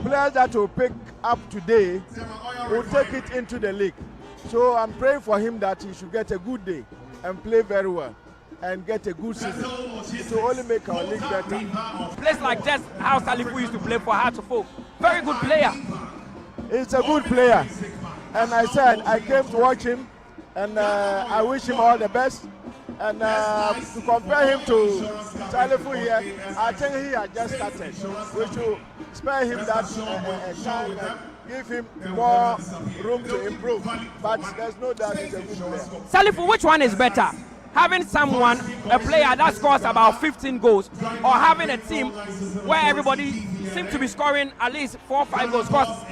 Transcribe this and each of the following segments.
players that will pick up today will take it into the league. So I'm praying for him that he should get a good day and play very well and get a good season to only make our league better. Plays like just how Salifu used to play for Heart of Oak. Very good player. He's a good player. And I said I came to watch him and I wish him all the best. And to compare him to Salifu here, I think he had just started. We should spare him that time and give him more room to improve. But there's no doubt he's a good player. Salifu, which one is better? Having someone, a player that scores about 15 goals, or having a team where everybody seems to be scoring at least 4 or 5 goals? Because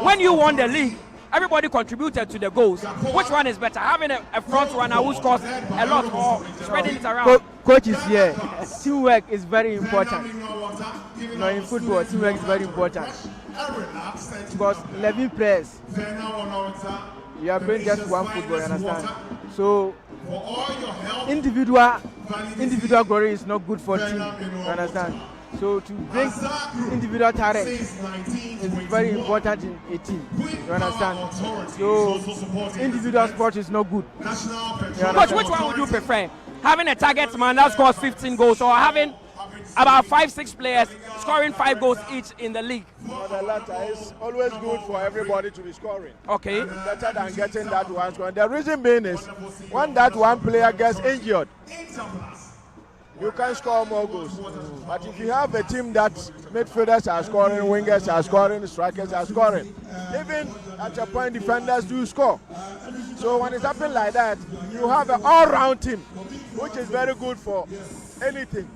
when you won the league, everybody contributed to the goals. Which one is better? Having a front runner who scores a lot or spreading it around? Coach is here. Teamwork is very important. You know, in football, teamwork is very important. Because 11 players, you are playing just one football, you understand? So, individual glory is not good for team, you understand? So to bring individual talent is very important in a team, you understand? So individual sport is not good. Coach, which one would you prefer? Having a target man that scores 15 goals, or having about 5-6 players scoring 5 goals each in the league? No, the latter is always good for everybody to be scoring. Okay. Better than getting that one scoring. The reason being is when that one player gets injured, you can score more goals. But if you have a team that midfielders are scoring, wingers are scoring, strikers are scoring, even at a point defenders do score. So when it's happening like that, you have an all-round team, which is very good for anything.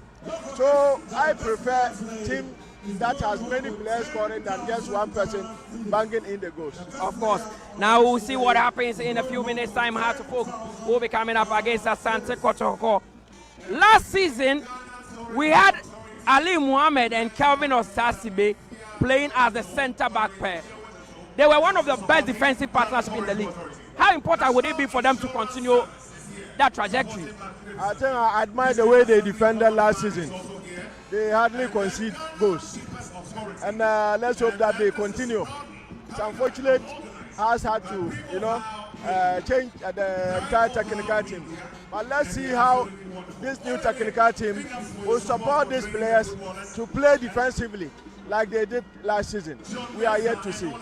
So I prefer team that has many players scoring than just one person banging in the goals. Of course. Now we'll see what happens in a few minutes' time. Heart of Oak will be coming up against Asante Kotoko. Last season, we had Ali Muhammad and Kelvin Osasibe playing as the centre-back pair. They were one of the best defensive partnerships in the league. How important would it be for them to continue that trajectory? I think I admire the way they defended last season. They hardly concede goals. And let's hope that they continue. It's unfortunate us had to, change the entire technical team. But let's see how this new technical team will support these players to play defensively like they did last season. We are yet to see.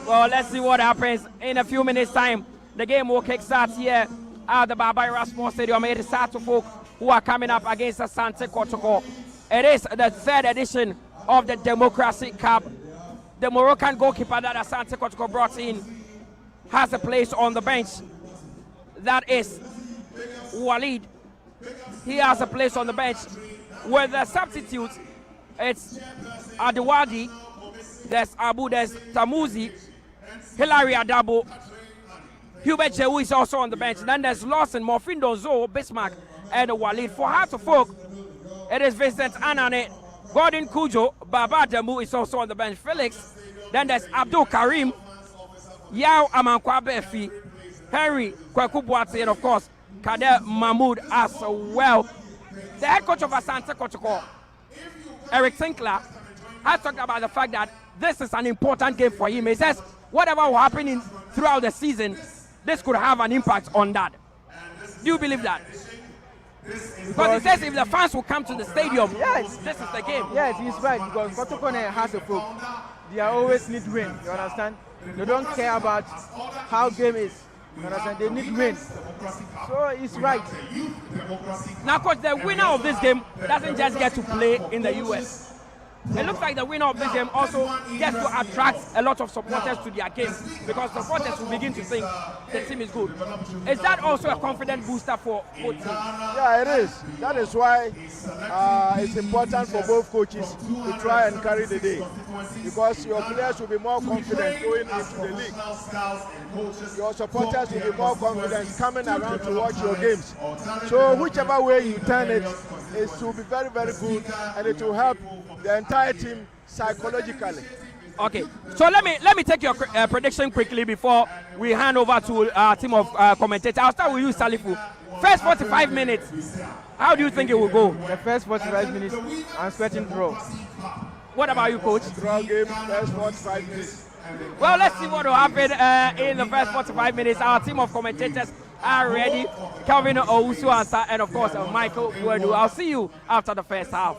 Well, let's see what happens in a few minutes' time. The game will kick-start here at the Barbaira Sports Stadium. It is Heart of Oak who are coming up against Asante Kotoko. It is the 3rd edition of the Democracy Cup. The Moroccan goalkeeper that Asante Kotoko brought in has a place on the bench. That is Walid. He has a place on the bench. With the substitutes, it's Adewadi, there's Abu, there's Tamuzi, Hilary Adabo, Hubert Jewu is also on the bench. Then there's Lawson, Morfindo Zo, Bismarck, and Walid. For Heart of Oak, it is Vincent Anane, Gordon Kujo, Baba Demu is also on the bench. Felix, then there's Abdul Karim, Yao Amankwa Befi, Henry Kwaku Boateng, and of course, Kader Mahmoud as well. The head coach of Asante Kotoko, Eric Tinkler, has talked about the fact that this is an important game for him. He says whatever will happen throughout the season, this could have an impact on that. Do you believe that? Because he says if the fans will come to the stadium, yes, this is the game. Yes, he's right, because Kotoko has a folk. They always need win, you understand? They don't care about how game is. You understand? They need win. So he's right. Now, coach, the winner of this game doesn't just get to play in the US. It looks like the winner of this game also gets to attract a lot of supporters to their game, because supporters will begin to think the team is good. Is that also a confident booster for both teams? Yeah, it is. That is why it's important for both coaches to try and carry the day, because your players will be more confident going into the league. Your supporters will be more confident coming around to watch your games. So whichever way you turn it, it will be very, very good, and it will help the entire team psychologically. Okay, so let me take your prediction quickly before we hand over to our team of commentators. I'll start with you, Salifu. First 45 minutes, how do you think it will go? The first 45 minutes, I'm expecting draw. What about you, coach? Draw game, first 45 minutes. Well, let's see what will happen in the first 45 minutes. Our team of commentators are ready. Kelvin Owusu and of course Michael Buedu. I'll see you after the first half.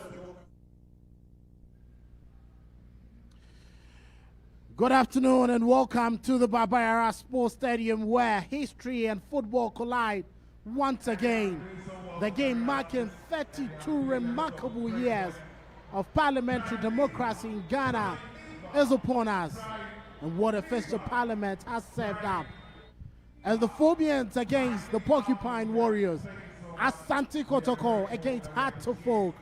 Good afternoon and welcome to the Baba Yara Sports Stadium, where history and football collide once again. The game marking 32 remarkable years of parliamentary democracy in Ghana is upon us, and what official parliament has served up. As the Phobians against the Porcupine Warriors, Asante Kotoko against Heart to Folk.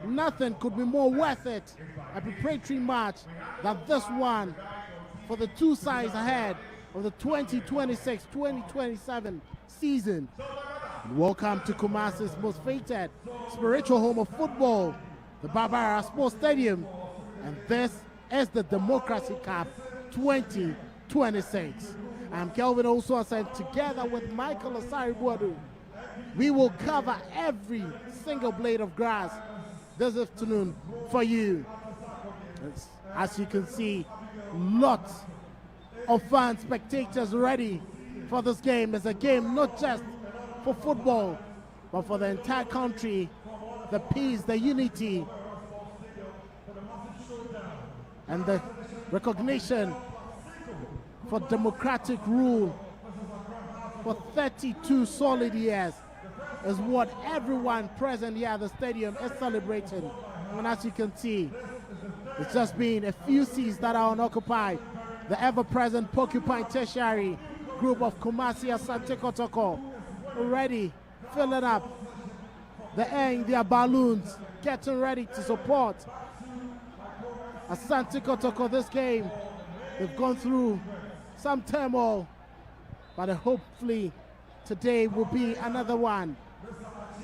Nothing could be more worth it, a preparatory match, than this one for the two sides ahead of the 2026-2027 season. And welcome to Kumasi's most fated spiritual home of football, the Baba Yara Sports Stadium, and this is the Democracy Cup 2026. I'm Kelvin Osuasen, together with Michael Asari-Buadu. We will cover every single blade of grass this afternoon for you. As you can see, lots of fans, spectators ready for this game. It's a game not just for football, but for the entire country, the peace, the unity, and the recognition for democratic rule for 32 solid years is what everyone present here at the stadium is celebrating. And as you can see, it's just been a few seats that are unoccupied. The ever-present Porcupine Tertiary group of Kumasi Asante Kotoko already filling up the air in their balloons, getting ready to support Asante Kotoko this game. They've gone through some turmoil, but hopefully today will be another one.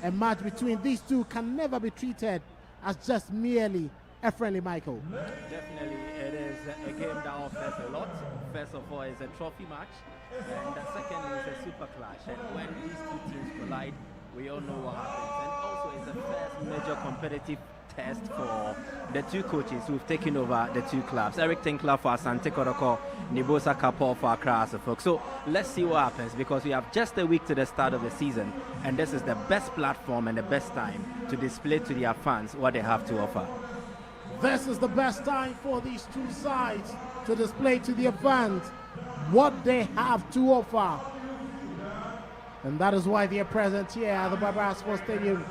A match between these two can never be treated as just merely a friendly, Michael. Definitely, it is a game that offers a lot. First of all, it's a trophy match, and the second is a super clash. And when these two teams collide, we all know what happens. And also, it's the first major competitive test for the two coaches who've taken over the two clubs. Eric Tinkler for Asante Kotoko, Nibosa Kapor for Accra Asafok. So let's see what happens, because we have just a week to the start of the season, and this is the best platform and the best time to display to their fans what they have to offer. This is the best time for these two sides to display to their fans what they have to offer. And that is why they are present here at the Baba Yara Sports Stadium.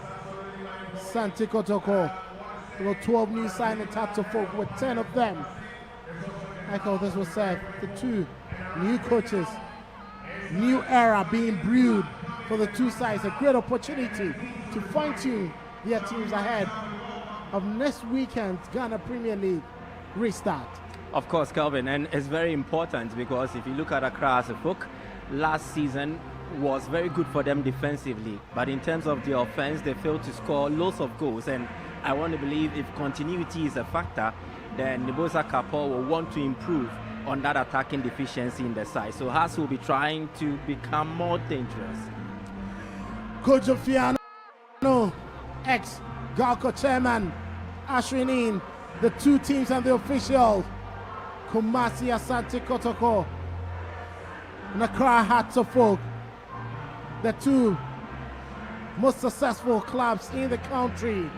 Asante Kotoko, 12 new signings, Heart to Folk with 10 of them. Michael, this was said, the two new coaches, new era being brewed for the two sides, a great opportunity to fine-tune their teams ahead of next weekend's Ghana Premier League restart. Of course, Kelvin, and it's very important because if you look at Accra Asafok, last season was very good for them defensively, but in terms of the offense, they failed to score loads of goals. And I want to believe if continuity is a factor, then Nibosa Kapor will want to improve on that attacking deficiency in the side. So Haas will be trying to become more dangerous. Coach Ofiano, ex-Galco chairman, ushering in the two teams and the officials. Kumasi Asante Kotoko and Accra Heart to Folk, the two most successful clubs in the country.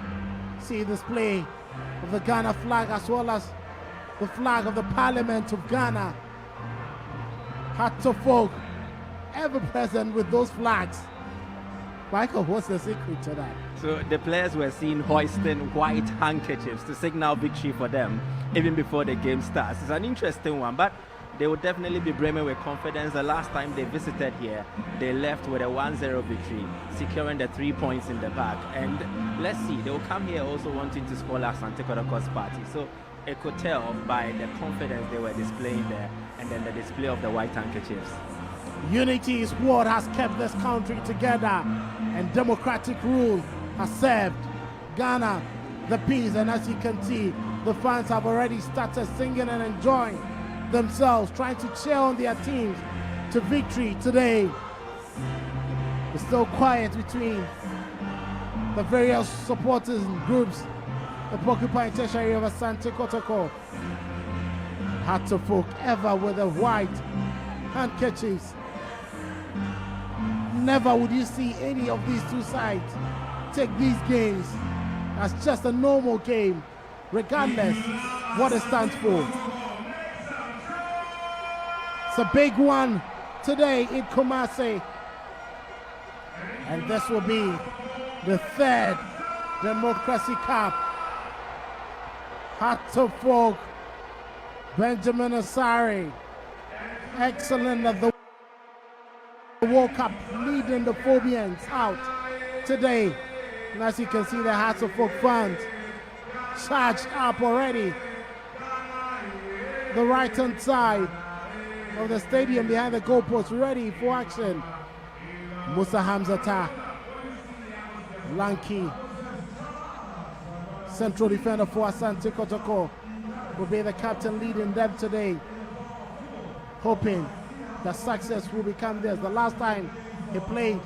See the display of the Ghana flag as well as the flag of the Parliament of Ghana. Heart to Folk, ever present with those flags. Michael, what's the secret to that? So the players were seen hoisting white handkerchiefs to signal victory for them even before the game starts. It's an interesting one, but they will definitely be brimming with confidence. The last time they visited here, they left with a 1-0 victory, securing the 3 points in the bag. And let's see, they will come here also wanting to score like Asante Kotoko's party. So it could tell by the confidence they were displaying there, and then the display of the white handkerchiefs. Unity is what has kept this country together, and democratic rule has served Ghana the peace. And as you can see, the fans have already started singing and enjoying themselves, trying to cheer on their teams to victory today. It's still quiet between the various supporters and groups the porcupine tertiary of Asante Kotoko. Hearts of Folk ever with the white handkerchiefs. Never would you see any of these two sides take these games as just a normal game, regardless what it stands for. It's a big one today in Kumasi, and this will be the third Democracy Cup. Hearts of Folk, Benjamin Asari, excellent at the World Cup, leading the Phobians out today. And as you can see, the Hearts of Folk fans charged up already. The right-hand side of the stadium behind the goalpost, ready for action. Musa Hamzata, lanky central defender for Asante Kotoko, will be the captain leading them today, hoping that success will become theirs. The last time he played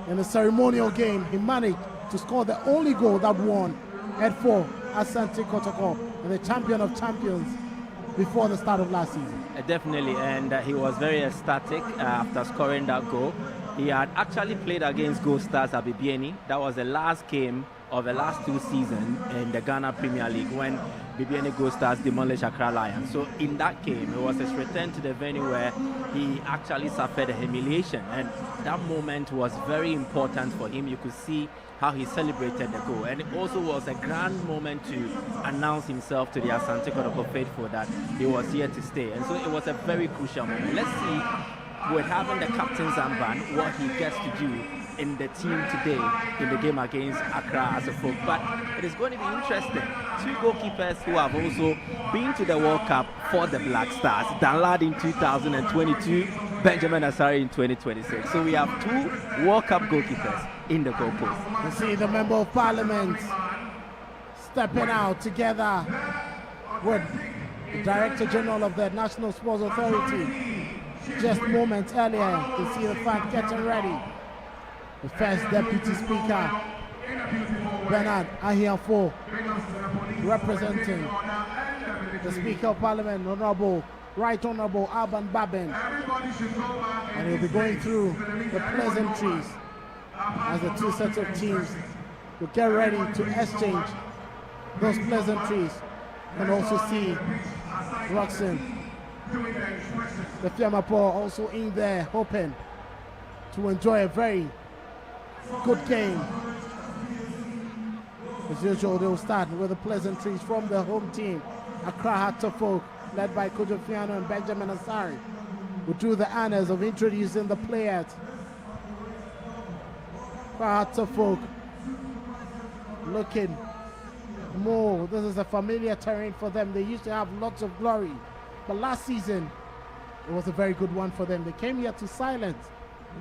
in a ceremonial game, he managed to score the only goal that won at 4 Asante Kotoko, and the champion of champions before the start of last season. Definitely, and he was very ecstatic after scoring that goal. He had actually played against Gold Stars at Bibiani. That was the last game of the last 2 seasons in the Ghana Premier League when Bibiani Gold Stars demolished Accra Lions. So in that game, it was his return to the venue where he actually suffered a humiliation, and that moment was very important for him. You could see how he celebrated the goal, and it also was a grand moment to announce himself to the Asante Kotoko faithful that he was here to stay, and so it was a very crucial moment. Let's see, with having the captain's armband, what he gets to do in the team today in the game against Accra as a Folk. But it is going to be interesting. 2 goalkeepers who have also been to the World Cup for the Black Stars, Danlad in 2022, Benjamin Asari in 2026. So we have 2 World Cup goalkeepers in the goalpost. You see the Member of Parliament stepping out together with the Director General of the National Sports Authority. Just moments earlier, you see the fact getting ready. The first Deputy Speaker, Bernard Ahiafo, representing the Speaker of Parliament, Right Honorable Alban Babin. And he'll be going through the pleasantries as the 2 sets of teams will get ready to exchange those pleasantries, and also see Roxanne, the Fiamapo, also in there, hoping to enjoy a very good game. As usual, they'll start with the pleasantries from the home team, Accra Hearts of Folk, led by Kojo Fiano and Benjamin Asari, will do the honors of introducing the players. Accra Hearts of Folk looking more, this is a familiar terrain for them. They used to have lots of glory, but last season it was a very good one for them. They came here to silence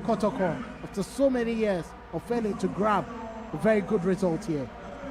Kotoko after so many years of failing to grab a very good result here.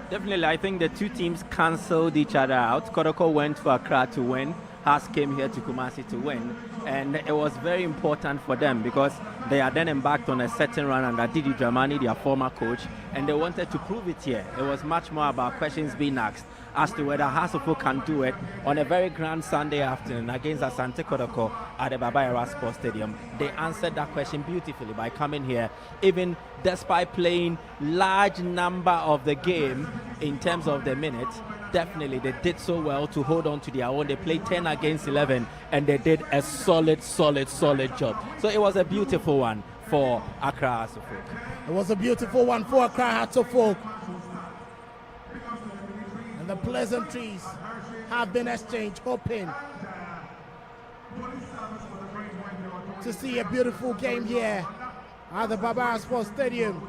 Definitely, I think the 2 teams cancelled each other out. Kotoko went to Accra to win. Haas came here to Kumasi to win. And it was very important for them because they had then embarked on a certain run under Didi Dramani, their former coach, and they wanted to prove it here. It was much more about questions being asked as to whether Hasofo can do it on a very grand Sunday afternoon against Asante Kotoko at the Baba Yara Sports Stadium. They answered that question beautifully by coming here, even despite playing large number of the game in terms of the minutes. Definitely, they did so well to hold on to their own. They played 10 against 11, and they did a solid job. So it was a beautiful one for Accra Hearts of Folk. It was a beautiful one for Accra Hearts of Folk. And the pleasantries have been exchanged, hoping to see a beautiful game here at the Baba Yara Sports Stadium.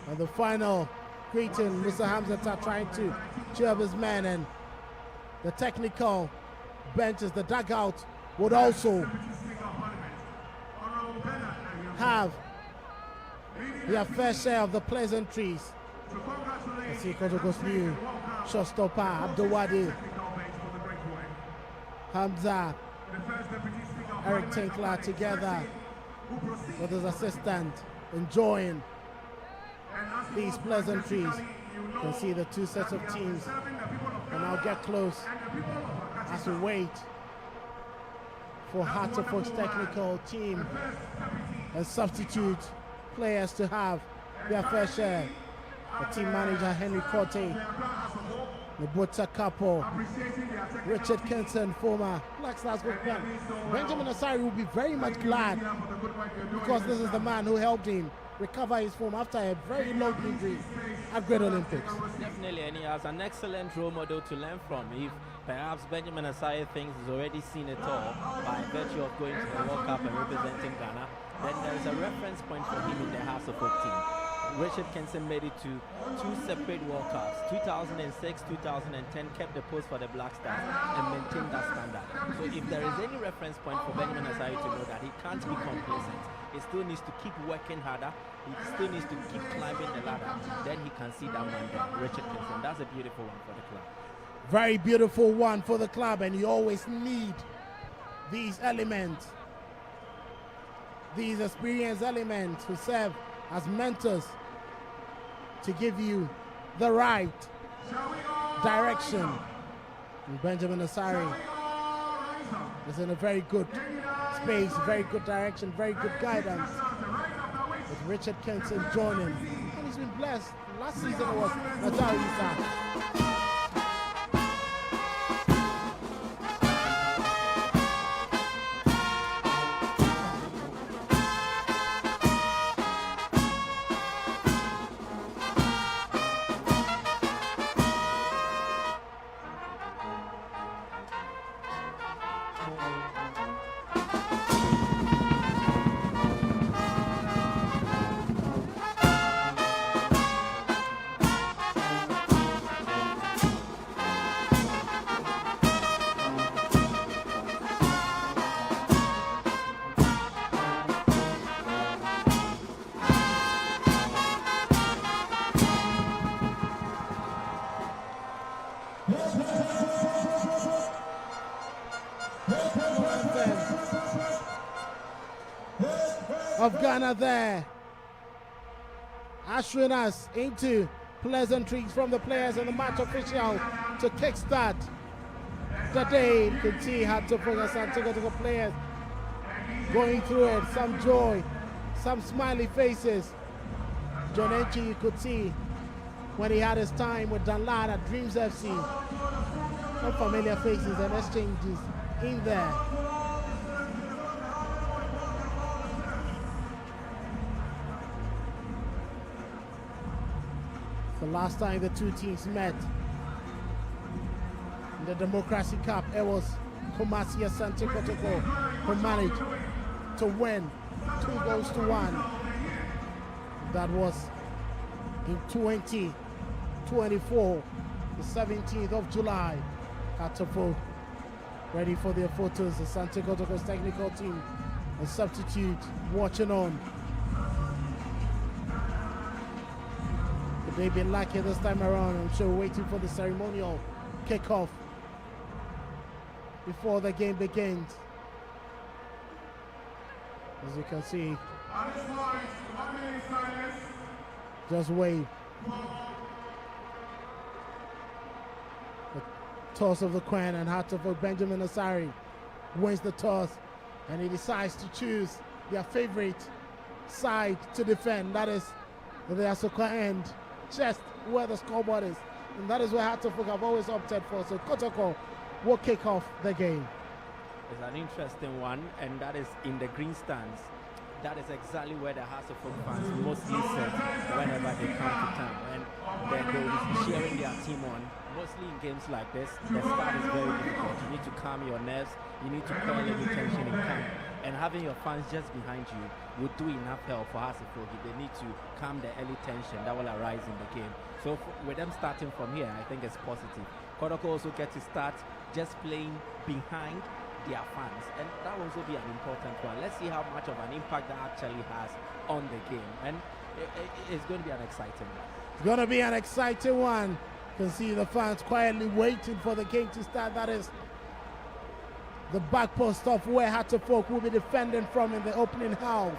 And the final greeting, Mr. Hamzata trying to cheer up his men, and the technical benches, the dugout, would also have their fair share of the pleasantries. You see Kotoko's new showstopper, Abdulwadi, Hamza, Eric Tinkler together with his assistant, enjoying these pleasantries You can see the two sets of teams. And now get close as we wait for Hearts of Oak's technical team and substitute players to have their fair share. The team manager Henry Corte, the Butcher couple, Richard Kenson, former Black Stars goalkeeper. Benjamin Asari will be very much glad because this is the man who helped him recover his form after a very long injury at Great Olympics. Definitely, and he has an excellent role model to learn from. If perhaps Benjamin Asari thinks he's already seen it all by virtue of going to the World Cup and representing Ghana, then there is a reference point for him in the House of Oak team. Richard Kenson made it to 2 separate World Cups. 2006, 2010 kept the post for the Black Stars and maintained that standard. So if there is any reference point for Benjamin Asari to know that he can't be complacent, he still needs to keep working harder, he still needs to keep climbing the ladder, then he can see that man there, Richard Kenson. That's a beautiful one for the club. Very beautiful one for the club, and you always need these elements, these experienced elements who serve as mentors to give you the right direction. And Benjamin Asari is in a very good space, very good direction, very good guidance with Richard Kenson joining. And he's been blessed. Last season it was Natari Issa. Of Ghana there, ushering us into pleasantries from the players and the match official to kickstart the day. You can see Hearts of Oak and Kotoko players going through it, some joy, some smiley faces. John Enchi, you could see when he had his time with Danlad at Dreams FC, some familiar faces and exchanges in there. The last time the two teams met in the Democracy Cup, it was Kumasi Asante Kotoko who managed to win 2-1. That was in 2024, the 17th of July. Kotoko ready for their photos. The Asante Kotoko's technical team, a substitute watching on. They've been lucky this time around. I'm sure waiting for the ceremonial kickoff before the game begins. As you can see, just wave. The toss of the coin, and Hearts of Oak Benjamin Asari wins the toss, and he decides to choose their favorite side to defend. That is the Asokwa end, just where the scoreboard is, and that is where Hearts of Oak have always opted for. So Kotoko will kick off the game. It's an interesting one, and that is in the green stands. That is exactly where the Hearts of Oak fans mostly sit whenever they come to town, and then they will be cheering their team on. Mostly in games like this, the start is very difficult. You need to calm your nerves, you need to quell any tension in camp, and having your fans just behind you would do enough help for Hearts of Oak. They need to calm the early tension that will arise in the game. So with them starting from here, I think it's positive. Kotoko also get to start just playing behind their fans, and that will also be an important one. Let's see how much of an impact that actually has on the game, and it's going to be an exciting one. It's going to be an exciting one. You can see the fans quietly waiting for the game to start. That is the back post of where Hearts of Oak will be defending from in the opening half.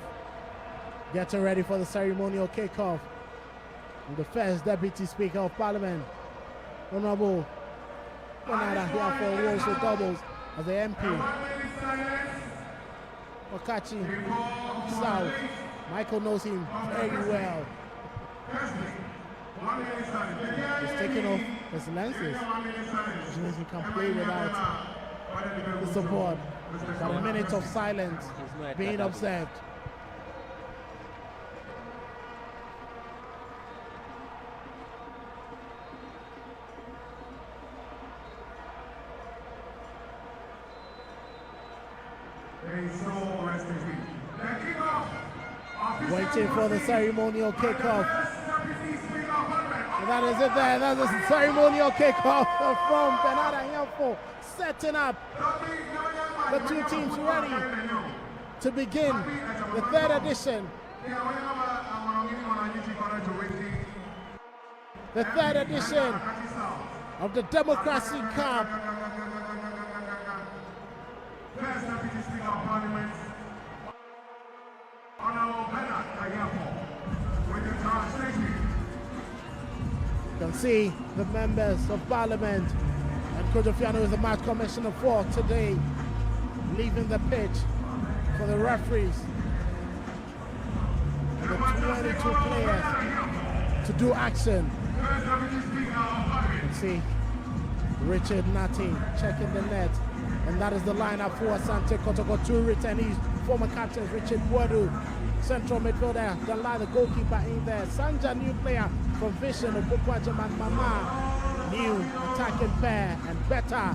Getting ready for the ceremonial kickoff. the first Deputy Speaker of Parliament, Honorable Benada Hiafo, who also doubles as the MP. Okachi South. Michael knows him very well. He's taking off his lenses, which means he can play without the support. But a minute of silence being observed. Waiting for the ceremonial kickoff. And that is it there. That is the ceremonial kickoff from Benada Hiafo, setting up the two teams ready to begin the third edition. The third edition of the Democracy Cup. You can see the members of Parliament and Kotoko is the match commissioner for today, leaving the pitch for the referees and the 22 players to do action. You can see Richard Nati checking the net, and that is the lineup for Asante Kotoko. Two returnees, former captains Richard Wadu, central midfielder, the line, the goalkeeper in there. Sanja, new player from Vision, Opokwajaman Mama, new attacking pair, and Beta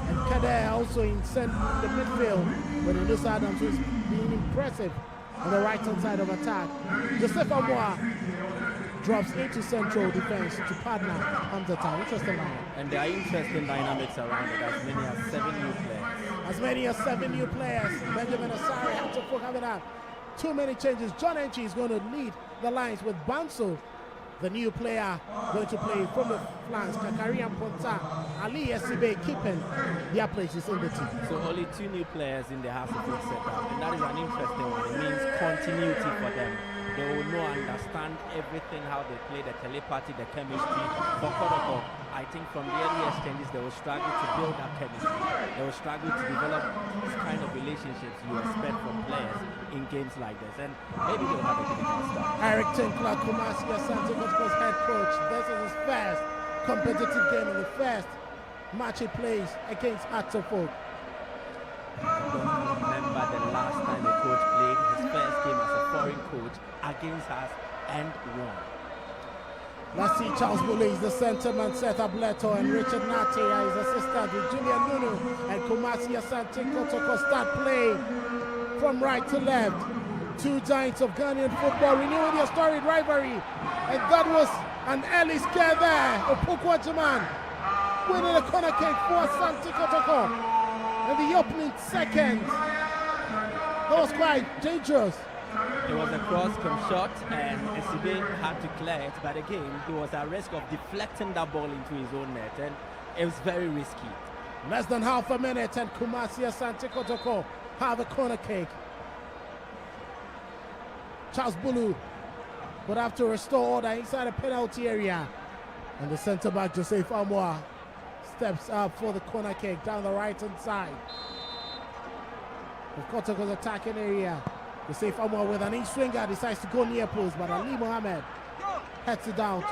and Kader also in the midfield, but Idris Adams is being impressive on the right hand side of attack. Joseph Amoa drops into central defense to partner Hamzata. Interesting line. And there are interesting dynamics around it, as many as 7 new players. As many as 7 new players. Benjamin Asari had to put having that. Too many changes. John Enchi is going to lead the lines with Banso, the new player, going to play from the flanks. Kakari and Ponta, Ali Esibe keeping their places in the team. So only 2 new players in the House of Food setup, and that is an interesting one. It means continuity for them. They will know, understand everything, how they play, the telepathy, the chemistry. For Kotoko, I think from the early exchanges, they will struggle to build that chemistry. They will struggle to develop these kind of relationships you expect from players in games like this. And maybe they'll have a difficult start. Eric Tinkler, Kumasi Asante Kotoko's head coach. This is his first competitive game in the first match he plays against Hatterfolk. I don't remember the last time a coach played his first game as a foreign coach against us and won. Let's see Charles Bule is the centerman, Seth Ableto, and Richard Nate is assistant with Julian Nunu and Kumasi Asante Kotoko start play from right to left. 2 giants of Ghanaian football renewing their storied rivalry, and that was an early scare there. Opokwajaman winning a corner kick for Asante Kotoko in the opening seconds. That was quite dangerous. It was a cross-come shot, and Esibe had to clear it, but again, he was at risk of deflecting that ball into his own net, and it was very risky. Less than half a minute, and Kumasi Asante Kotoko have a corner kick. Charles Bulu would have to restore order inside the penalty area, and the centre-back Joseph Amoa steps up for the corner kick down the right-hand side of Kotoko's attacking area. Joseph Amoa with an in-swinger decides to go near post, but Ali Mohammed heads it out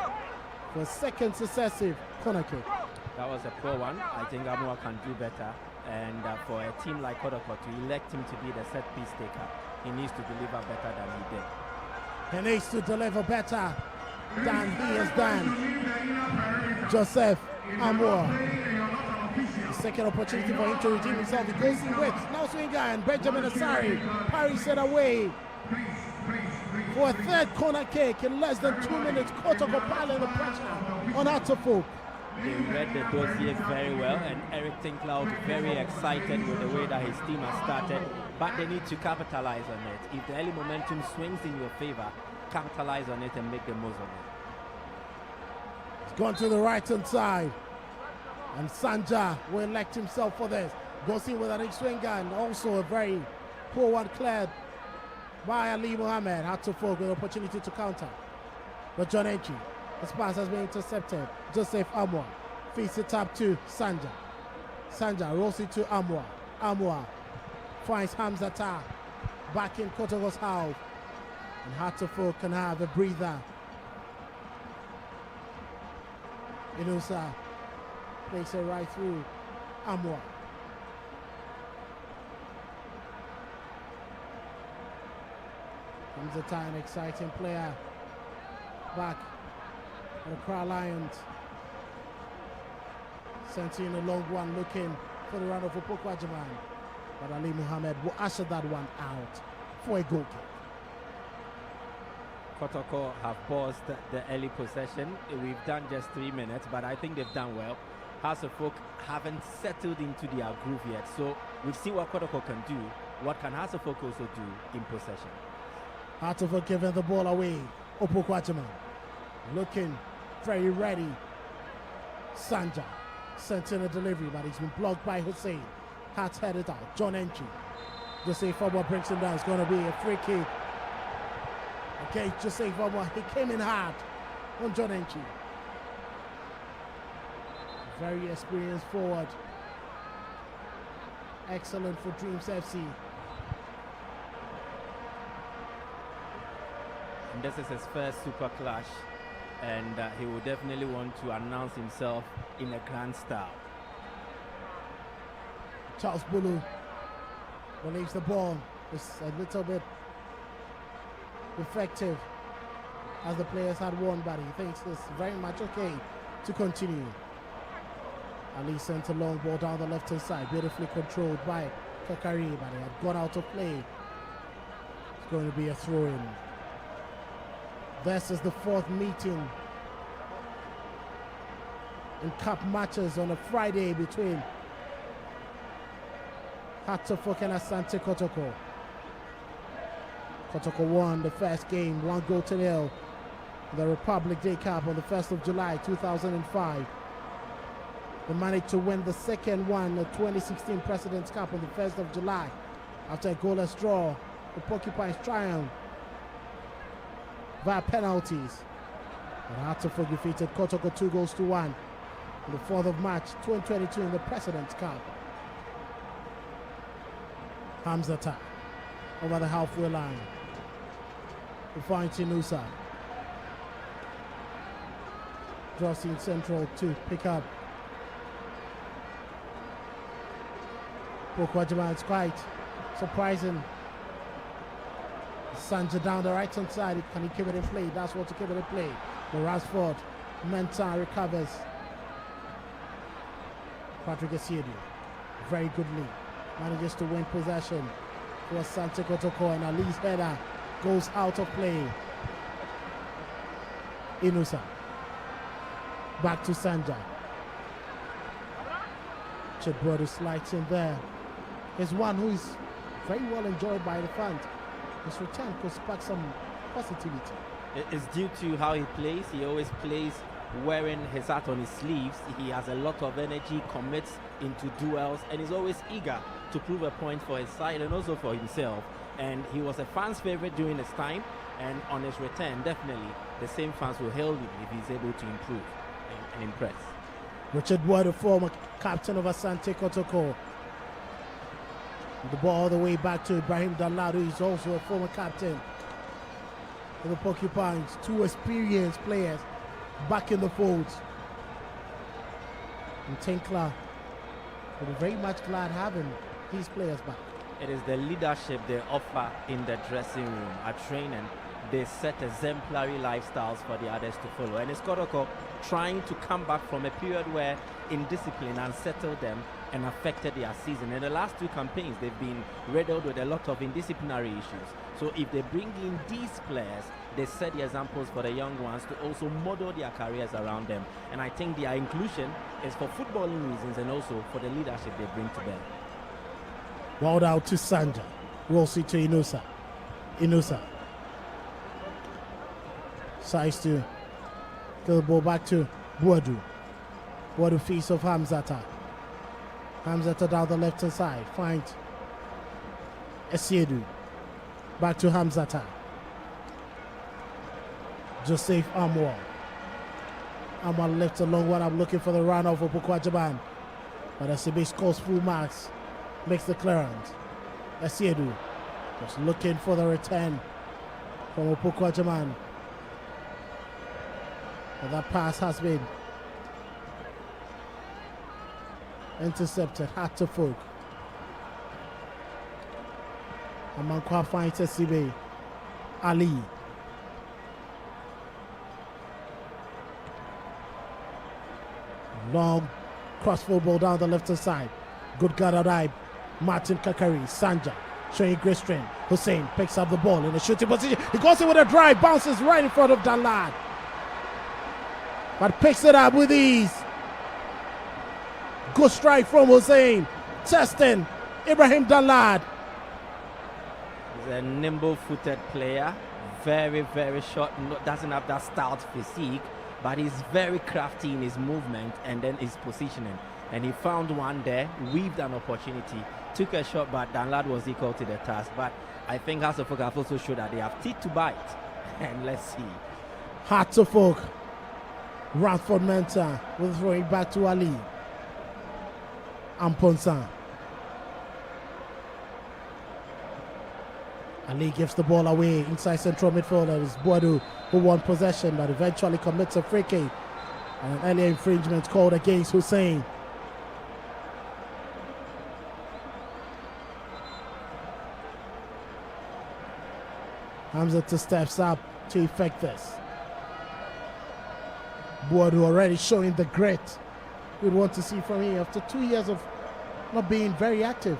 for a second successive corner kick. That was a poor one. I think Amoa can do better, and for a team like Kotoko to elect him to be the set-piece taker, he needs to deliver better than he did. He needs to deliver better than he has done. Joseph Amoa. The second opportunity for him to redeem himself. He goes in with now swinger and Benjamin Asari. Parry set away for a third corner kick in less than 2 minutes. Kotoko piling the pressure on Hatterfolk. They read the dossier very well, and Eric Tinkler was very excited with the way that his team has started, but they need to capitalize on it. If the early momentum swings in your favor, capitalize on it and make the most of it. He's gone to the right-hand side, and Sanja will elect himself for this. Goes in with an extreme gun, also a very poor one cleared by Ali Mohammed. Hatterfolk with an opportunity to counter. But John Enchi, his pass has been intercepted. Joseph Amwa feeds it up to Sanja. Sanja rolls it to Amwa. Amwa finds Hamzata back in Kotoko's half. And Hatofo can have a breather. Inusa plays it right through Amwa. Hamzata, an exciting player. Back at the Crow Lions. Sent in a long one, looking for the run of Upokwajaman. But Ali Muhammad will usher that one out for a goal kick. Kotoko have paused the early possession. We've done just 3 minutes, but I think they've done well. House of Folk haven't settled into their groove yet. So we've seen what Kotoko can do. What can House of Folk also do in possession? Heart of Folk giving the ball away. Upokwajaman looking very ready. Sanja sent in a delivery, but he's been blocked by Hussein. Hearts headed out. John Enchi. Jose Fabwa brings him down. It's going to be a free kick. Okay, Jose Fabwa, he came in hard on John Enchi. Very experienced forward. Excellent for Dreams FC. And this is his first Super Clash, and he will definitely want to announce himself in a grand style. Charles Bulu believes the ball is a little bit effective as the players had won, but he thinks it's very much okay to continue. Ali sent a long ball down the left hand side, beautifully controlled by Kakari, but he had gone out of play. It's going to be a throw-in. This is the fourth meeting in cup matches on a Friday between Hatofok and Asante Kotoko. Kotoko won the first game 1-0 in the Republic Day Cup on the 1st of July 2005. They managed to win the second one, the 2016 President's Cup on the 1st of July after a goalless draw. The Porcupines triumphed via penalties. And Hatofok defeated Kotoko 2-1 on the 4th of March 2022 in the President's Cup. Hamzata over the halfway line. We find Tinusa. Draws in central to pick up. Pokwajaman, it's quite surprising. Sanja down the right hand side. Can he keep it in play? That's what to keep it in play. The Rashford. Mensah recovers. Patrick Asiedu. Very good lead. Manages to win possession for Asante Kotoko, and Ali's header goes out of play. Inusa. Back to Sanja. Chedbodu slides in there. Is one who is very well enjoyed by the fans. His return could spark some positivity. It's due to how he plays. He always plays wearing his heart on his sleeves. He has a lot of energy, commits into duels, and is always eager to prove a point for his side and also for himself. And he was a fan's favorite during his time, and on his return, definitely the same fans will hail him if he's able to improve and impress. Richard Ward, the former captain of Asante Kotoko. The ball all the way back to Ibrahim Dalado, who's also a former captain of the Porcupines. Two experienced players back in the folds. And Tinkler will be very much glad having these players back. It is the leadership they offer in the dressing room. At training, they set exemplary lifestyles for the others to follow. And it's Kotoko trying to come back from a period where indiscipline unsettled them and affected their season. In the last two campaigns, they've been riddled with a lot of indisciplinary issues. So if they bring in these players, they set the examples for the young ones to also model their careers around them. And I think their inclusion is for footballing reasons and also for the leadership they bring to bear. Balled out to Sanja. Rolls it to Inusa. Inusa. Size to get the ball back to Buadu. Buadu feeds of Hamzata. Hamzata down the left hand side. Finds Asiedu. Back to Hamzata. Joseph Amwa. Amwa left a long one. I'm looking for the runoff of Pukwajaban. But SCB scores full marks. Makes the clearance. Esiedu just looking for the return from Opukwajaman. But that pass has been intercepted. Had to folk. Amankwa finds SCB. Ali. Long cross football down the left hand side. Good guard. Martin Kakari. Sanja showing great strength. Hussein picks up the ball in a shooting position. He goes in with a drive. Bounces right in front of Danlad. But picks it up with ease. Good strike from Hussein. Testing Ibrahim Danlad. He's a nimble-footed player. Very, very short. Doesn't have that stout physique. But he's very crafty in his movement and then his positioning. And he found one there, weaved an opportunity, took a shot, but Danlad was equal to the task. But I think House of Folk have also showed that they have teeth to bite. And let's see. Hearts of Folk. Ranford Mensah will throw it back to Ali. Amponsa. Ali gives the ball away inside central midfield. It is Boadu who won possession but eventually commits a free kick. And an earlier infringement called against Hussein. Hamza steps up to effect this. Boadu already showing the grit we'd want to see from him after 2 years of not being very active.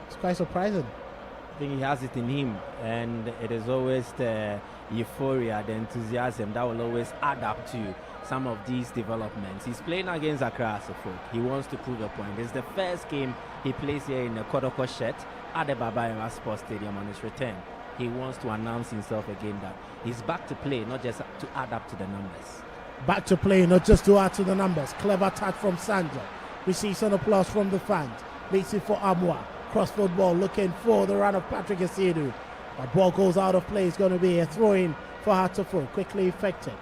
It's quite surprising. I think he has it in him, and it is always the euphoria, the enthusiasm that will always add up to some of these developments. He's playing against Accra as a folk. He wants to prove a point. It's the first game he plays here in the Kotoko shirt at the Baba Sports Stadium on his return. He wants to announce himself again that he's back to play, not just to add up to the numbers. Back to play, not just to add to the numbers. Clever attack from Sandra. Receives an applause from the fans. Leads it for Amwa. Cross football looking for the run of Patrick Asiedu. But ball goes out of play. It's going to be a throw-in for Hatofo. Quickly effected.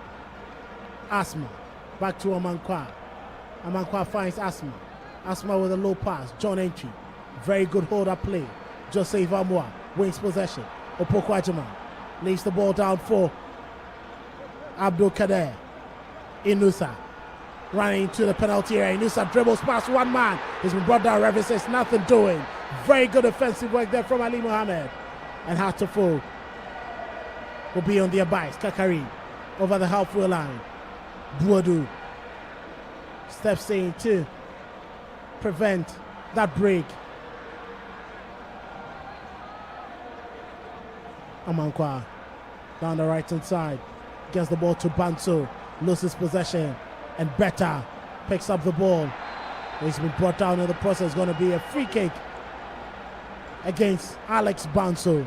Asma. Back to Amankwa. Amankwa finds Asma. Asma with a low pass. John Entry. Very good hold-up play. Joseph Amwa wins possession. Opokwajaman lays the ball down for Abdul Kader. Inusa running into the penalty area. Inusa dribbles past one man. He's been brought down. Revis says nothing doing. Very good offensive work there from Ali Mohammed. And Hatofo will be on their bikes. Kakari over the halfway line. Boadu steps in to prevent that break. Amankwa down the right hand side. Gets the ball to Banso. Loses possession. And Beta picks up the ball. He's been brought down in the process. Going to be a free kick against Alex Banso.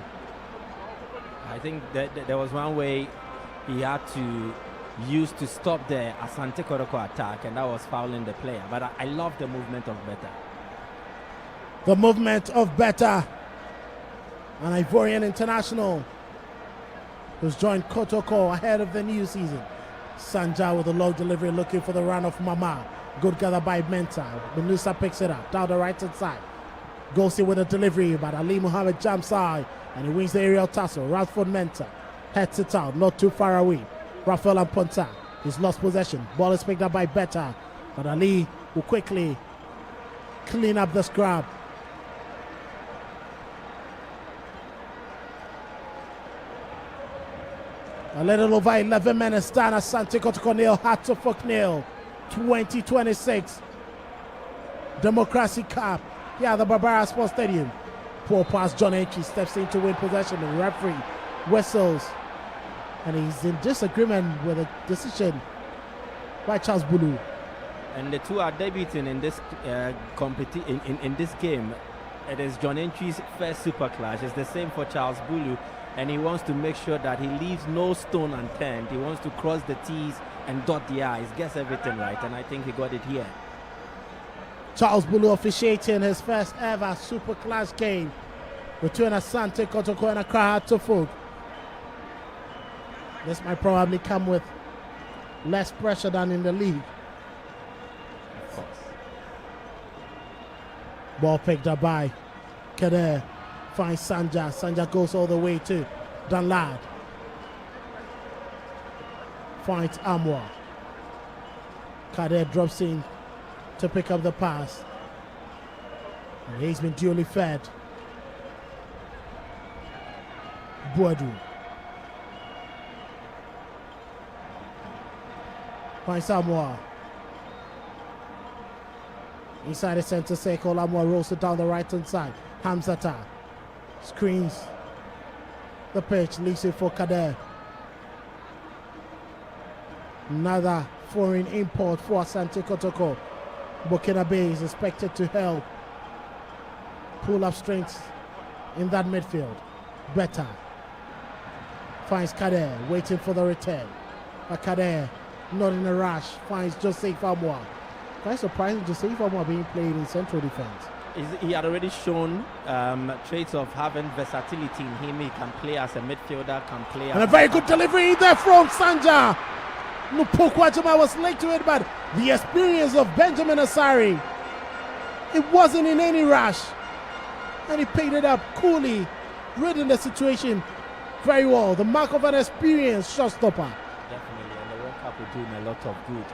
I think that there was one way he had to use to stop the Asante Kotoko attack, and that was fouling the player. But I love the movement of Beta. The movement of Beta, an Ivorian international who's joined Kotoko ahead of the new season. Sanja with a low delivery looking for the run of Mama. Good gather by Menta. Benusa picks it up down the right hand side. Goes in with a delivery, but Ali Muhammad jumps high and he wins the aerial tussle. Radford Menta heads it out, not too far away. Rafael Amponta, he's lost possession. Ball is picked up by Beta, but Ali will quickly clean up the scrap. A little over 11 minutes down at Asante Kotoko nil, Hatofok nil, 2026 Democracy Cup. Yeah, the Barbara Sports Stadium. Poor pass, John Entry steps in to win possession. The referee whistles, and he's in disagreement with a decision by Charles Bulu. And the two are debuting in this in this game. It is John Entry's first super clash. It's the same for Charles Bulu, and he wants to make sure that he leaves no stone unturned. He wants to cross the T's and dot the I's, gets everything right, and I think he got it here. Charles Bulu officiating his first ever super clash game between Asante Kotoko and Accra Hatofok. This might probably come with less pressure than in the league. Of course. Ball picked up by Kader. Finds Sanja. Sanja goes all the way to Danlad. Finds Amwa. Kader drops in to pick up the pass. And he's been duly fed. Boadu. Finds Amwa. Inside the center circle, Amwa rolls it down the right hand side. Hamzata screens the pitch, leaves it for Kader. Another foreign import for Asante Kotoko. Burkina Bay is expected to help pull up strength in that midfield. Better finds Kader, waiting for the return. But Kader, not in a rush, finds Joseph Amwa. Quite surprising, Joseph Amwa being played in central defense. He had already shown traits of having versatility in him. He can play as a midfielder, can play And a very good delivery there from Sanja. Nupokwajima was late to it, but the experience of Benjamin Asari, it wasn't in any rush. And he picked it up coolly, reading the situation very well. The mark of an experienced shotstopper. Definitely, and the World Cup will do him a lot of good.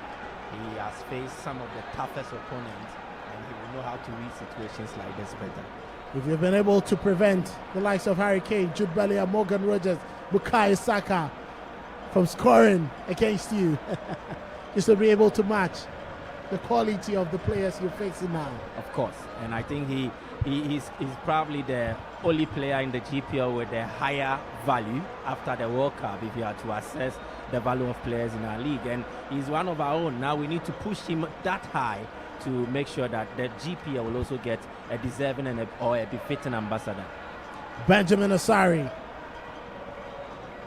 He has faced some of the toughest opponents, and he will know how to read situations like this better. If you've been able to prevent the likes of Harry Kane, Jude Bellingham, Morgan Rogers, Bukayo Saka from scoring against you, you should be able to match the quality of the players you're facing now. Of course, and I think he's probably the only player in the GPL with a higher value after the World Cup if you are to assess the value of players in our league, and he's one of our own. Now we need to push him that high to make sure that the GPL will also get a deserving or a befitting ambassador. Benjamin Asari.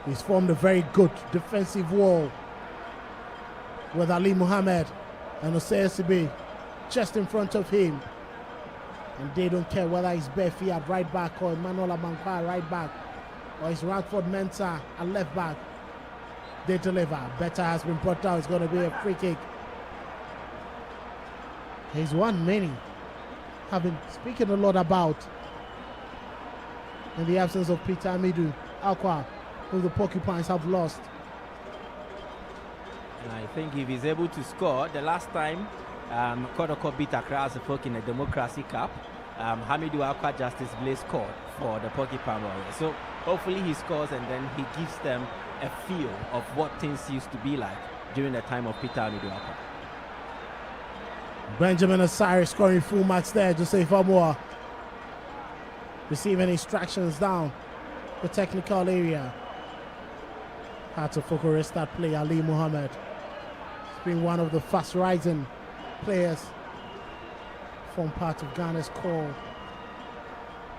He's formed a very good defensive wall with Ali Mohammed and Osei Sibe just in front of him. And they don't care whether it's Befi at right back or Emmanuel Amankwa at right back or it's Radford Mensah at left back. They deliver. Better has been brought down. It's going to be a free kick. He's one many have been speaking a lot about in the absence of Peter Amidu Akwa, who the Porcupines have lost. And I think if he's able to score, the last time Kotoko beat Accra as a folk in the Democracy Cup, Hamidou Akwa Justice Blaze scored for the Porcupine Warriors. So hopefully he scores and then he gives them a feel of what things used to be like during the time of Peter Hamidou Akwa. Benjamin Asari scoring full marks there. Joseph Amwa receiving instructions down the technical area. Had to focus that play. Ali Mohammed. He's been one of the fast rising players, formed part of Ghana's core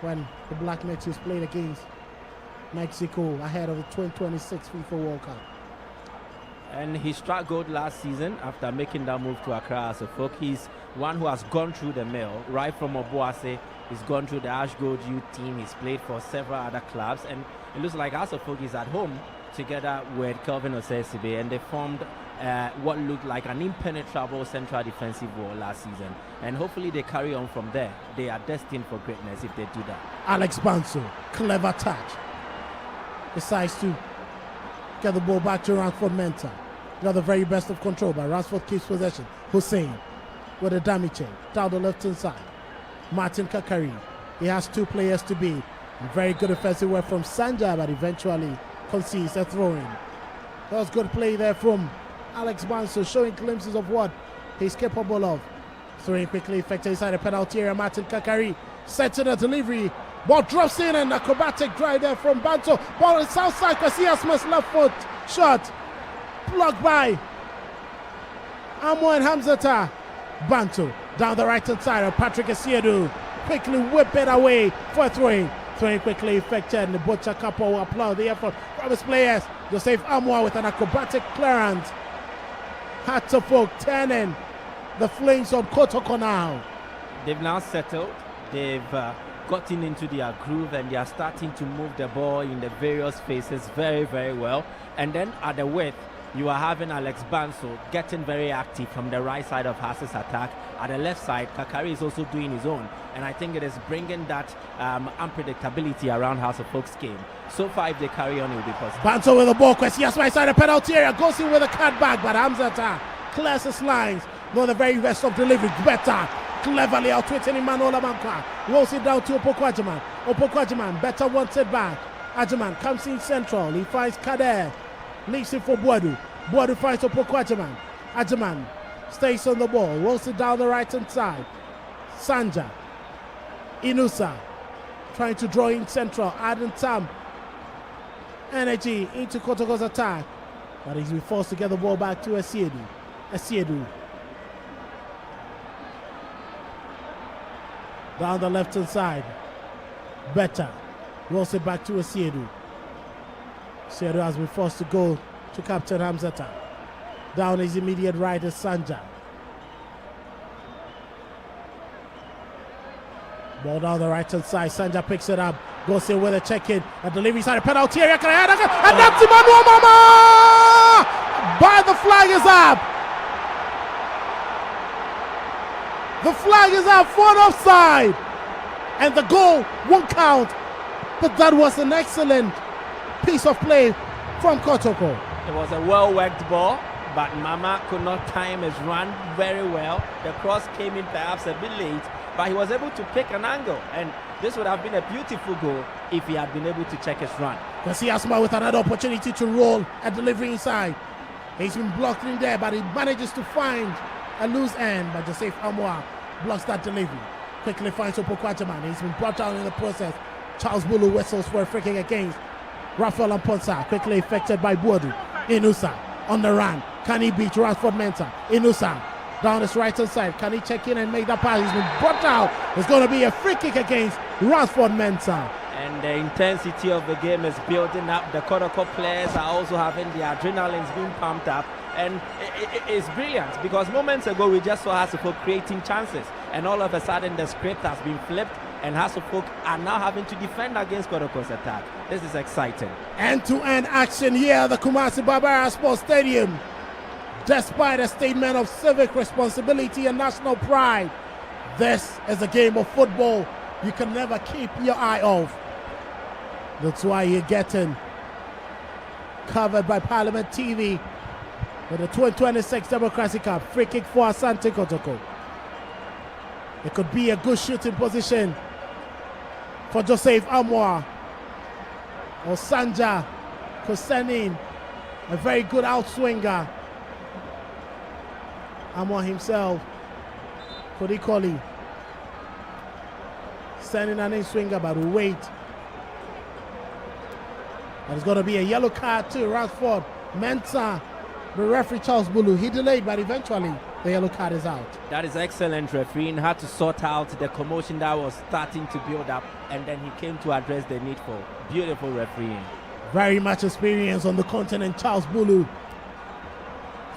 when the Black Meteors played against Mexico ahead of the 2026 FIFA World Cup. And he struck gold last season after making that move to Accra as a folk. He's one who has gone through the mill, right from Obuasi. He's gone through the Ash Gold youth team. He's played for several other clubs. And it looks like as a folk is at home together with Kelvin Osei-Sibe, and they formed what looked like an impenetrable central defensive wall last season. And hopefully they carry on from there. They are destined for greatness if they do that. Alex Banso, clever touch. Decides to get the ball back to Radford Mensah. Got the very best of control, but Radford keeps possession. Hussein with a dummy chain down the left hand side. Martin Kakari. He has two players to beat. Very good offensive work from Sanja, but eventually concedes a throw-in. That was good play there from Alex Banso, showing glimpses of what he's capable of. Throwing quickly, effective inside the penalty area. Martin Kakari set to the delivery. Ball drops in, and acrobatic drive there from Banso. Ball is outside. Casillas Smith's left foot shot. Blocked by Amo and Hamzata. Banto down the right hand side of Patrick Asiedu. Quickly whip it away for a throw-in. Throwing quickly effected, and the Butcher Couple will applaud the effort from his players. Joseph Amwa with an acrobatic clearance. Had to folk turning the flames on Kotoko now. They've now settled. They've gotten into their groove and they are starting to move the ball in the various phases very, very well. And then at the width, you are having Alex Banso getting very active from the right side of Haas's attack. At the left side, Kakari is also doing his own. And I think it is bringing that unpredictability around House of Folks game. So far, if they carry on, it will be positive. Banso with the ball. Kwesi my side, the penalty area. Goes in with a cutback, but Hamzata clears his lines. Not the very best of delivery. Better. Cleverly outwitting Emmanuel Amanka. Rolls it down to Opoku Ajiman. Opoku Ajiman better wants it back. Ajiman comes in central. He finds Kader. Leaves it for Boadu. Boadu finds Opoku Ajiman. Ajiman stays on the ball. Rolls it down the right hand side. Sanja. Inusa. Trying to draw in central. Adding some energy into Kotoko's attack. But he's been forced to get the ball back to Asiedu. Asiedu. Down the left hand side. Better. Rolls it back to Asiedu. Asiedu has been forced to go to Captain Hamzata. Down his immediate right is Sanja. Ball down the right hand side. Sanja picks it up. Goes in with a check in. A delivery side. A penalty area. And that's Emmanuel Mama! But the flag is up. The flag is up for an offside. And the goal won't count. But that was an excellent piece of play from Kotoko. It was a well-worked ball, but Mama could not time his run very well. The cross came in perhaps a bit late, but he was able to pick an angle. And this would have been a beautiful goal if he had been able to check his run. Kwesi Asma with another opportunity to roll a delivery inside. He's been blocked in there, but he manages to find a loose end. But Joseph Amwa blocks that delivery. Quickly finds Opoku Ajiman. He's been brought down in the process. Charles Bulu whistles for a free kick against Rafael Amponsa. Quickly affected by Boadu. Inusa on the run. Can he beat Ransford Mensah? Inusa down his right hand side. Can he check in and make that pass? He's been brought down. It's going to be a free kick against Ransford Mensah. And the intensity of the game is building up. The Kotoko players are also having the adrenaline's being pumped up. And it's brilliant because moments ago we just saw Hasselhoff creating chances. And all of a sudden the script has been flipped and Hasselhoff are now having to defend against Kotoko's attack. This is exciting. End-to-end action here at the Kumasi Barbara Sports Stadium. Despite a statement of civic responsibility and national pride, this is a game of football you can never keep your eye off. That's why you're getting covered by Parliament TV with the 2026 Democracy Cup. Free kick for Asante Kotoko. It could be a good shooting position for Joseph Amwa. Or Sanja could send in a very good outswinger. Amwa himself could equally send in an in-swinger, but we'll wait. There's going to be a yellow card too. Ransford Mensah, the referee Charles Bulu, he delayed, but eventually the yellow card is out. That is excellent refereeing. Had to sort out the commotion that was starting to build up, and then he came to address the need for beautiful refereeing. Very much experience on the continent, Charles Bulu.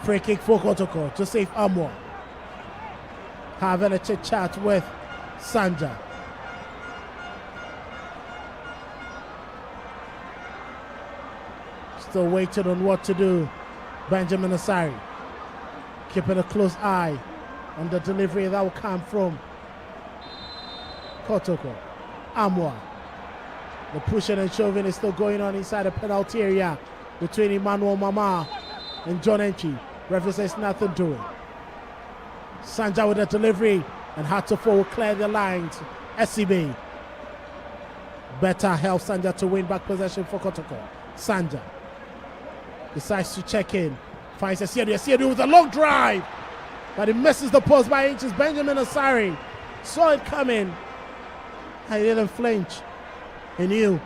Free kick for Kotoko. Joseph Amwa having a chit chat with Sanja. Still waiting on what to do. Benjamin Asari keeping a close eye on the delivery that will come from Kotoko. Amwa. The pushing and shoving is still going on inside the penalty area between Emmanuel Mama and John Enchi. Referee says nothing to it. Sanja with the delivery and Hatofo will clear the lines. SCB. Better help Sanja to win back possession for Kotoko. Sanja decides to check in. Finds Asiedu. Asiedu with a long drive. But he misses the post by inches. Benjamin Asari saw it coming. And he didn't flinch. He knew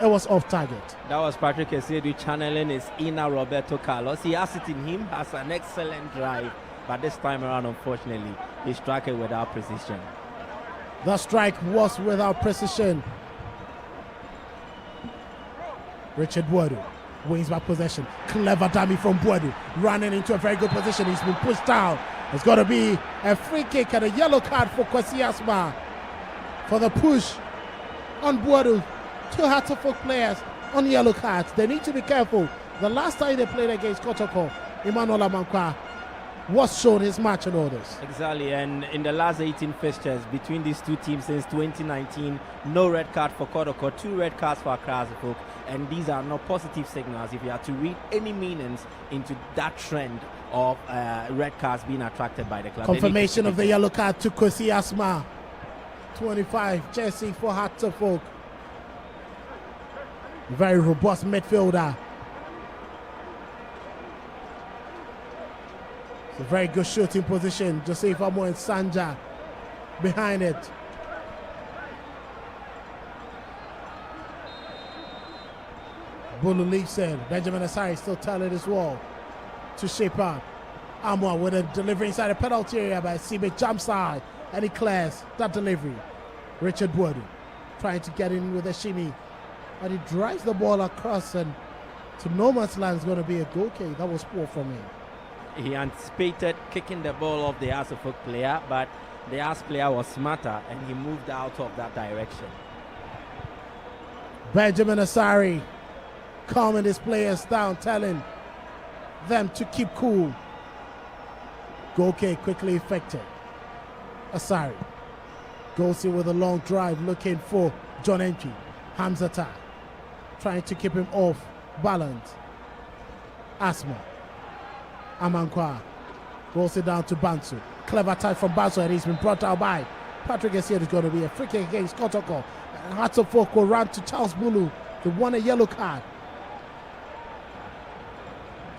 it was off target. That was Patrick Asiedu channeling his inner Roberto Carlos. He has it in him, has an excellent drive. But this time around, unfortunately, he struck it without precision. The strike was without precision. Richard Boadu wins back possession. Clever dummy from Boadu. Running into a very good position. He's been pushed down. It's got to be a free kick and a yellow card for Kwesi Asma for the push on Buadu. 2 Hatterfolk players on yellow cards. They need to be careful. The last time they played against Kotoko, Emmanuel Amankwa was shown his matching orders. Exactly, and in the last 18 fixtures between these two teams since 2019, no red card for Kotoko, 2 red cards for Accra Folk, and these are not positive signals if you are to read any meanings into that trend of red cards being attracted by the club. Confirmation of the yellow card to Kwesi Asma, 25, jersey for Hatterfolk. Very robust midfielder. It's a very good shooting position. Joseph Amo and Sanja behind it. Bulu leaves in. Benjamin Asari still telling his wall to shape up. Amo with a delivery inside the penalty area by Sibe jump side and he clears that delivery. Richard Wood trying to get in with a shimmy and he drives the ball across and to no man's land is going to be a goal kick. That was poor from him. He anticipated kicking the ball off the Asafok player, but the As player was smarter and he moved out of that direction. Benjamin Asari calming his players down, telling them to keep cool. Goal kick quickly effected. Asari goes in with a long drive looking for John Entry. Hamzata trying to keep him off balance. Asma. Amankwa rolls it down to Bansu. Clever touch from Bansu and he's been brought out by Patrick Essien. Is going to be a free kick against Kotoko. And Hatterfolk will run to Charles Bulu. They won a yellow card.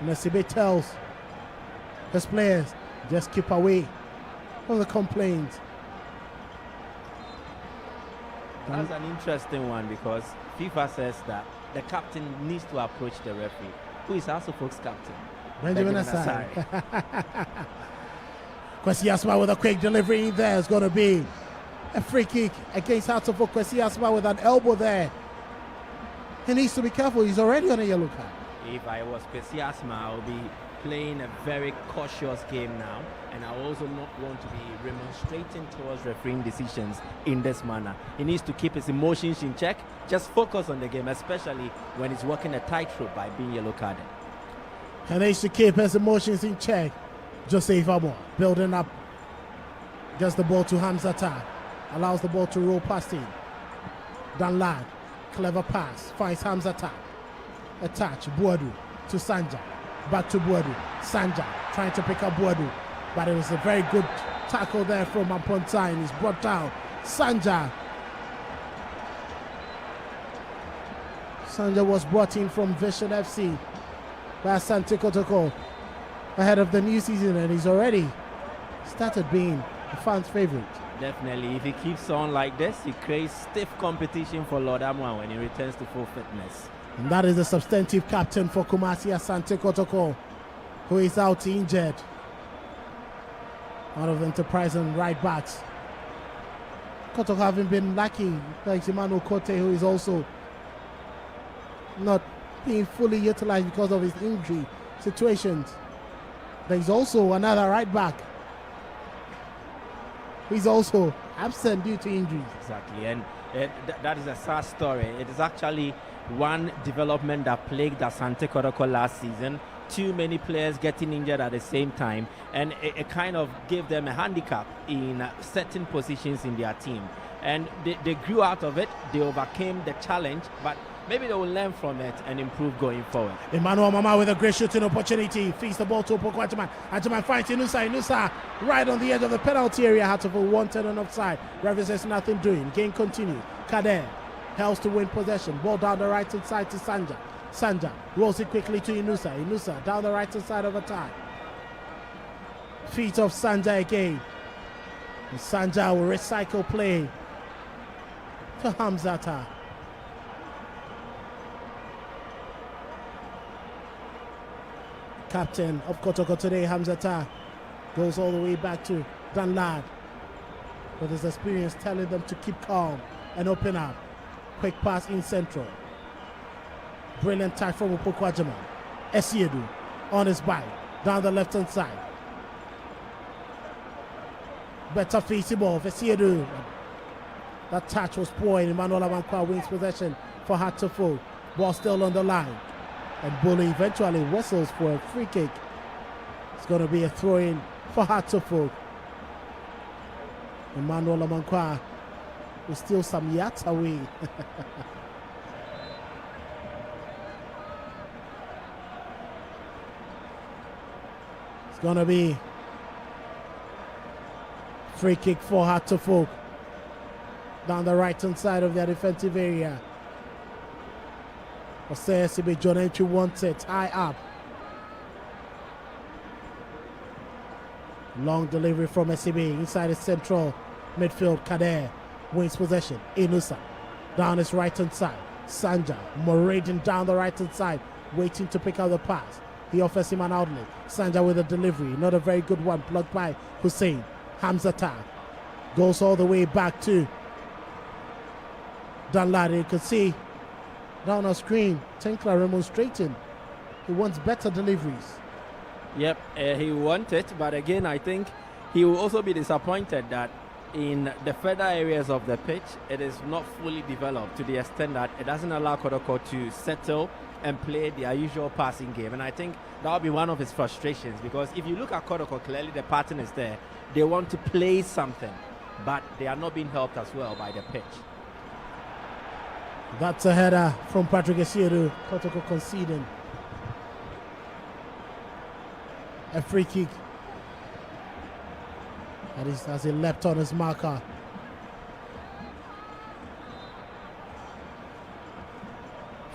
Nasibe tells his players, just keep away from the complaints. That's an interesting one because FIFA says that the captain needs to approach the referee, who is also Folks captain. Benjamin Asari. Kwesi Asma with a quick delivery there. It's going to be a free kick against Hatterfolk. Kwesi Asma with an elbow there. He needs to be careful. He's already on a yellow card. If I was Kwesi Asma, I would be playing a very cautious game now, and I also not want to be remonstrating towards refereeing decisions in this manner. He needs to keep his emotions in check, just focus on the game, especially when he's walking a tightrope by being yellow carded. And they should keep his emotions in check. Joseph Amo building up. Gets the ball to Hamzata. Allows the ball to roll past him. Dan Lad. Clever pass. Finds Hamzata. A touch. Buadu to Sanja. Back to Buadu. Sanja trying to pick up Buadu. But it was a very good tackle there from Amponta and he's brought down. Sanja. Sanja was brought in from Vision FC by Asante Kotoko ahead of the new season, and he's already started being the fans' favorite. Definitely, if he keeps on like this, he creates stiff competition for Lord Amwa when he returns to full fitness. And that is the substantive captain for Kumasi, Asante Kotoko, who is out injured. Out of Enterprise and right backs. Kotoko having been lucky, like Emmanuel Kote, who is also not being fully utilized because of his injury situations. There's also another right back. He's also absent due to injuries. Exactly, and that is a sad story. It is actually one development that plagued Asante Kotoko last season. Too many players getting injured at the same time, and it kind of gave them a handicap in certain positions in their team. And they grew out of it, they overcame the challenge, but maybe they will learn from it and improve going forward. Emmanuel Mama with a great shooting opportunity. Feeds the ball to Opoko Ajaman. Ajaman finds Inusa. Inusa right on the edge of the penalty area. Hatterfolk wanted on offside. Referee says nothing doing. Game continues. Kader helps to win possession. Ball down the right hand side to Sanja. Sanja rolls it quickly to Inusa. Inusa down the right hand side of attack. Feet of Sanja again. And Sanja will recycle play to Hamzata. Captain of Kotoko today, Hamzata, goes all the way back to Dan Lad. But his experience telling them to keep calm and open up. Quick pass in central. Brilliant touch from Opoko Ajaman. Essiedu on his bike, down the left hand side. Better facing ball for Essiedu. That touch was poor, and Emmanuel Amankwa wins possession for Hatofo. Ball still on the line. And Bully eventually whistles for a free kick. It's going to be a throw-in for Hatofo. Emmanuel Amankwa will steal some yards away. It's going to be free kick for Hatofo. Down the right-hand side of their defensive area. SCB John Entry wants it high up. Long delivery from SCB inside the central midfield. Kader wins possession. Inusa down his right-hand side. Sanja marauding down the right-hand side, waiting to pick out the pass. He offers him an outlet. Sanja with a delivery, not a very good one, blocked by Hussein. Hamzata goes all the way back to Danladi. You can see down our screen, Tinkler remonstrating. He wants better deliveries. Yep, he wants it, but again, I think he will also be disappointed that in the further areas of the pitch, it is not fully developed to the extent that it doesn't allow Kotoko to settle and play their usual passing game. And I think that will be one of his frustrations, because if you look at Kotoko, clearly the pattern is there. They want to play something, but they are not being helped as well by the pitch. That's a header from Patrick Esiedu. Kotoko conceding a free kick. That is as he leapt on his marker.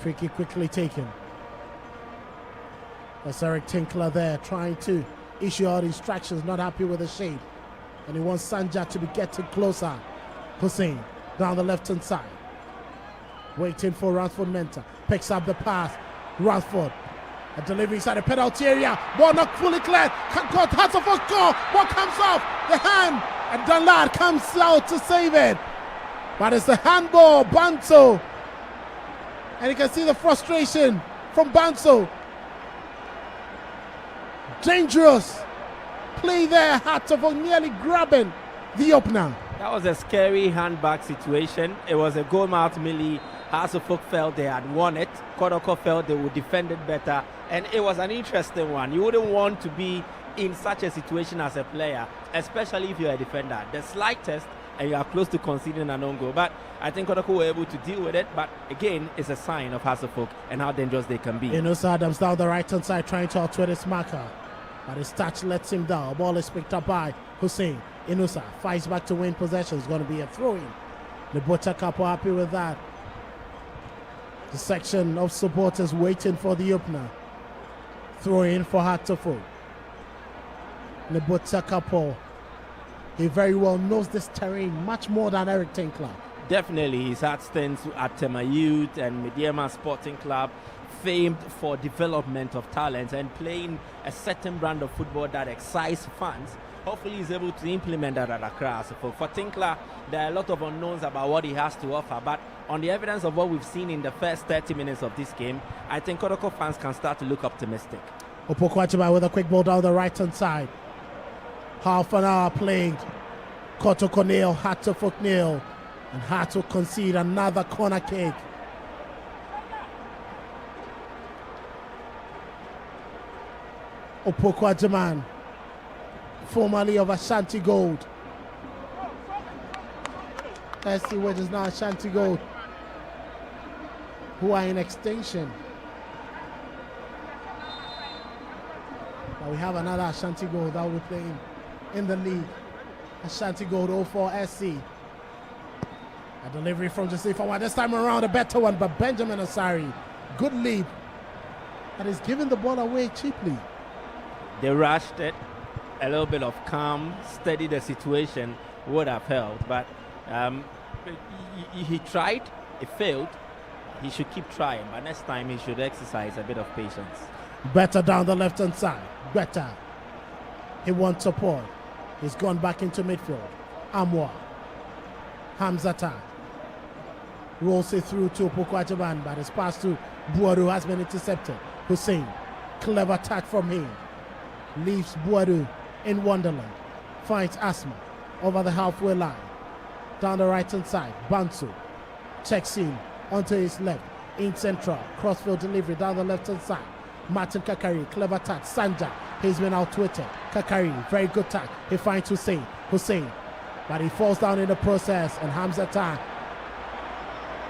Free kick quickly taken. That's Eric Tinkler there trying to issue out instructions, not happy with the shape. And he wants Sanja to be getting closer. Hussein down the left-hand side. Waiting for Ransford Menta. Picks up the pass. Ransford. A delivery inside the penalty area. Ball not fully cleared. Has a first goal. Ball comes off the hand. And Danlad comes out to save it. But it's the handball. Banso. And you can see the frustration from Banso. Dangerous play there. Hatofo nearly grabbing the opener. That was a scary handbag situation. It was a goal mouth melee. Hasselhoff felt they had won it. Kotoko felt they would defend it better. And it was an interesting one. You wouldn't want to be in such a situation as a player, especially if you're a defender. The slightest, and you are close to conceding an own goal. But I think Kotoko were able to deal with it. But again, it's a sign of Hasselhoff and how dangerous they can be. Inusa Adams down the right-hand side trying to outwit his marker. But his touch lets him down. Ball is picked up by Hussein. Inusa fights back to win possession. It's going to be a throw-in. The Butcher are happy with that. The section of supporters waiting for the opener. Throw-in for Hatofo. The Butcher he very well knows this terrain much more than Eric Tinkler. Definitely, he's had stints at Tema Youth and Mediema Sporting Club, famed for development of talent and playing a certain brand of football that excites fans. Hopefully he's able to implement that at Accra. So for Tinkler, there are a lot of unknowns about what he has to offer, but on the evidence of what we've seen in the first 30 minutes of this game, I think Kotoko fans can start to look optimistic. Opoku with a quick ball down the right-hand side. Half an hour played. Kotoko nil, Hatofo nil, and had to concede another corner kick. Opoku formerly of Ashanti Gold. Let's see what is now Ashanti Gold, who are in extinction. But we have another Ashanti Gold that will be playing in the league. Ashanti Gold 04 SC. A delivery from Joseph Awad. This time around a better one, but Benjamin Asari, good lead. And is giving the ball away cheaply. They rushed it. A little bit of calm, steady the situation would have helped, but he tried, it failed. He should keep trying, but next time he should exercise a bit of patience. Better down the left-hand side. Better. He wants support. He's gone back into midfield. Amwa. Hamzata. Rolls it through to Opoku, but his pass to Buadu has been intercepted. Hussein. Clever attack from him. Leaves Buadu in Wonderland. Finds Asma over the halfway line. Down the right hand side, Bantu checks in onto his left. In central, crossfield delivery down the left hand side. Martin Kakari, clever touch. Sanja, he's been outwitted. Kakari, very good touch. He finds Hussein, but he falls down in the process. And Hamza Tan,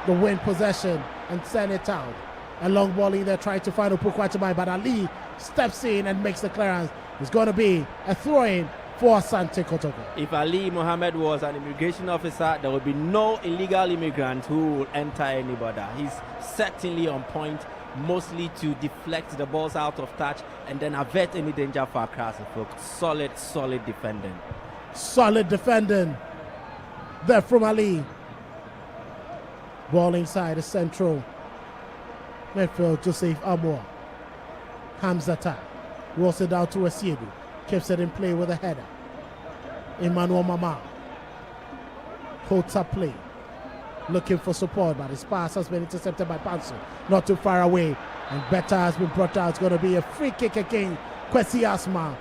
the win possession and send it out. A long ball in there trying to find Upukwatimai, but Ali steps in and makes the clearance. It's going to be a throw-in for Asante Kotoko. If Ali Mohammed was an immigration officer, there would be no illegal immigrant who will enter any border. He's certainly on point, mostly to deflect the balls out of touch and then avert any danger for Accra. Solid defending. Solid defending there from Ali. Ball inside the central midfield, Joseph Amor. Hamzata rolls it down to Asiedu. Keeps it in play with a header. Emmanuel Mama holds up play. Looking for support, but his pass has been intercepted by Pansu. Not too far away. And Beta has been brought out. It's going to be a free kick again. Kwesi Asma.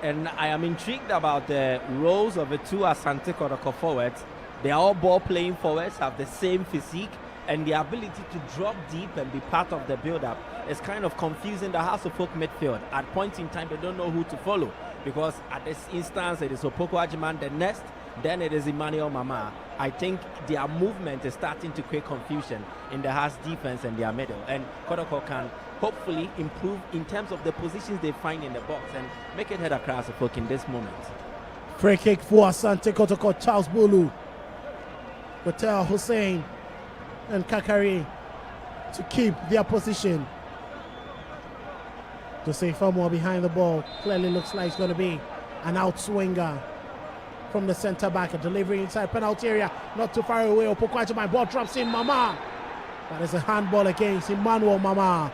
And I am intrigued about the roles of the two Asante Kotoko forwards. They are all ball-playing forwards, have the same physique, and the ability to drop deep and be part of the build-up is kind of confusing the House of Folk midfield. At points in time, they don't know who to follow, because at this instance, it is Opoko Ajiman, the next, then it is Emmanuel Mama. I think their movement is starting to create confusion in the House defense and their middle, and Kotoko can hopefully improve in terms of the positions they find in the box and make it head across the folk in this moment. Free kick for Asante Kotoko. Charles Bulu, Patel, Hussein and Kakari to keep their position. Jose Famo behind the ball. Clearly looks like it's going to be an outswinger from the centre back. A delivery inside penalty area. Not too far away. My ball drops in. Mama. That is a handball against Emmanuel Mama.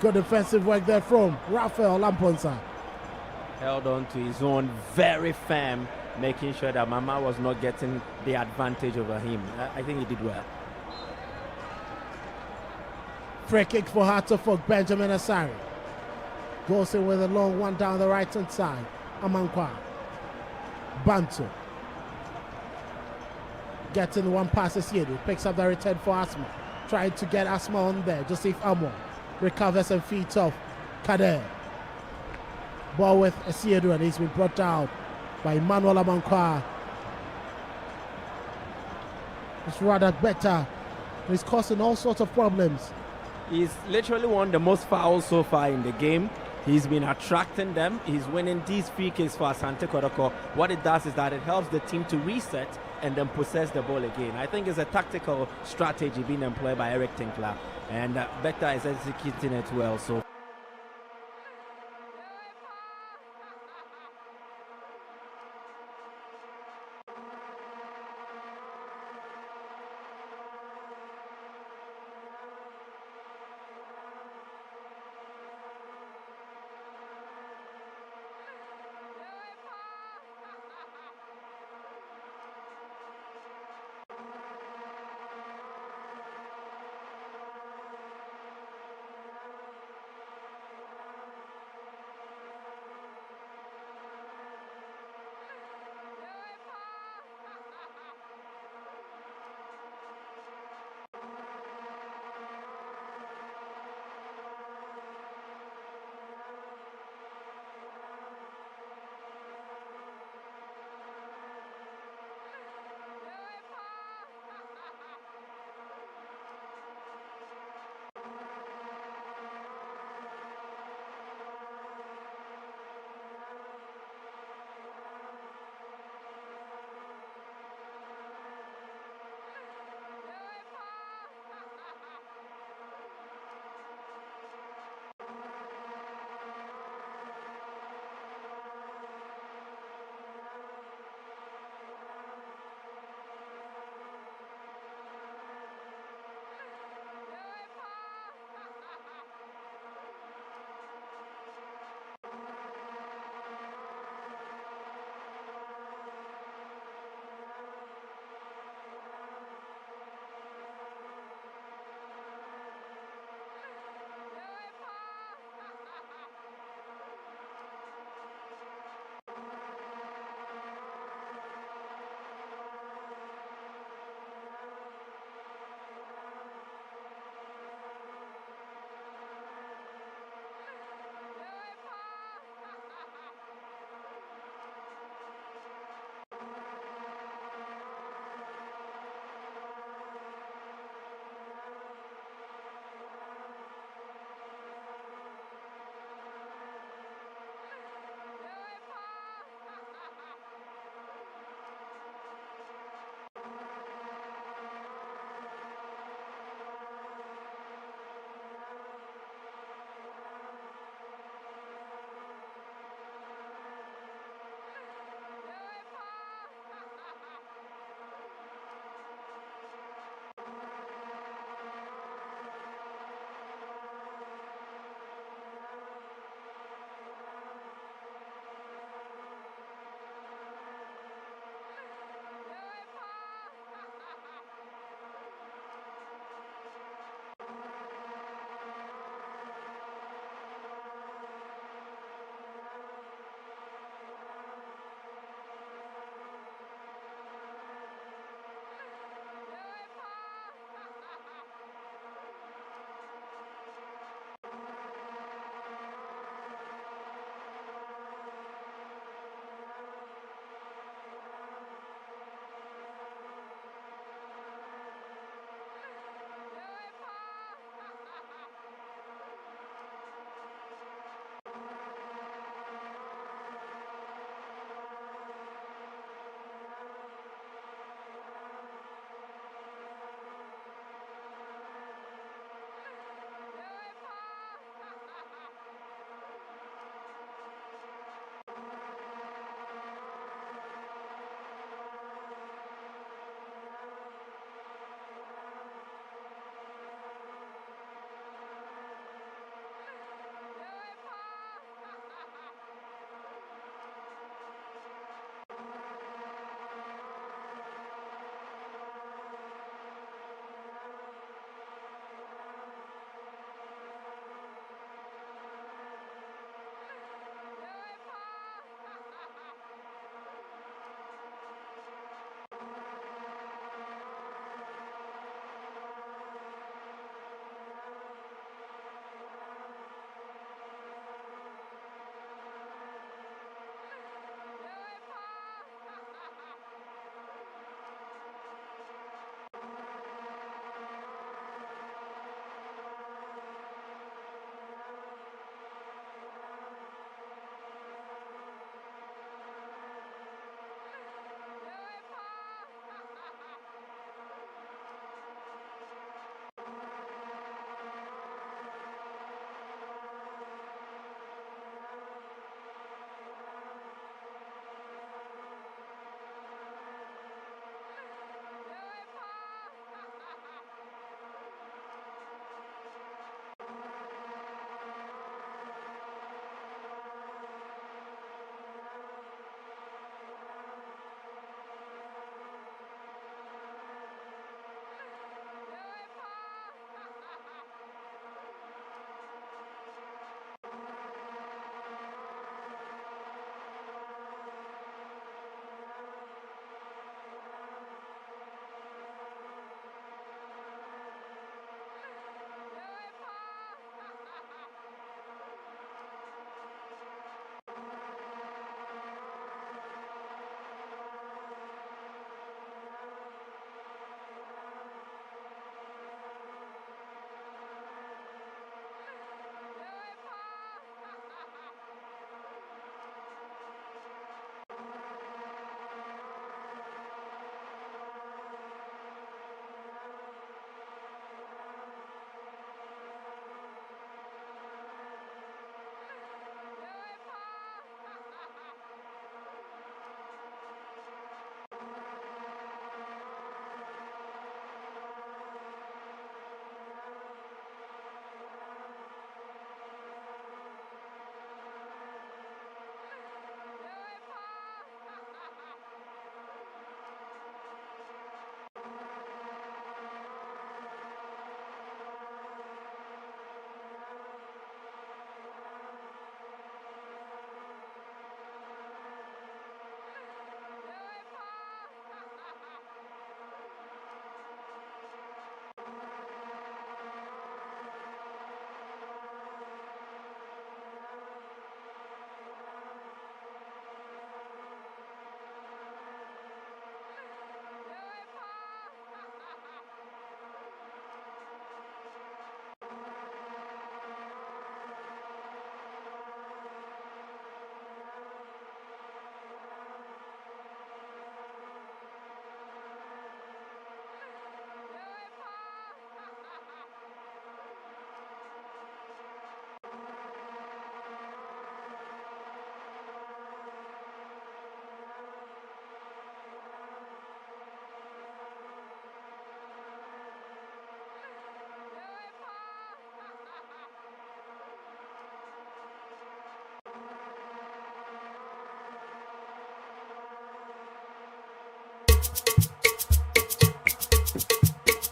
Good defensive work there from Rafael Lamponsa. Held on to his own, very firm, making sure that Mama was not getting the advantage over him. I think he did well. Free kick for Hearts of Folk, Benjamin Asari. Goes in with a long one down the right hand side. Amankwa. Bantu. Getting one pass as Yedu. Picks up the return for Asma. Trying to get Asma on there. Joseph Amo recovers and feeds off Kader. Ball with Asiedu, and he's been brought down by Emmanuel Amankwa. It's rather better. He's causing all sorts of problems. He's literally won the most fouls so far in the game. He's been attracting them. He's winning these free kicks for Asante Kotoko. What it does is that it helps the team to reset and then possess the ball again. I think it's a tactical strategy being employed by Eric Tinkler, and Beta is executing it well. So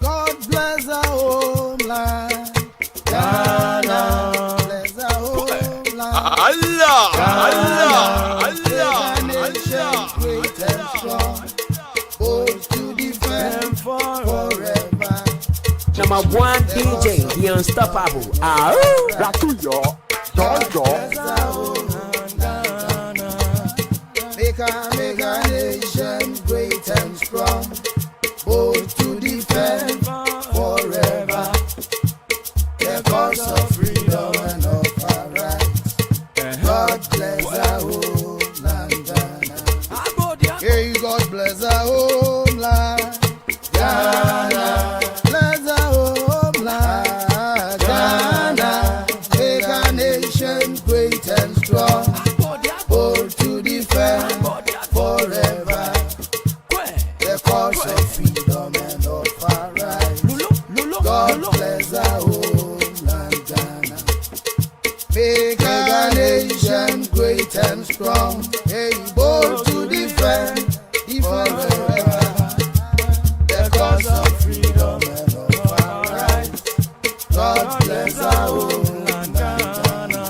God bless our homeland. Ghana, bless our homeland. Allah, Allah, Allah, Allah, great and strong, both to defend forever. Number one DJ, the unstoppable. Ratuyo, Jojo. Make our nation great and strong, both to defend forever the cause of freedom and of our rights. God bless our homeland, Ghana. Hey, God bless our homeland, Ghana. Bless our homeland, Ghana. Make our nation great and strong, both to defend forever the cause of freedom and of our rights. God bless our homeland, Ghana. Make our nation great and strong, hey, both to defend forever the cause of freedom and of our rights. God bless our homeland, Ghana.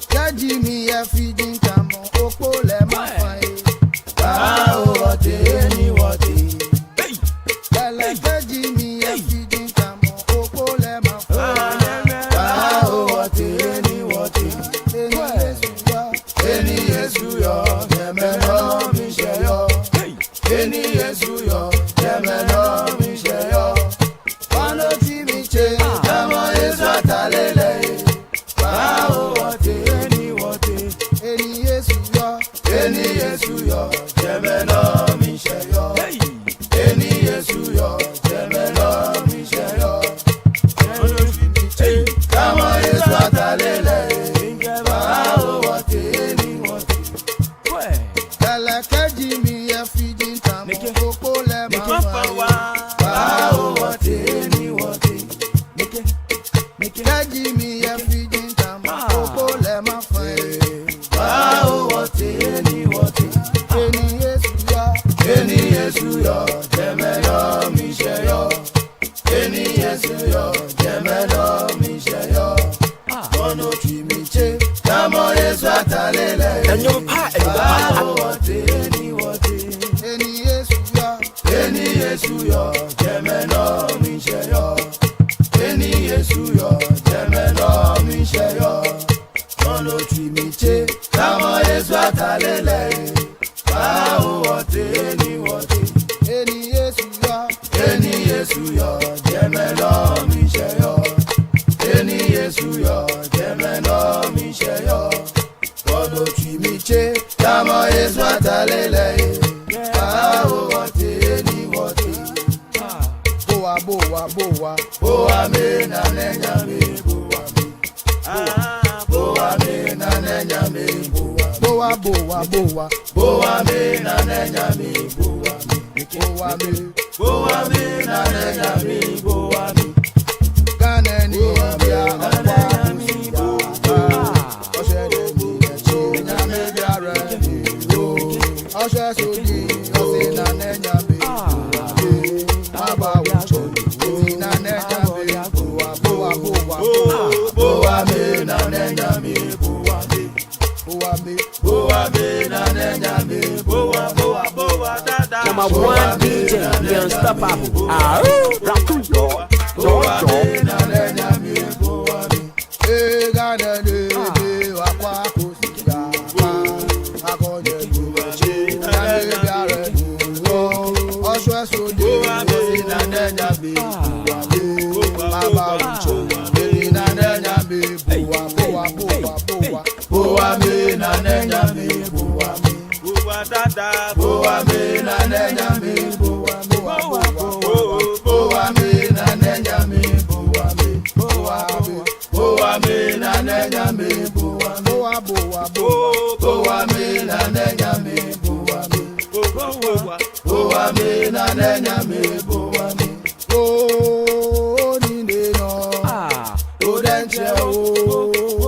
Jajimi ya feeding kamo okole mafai. Bao wote ni wote. Lele jajimi ya feeding kamo okole mafai. Bao wote ni wote. Eni Yesu yo, yemeno misheyo. Eni Yesu yo, yemeno misheyo. Wano timiche, kamo Yesu atalele. Bao wote ni wote. Eni Yesu yo, yemeno misheyo. Eni Yesu yo, yemeno misheyo. Wano timiche, kamo Yesu atalele. Bao wote ni wote. Kalakajimi ya feeding kamo okole mafai. Bao wote ni wote. Kajimi ya feeding kamo okole mafai. Bao wote ni wote. Eni Yesu yo, jemeno misheyo. Eni Yesu yo, jemeno misheyo. Ono chimiche, kamo Yesu atalele. Bao wote ni wote. Eni Yesu yo, jemeno misheyo. Eni Yesu yo, jemeno misheyo. Ono chimiche, kamo Yesu atalele. Bao wote ni wote. Eni Yesu yo, jemeno misheyo. Eni Yesu yo, jemeno misheyo. Ono chimiche, kamo Yesu atalele. Bao wote ni wote. Boa me na nenya me boa me. Boa me na nenya me boa. Boa me na nenya me boa me. Boa me na nenya me boa me. Ghana ni ya akwa mi boa. Oshe de mi echi na me biara mi o. Oshe sodi ose na nenya me boa me. Aba ucho na nenya me boa. Boa me na nenya me boa me. Boa me na nenya me boa dada. Number one DJ, the unstoppable. Ratuyo, Boa Jojo. me na nenya me boa me. Hey, Ghana de wakwa kusiga. Akonye duwache na me biare duwo. Oswe sodi na nenya me boa me. Baba ucho na nenya me boa. Boa me na nenya me boa me. Dada. Boa me na nenya me boa me. Boa me na nenya me boa me. Boa me na nenya me boa me. Boa me na nenya me boa me. Boa me na nenya me boa me. Oh, ni no. Oh, denche oh.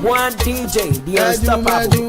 one DJ, the unstoppable.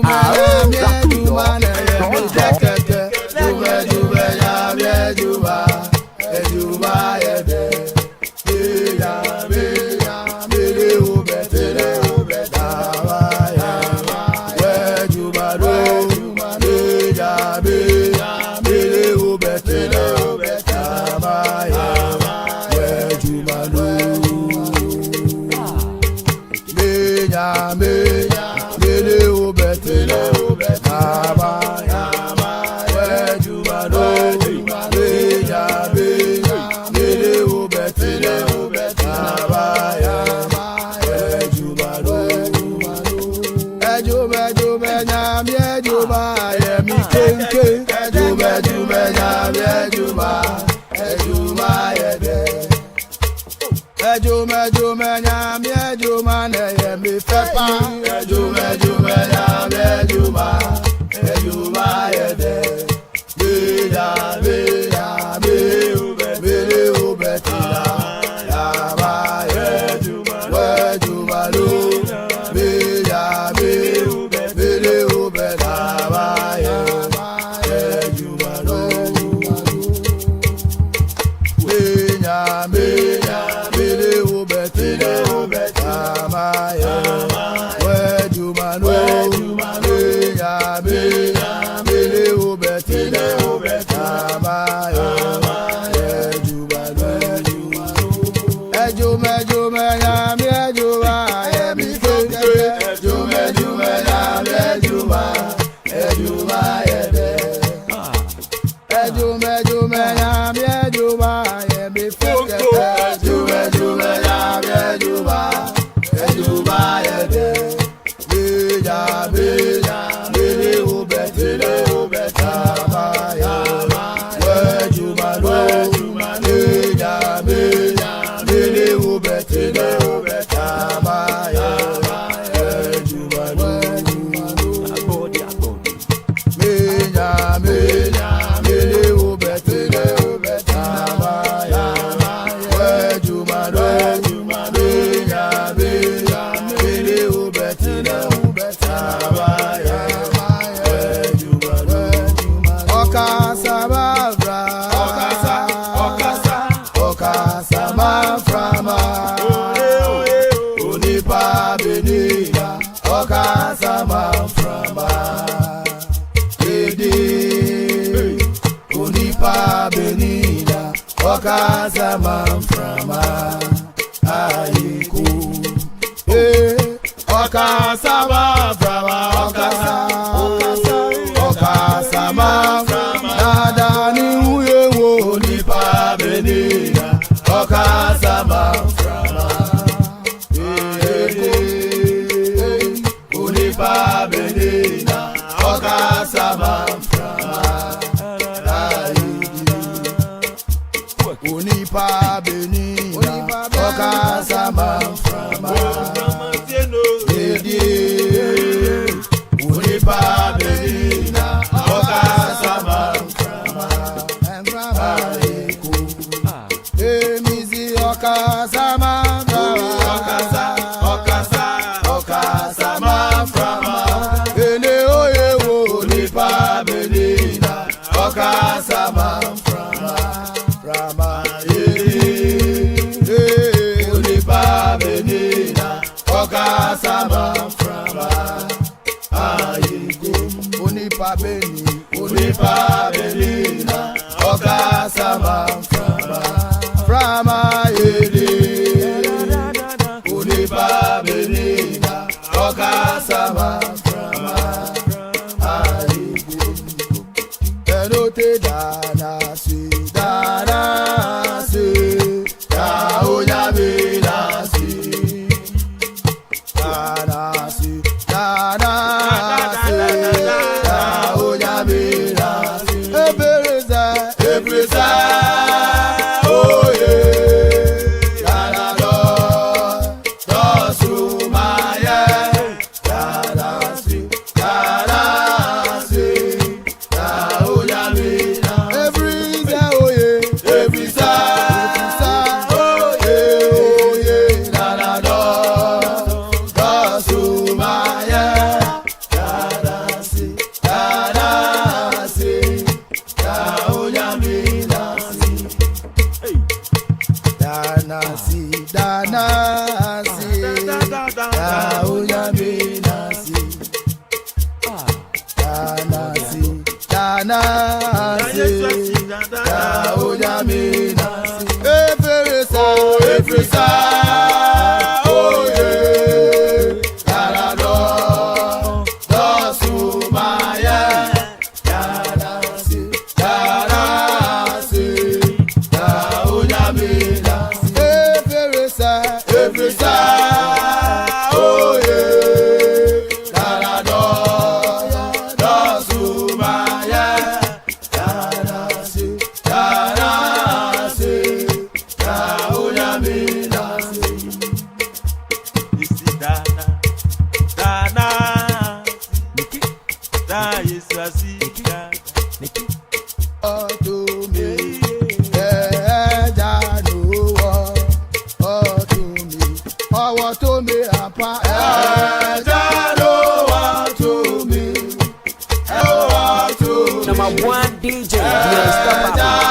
Suma Number one DJ, the unstoppable.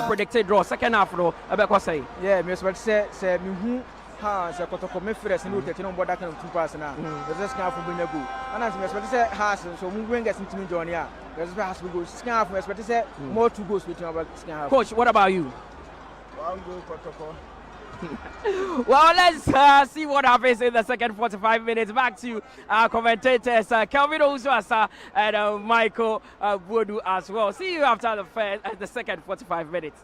Predicted draw second half though. Abeko say. Yeah, me expect say me hu ha say Kotoko me fresh no 13 on board that kind of 2 pass now. The just half for bring go. And as me expect say has so we bring get into join here. There's has we go second half me expect say more 2 goals between about second half. Coach, what about you? 1 goal Kotoko. Well, let's see what happens in the second 45 minutes. Back to our commentators, Kelvin Ozuasa and Michael Bodu as well. See you after the second 45 minutes.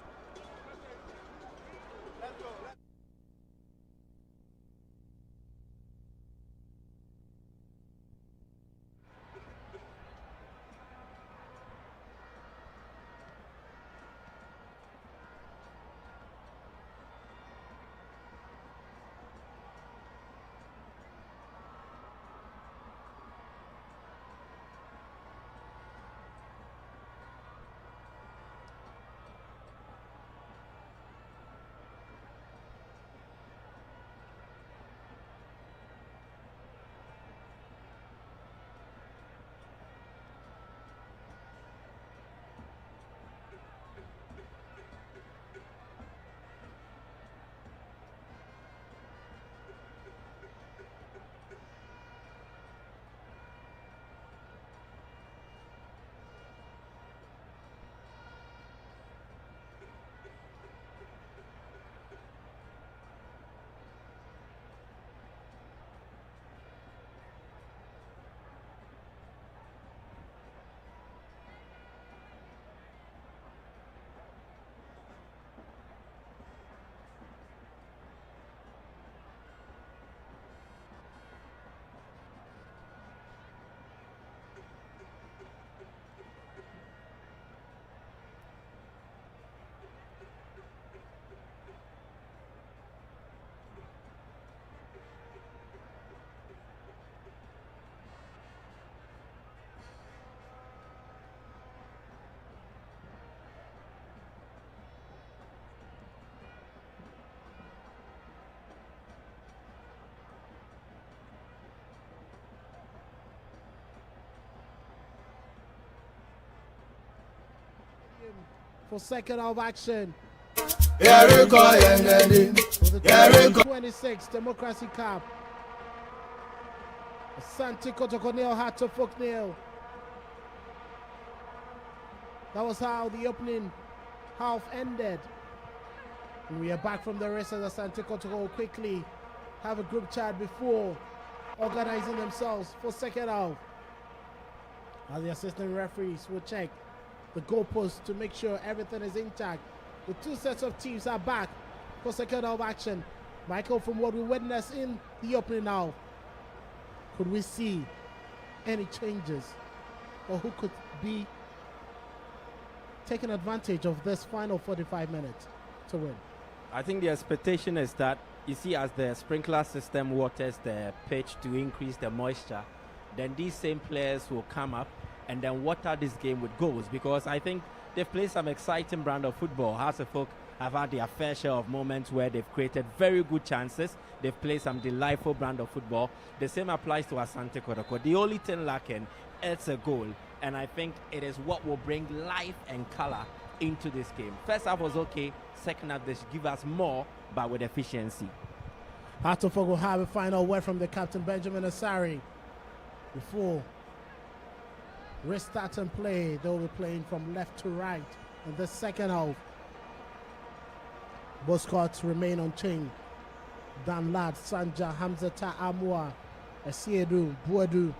for second half action. Yeriko Yengedi. For the Yeriko. 2026 Democracy Cup. Asante Kotoko nil, Hatofok nil. That was how the opening half ended. And we are back from the rest of the Asante Kotoko quickly have a group chat before organizing themselves for second half. As the assistant referees will check the goalposts to make sure everything is intact. The two sets of teams are back for second half action. Michael, from what we witnessed in the opening half, could we see any changes, or who could be taking advantage of this final 45 minutes to win? I think the expectation is that, you see, as the sprinkler system waters the pitch to increase the moisture, then these same players will come up and then water this game with goals, because I think they've played some exciting brand of football. Hasselhoff have had their fair share of moments where they've created very good chances. They've played some delightful brand of football. The same applies to Asante Kotoko. The only thing lacking is a goal, and I think it is what will bring life and color into this game. First half was okay. Second half, they should give us more, but with efficiency. Hatofok will have a final word from the captain, Benjamin Asari. Before restarting play, they'll be playing from left to right in the second half. Both squads remain unchanged. Dan Lad, Sanja, Hamzata, Amua, Asiedu, Buadu,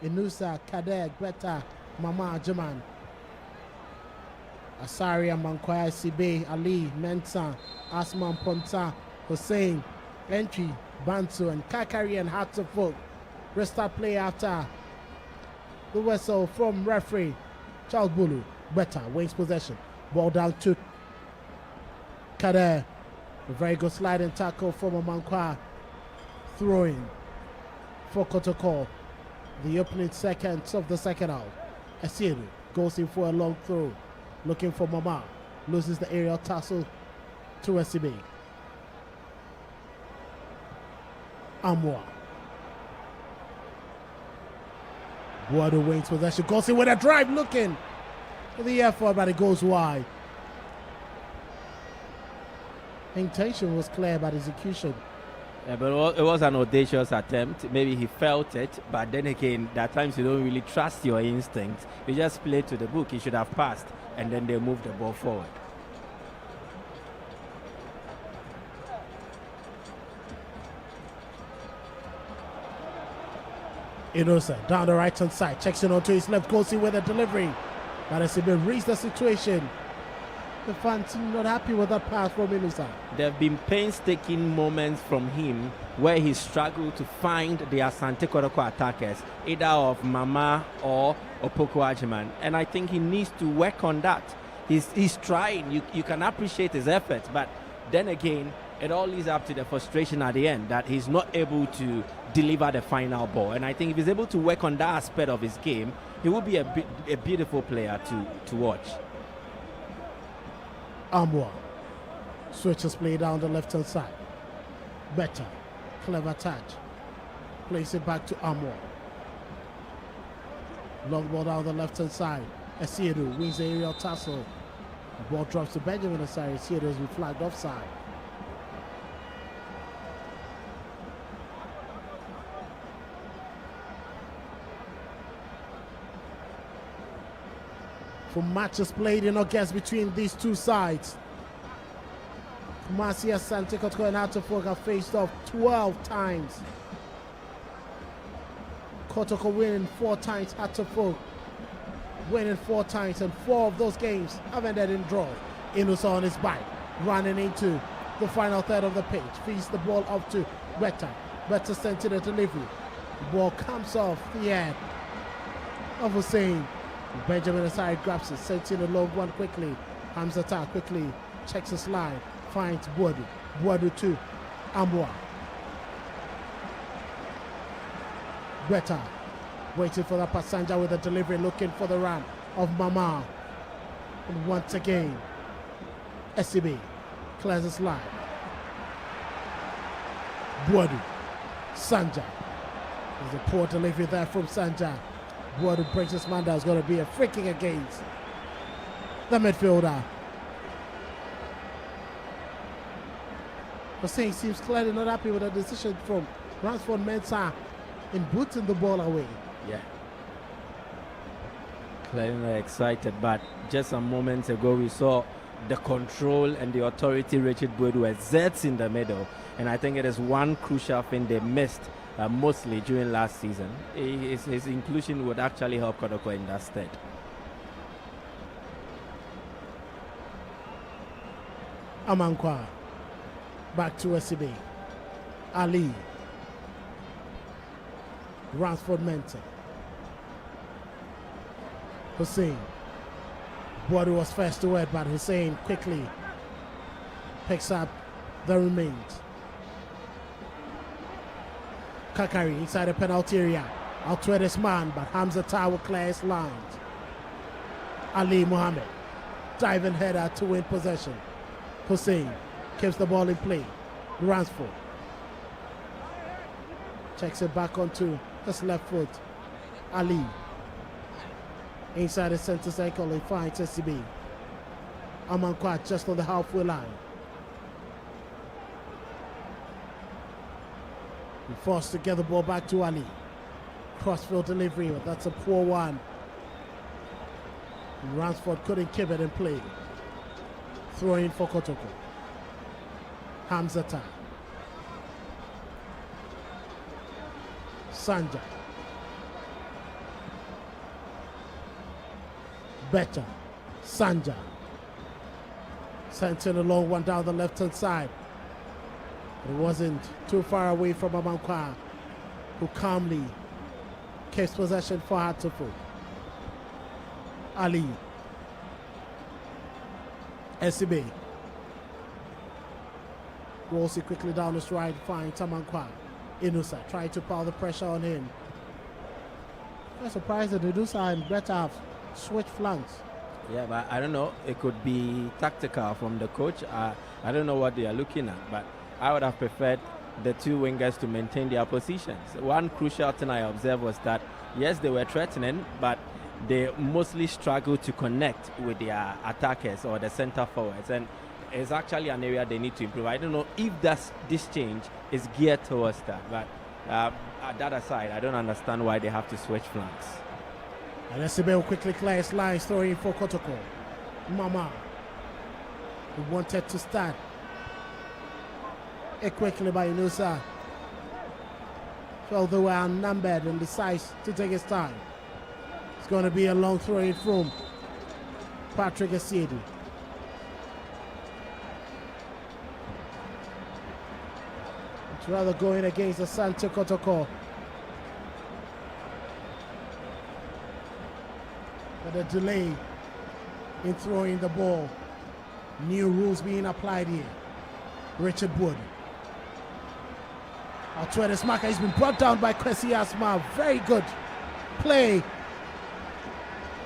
Inusa, Kadeg, Beta, Mama, Jaman, Asari, Mankwaya, Sibe, Ali, Mensa, Asman, Ponta, Hussein, Entry, Bantu, and Kakari and Hatofok. Restart play after the whistle from referee Charles Bulu. Better wins possession. Ball down to Kader. A very good sliding tackle from Amankwa. Throwing for Kotoko. The opening seconds of the second half. Asiru goes in for a long throw. Looking for Mama. Loses the aerial tussle to SCB. Amwa. Buadu wins possession, goes in with a drive, looking for the effort, but it goes wide. Intention was clear, but execution. Yeah, but it was an audacious attempt. Maybe he felt it, but then again, there are times you don't really trust your instincts. You just play to the book. He should have passed, and then they moved the ball forward. Inosa down the right hand side, checks in onto his left, goes in with a delivery. But as he reads the situation, the fans seem not happy with that pass from Inosa. There have been painstaking moments from him where he struggled to find the Asante Kotoko attackers, either of Mama or Opoku Ajiman. And I think he needs to work on that. He's trying. You can appreciate his efforts, but then again, it all leads up to the frustration at the end that he's not able to deliver the final ball. And I think if he's able to work on that aspect of his game, he will be a beautiful player to watch. Amwa switches play down the left hand side. Better, clever touch. Place it back to Amwa. Long ball down the left hand side. Asiedu wins the aerial tussle. The ball drops to Benjamin Asari. Asiedu has been flagged offside. For matches played in August between these two sides, Kumasi Asante Kotoko and Hatofok have faced off 12 times. Kotoko winning 4 times, Hatofok winning 4 times, and 4 of those games have ended in draws. Inusa on his bike, running into the final third of the pitch, feeds the ball up to Beta. Beta sent to the delivery. The ball comes off the head of Hussein. Benjamin Asari grabs it, sends in a long one quickly. Hamzata quickly checks the slide, finds Buadu. Buadu to Amwa. Beta waiting for the passenger with the delivery, looking for the run of Mama. And once again, SCB clears the slide. Buadu. Sanja. There's a poor delivery there from Sanja. Buadu breaks his man down. It's going to be a free kick against the midfielder Hussein seems clearly not happy with the decision from Ransford Mensah in booting the ball away. Yeah. Clearly not excited, but just some moments ago we saw the control and the authority Richard Boyd exerts in the middle, and I think it is one crucial thing they missed mostly during last season. His inclusion would actually help Kotoko in that stead. Amankwa back to SCB. Ali. Ransford Mensah. Hussein. Boadu was first to it, but Hussein quickly picks up the remains. Kakari inside the penalty area. Out to this man, but Hamza Tower clears lines. Ali Mohammed. Diving header to win possession. Hussein keeps the ball in play. Ransford checks it back onto his left foot. Ali inside the center circle, he finds SCB. Amankwa just on the halfway line. He forced to get the ball back to Ali. Crossfield delivery, but that's a poor one. Ransford couldn't keep it in play. Throw in for Kotoko. Hamzata. Sanja. Better. Sanja. Sent in a long one down the left hand side. It wasn't too far away from Amankwa, who calmly keeps possession for Hatofo. Ali. SCB. Rolls it quickly down his right, finds Amankwa. Inusa tried to pile the pressure on him. I'm surprised that Inusa and Better have switched flanks. Yeah, but I don't know. It could be tactical from the coach. I don't know what they are looking at, but I would have preferred the two wingers to maintain their positions. One crucial thing I observed was that, yes, they were threatening, but they mostly struggled to connect with their attackers or the center forwards. And it's actually an area they need to improve. I don't know if this change is geared towards that, but that aside, I don't understand why they have to switch flanks. And SCB will quickly clear his lines, throwing for Kotoko. Mama, who wanted to start it quickly by Inusa. Felt they were outnumbered and decides to take his time. It's going to be a long throw in from Patrick Asiedi. It's rather going against the Asante Kotoko. But a delay in throwing the ball. New rules being applied here. Richard Wood. Altwede marker has been brought down by Kwesi Asma. Very good play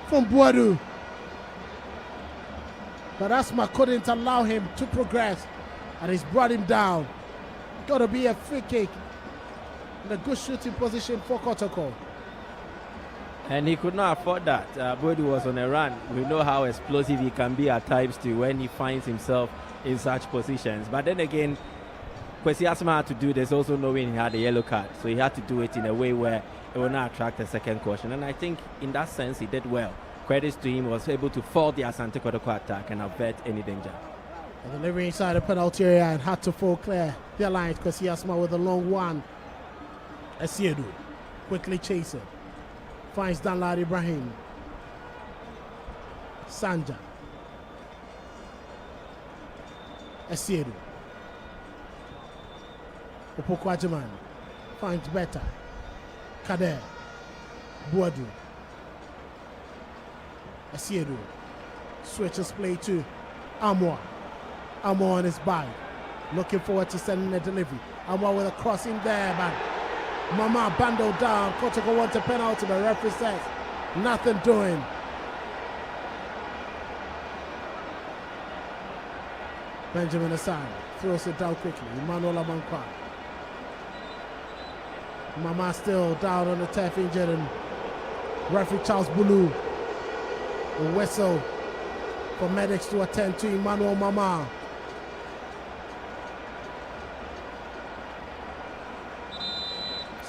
from Boadu. But Asma couldn't allow him to progress, and he's brought him down. Got to be a free kick in a good shooting position for Kotoko. And he could not afford that. Boadu was on a run. We know how explosive he can be at times too when he finds himself in such positions. But then again, Kwesi Asma had to do this also knowing he had a yellow card. So he had to do it in a way where it will not attract a second caution. And I think in that sense he did well. Credits to him, was able to fall the Asante Kotoko attack and avert any danger. And delivery inside the penalty area and had to fall clear the alliance. Kwesi Asma with a long one. Asiedu quickly chasing. Finds Danlad Ibrahim. Sanja. Asiedu. Opokwajiman finds Better. Kader. Boadu. Asiedu switches play to Amwa. Amwa on his back. Looking forward to sending a delivery. Amwa with a cross in there, but Mama bundled down. Kotoko wants a penalty, but referee says nothing doing. Benjamin Asare throws it down quickly. Emmanuel Amankwa. Mama still down on the turf, injured, and referee Charles Bulu will whistle for medics to attend to Emmanuel Mama.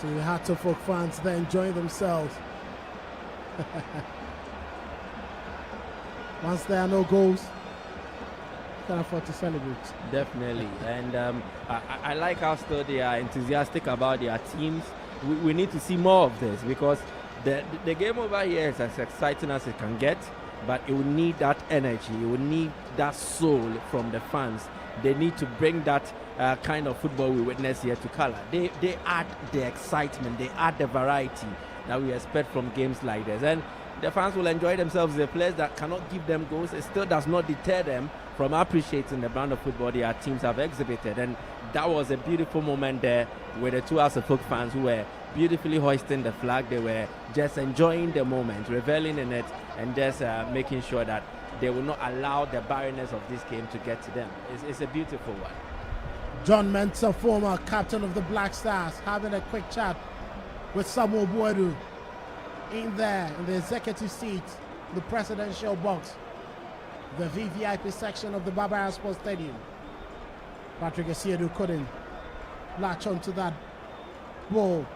See the Hearts of Folk fans there enjoying themselves. Once there are no goals, you can afford to celebrate. Definitely, and I like how still they are enthusiastic about their teams. We need to see more of this because the game over here is as exciting as it can get, but it will need that energy, it will need that soul from the fans. They need to bring that kind of football we witness here to color. They add the excitement, they add the variety that we expect from games like this, and the fans will enjoy themselves. The players that cannot give them goals, it still does not deter them from appreciating the brand of football their teams have exhibited. And that was a beautiful moment there with the two House of Folk fans who were beautifully hoisting the flag. They were just enjoying the moment, reveling in it, and just making sure that they will not allow the barrenness of this game to get to them. It's a beautiful one. John Mensah, former captain of the Black Stars, having a quick chat with Samuel Boadu in there in the executive seat, the presidential box, the VVIP section of the Barbara Sports Stadium. Patrick Asiedu couldn't latch onto that ball.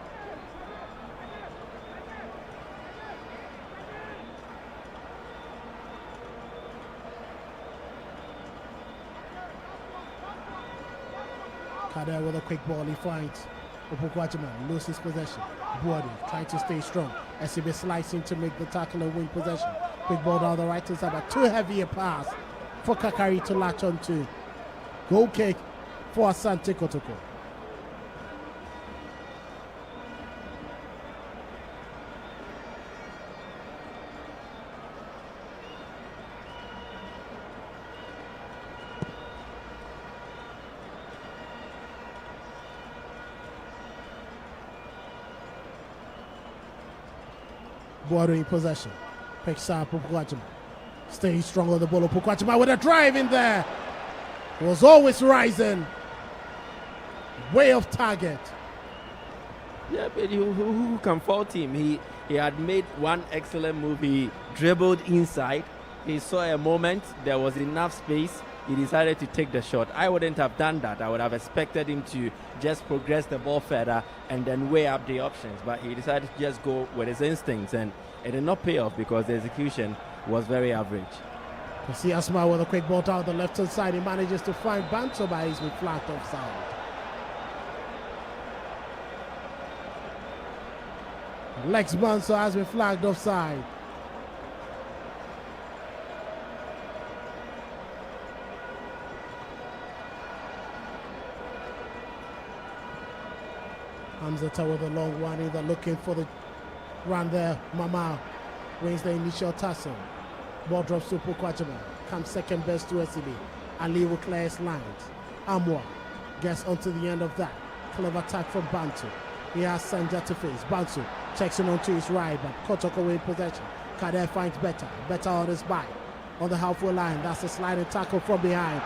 Kader with a quick ball, he finds Opokwajima, loses possession. Boadu trying to stay strong. SCB slicing to make the tackle and win possession. Quick ball down the right hand side, but too heavy a pass for Kakari to latch onto. Goal kick for Asante Kotoko. Boadu in possession. Picks up Opokwajima. Staying strong on the ball. Opokwajima with a drive in there. He was always rising. Way off target. Yeah, but who can fault him? He had made one excellent move. He dribbled inside. He saw a moment. There was enough space. He decided to take the shot. I wouldn't have done that. I would have expected him to just progress the ball further and then weigh up the options. But he decided to just go with his instincts, and it did not pay off because the execution was very average. You see Asma with a quick ball down the left hand side. He manages to find Banto, but he's been flat offside. Lex Banso has been flagged offside. Hamzata with a long one, either looking for the run there. Mama wins the initial tussle. Ball drops to Opokwajima. Comes second best to SCB. Ali will clear his lines. Amwa gets onto the end of that. Clever attack from Bantu. He has Sanja to face. Bantu checks in onto his right, but Kotoko in possession. Kader finds Better. Better on his back. On the halfway line. That's a sliding tackle from behind.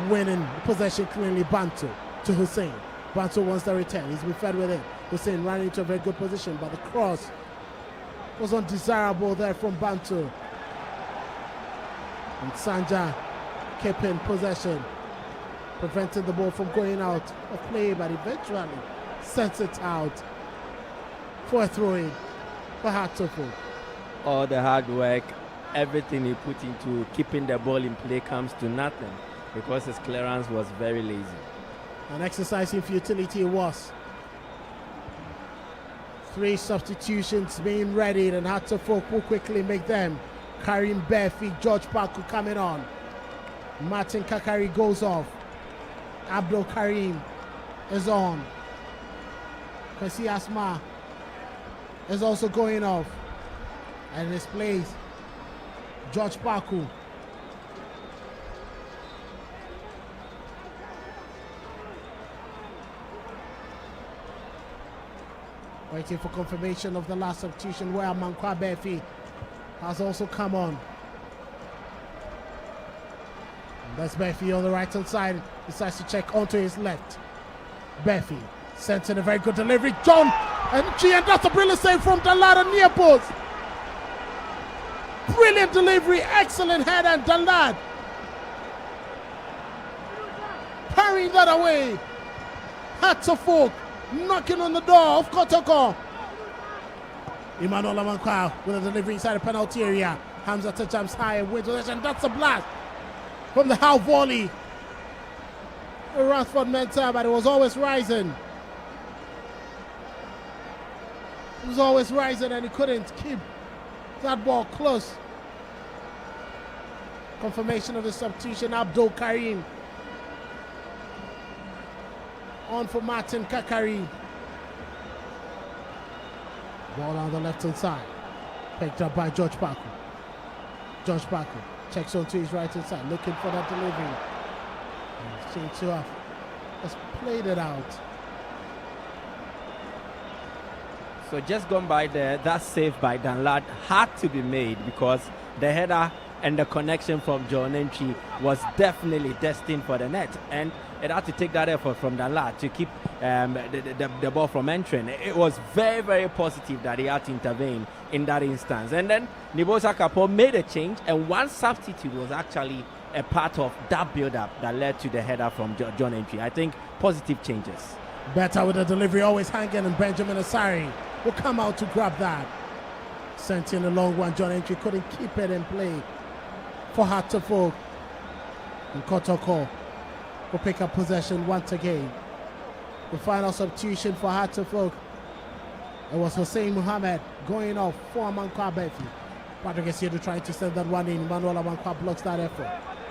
Winning possession cleanly. Bantu to Hussein. Bantu wants the return. He's been fed with it. Hussein ran into a very good position, but the cross was undesirable there from Bantu. And Sanja keeping possession, preventing the ball from going out of play, but eventually sends it out for a throw-in for Hearts of Folk. All the hard work, everything he put into keeping the ball in play comes to nothing because his clearance was very lazy. An exercise in futility it was. 3 substitutions being readied, and Hearts of Folk will quickly make them. Karim Barefeet, George Paku coming on. Martin Kakari goes off. Abdul Karim is on. Kwesi Asma is also going off. And in his place, George Paku. Waiting for confirmation of the last substitution where Mankwa Barefeet has also come on. And that's Barefeet on the right hand side. Decides to check onto his left. Barefeet sends in a very good delivery. John and that's a brilliant save from Dalad near post. Brilliant delivery, excellent head, and Dalad parrying that away. Hearts of Folk knocking on the door of Kotoko. Emmanuel Amankwa with a delivery inside the penalty area. Hamza jumps high and wins possession. That's a blast from the half volley. Ransford Mensah, but it was always rising. It was always rising and he couldn't keep that ball close. Confirmation of the substitution, Abdul Karim. On for Martin Kakari. Ball on the left-hand side. Picked up by George Paku. George Paku checks onto his right-hand side, looking for that delivery. Seems to have just played it out. So just gone by there, that save by Danlad had to be made because the header and the connection from John Entry was definitely destined for the net, and it had to take that effort from Danlad to keep the ball from entering. It was very, very positive that he had to intervene in that instance. And then Nibosa Kapo made a change, and one substitute was actually a part of that build-up that led to the header from John Entry. I think positive changes. Better with the delivery, always hanging, and Benjamin Asari will come out to grab that. Sent in a long one. John Entry couldn't keep it in play for Hartlepool. And Kotoko will pick up possession once again. The final substitution for Hartlepool. It was Hussein Mohammed going off for Amankwa Befi. Patrick Esiedu trying to send that one in. Manuel Amankwa blocks that effort.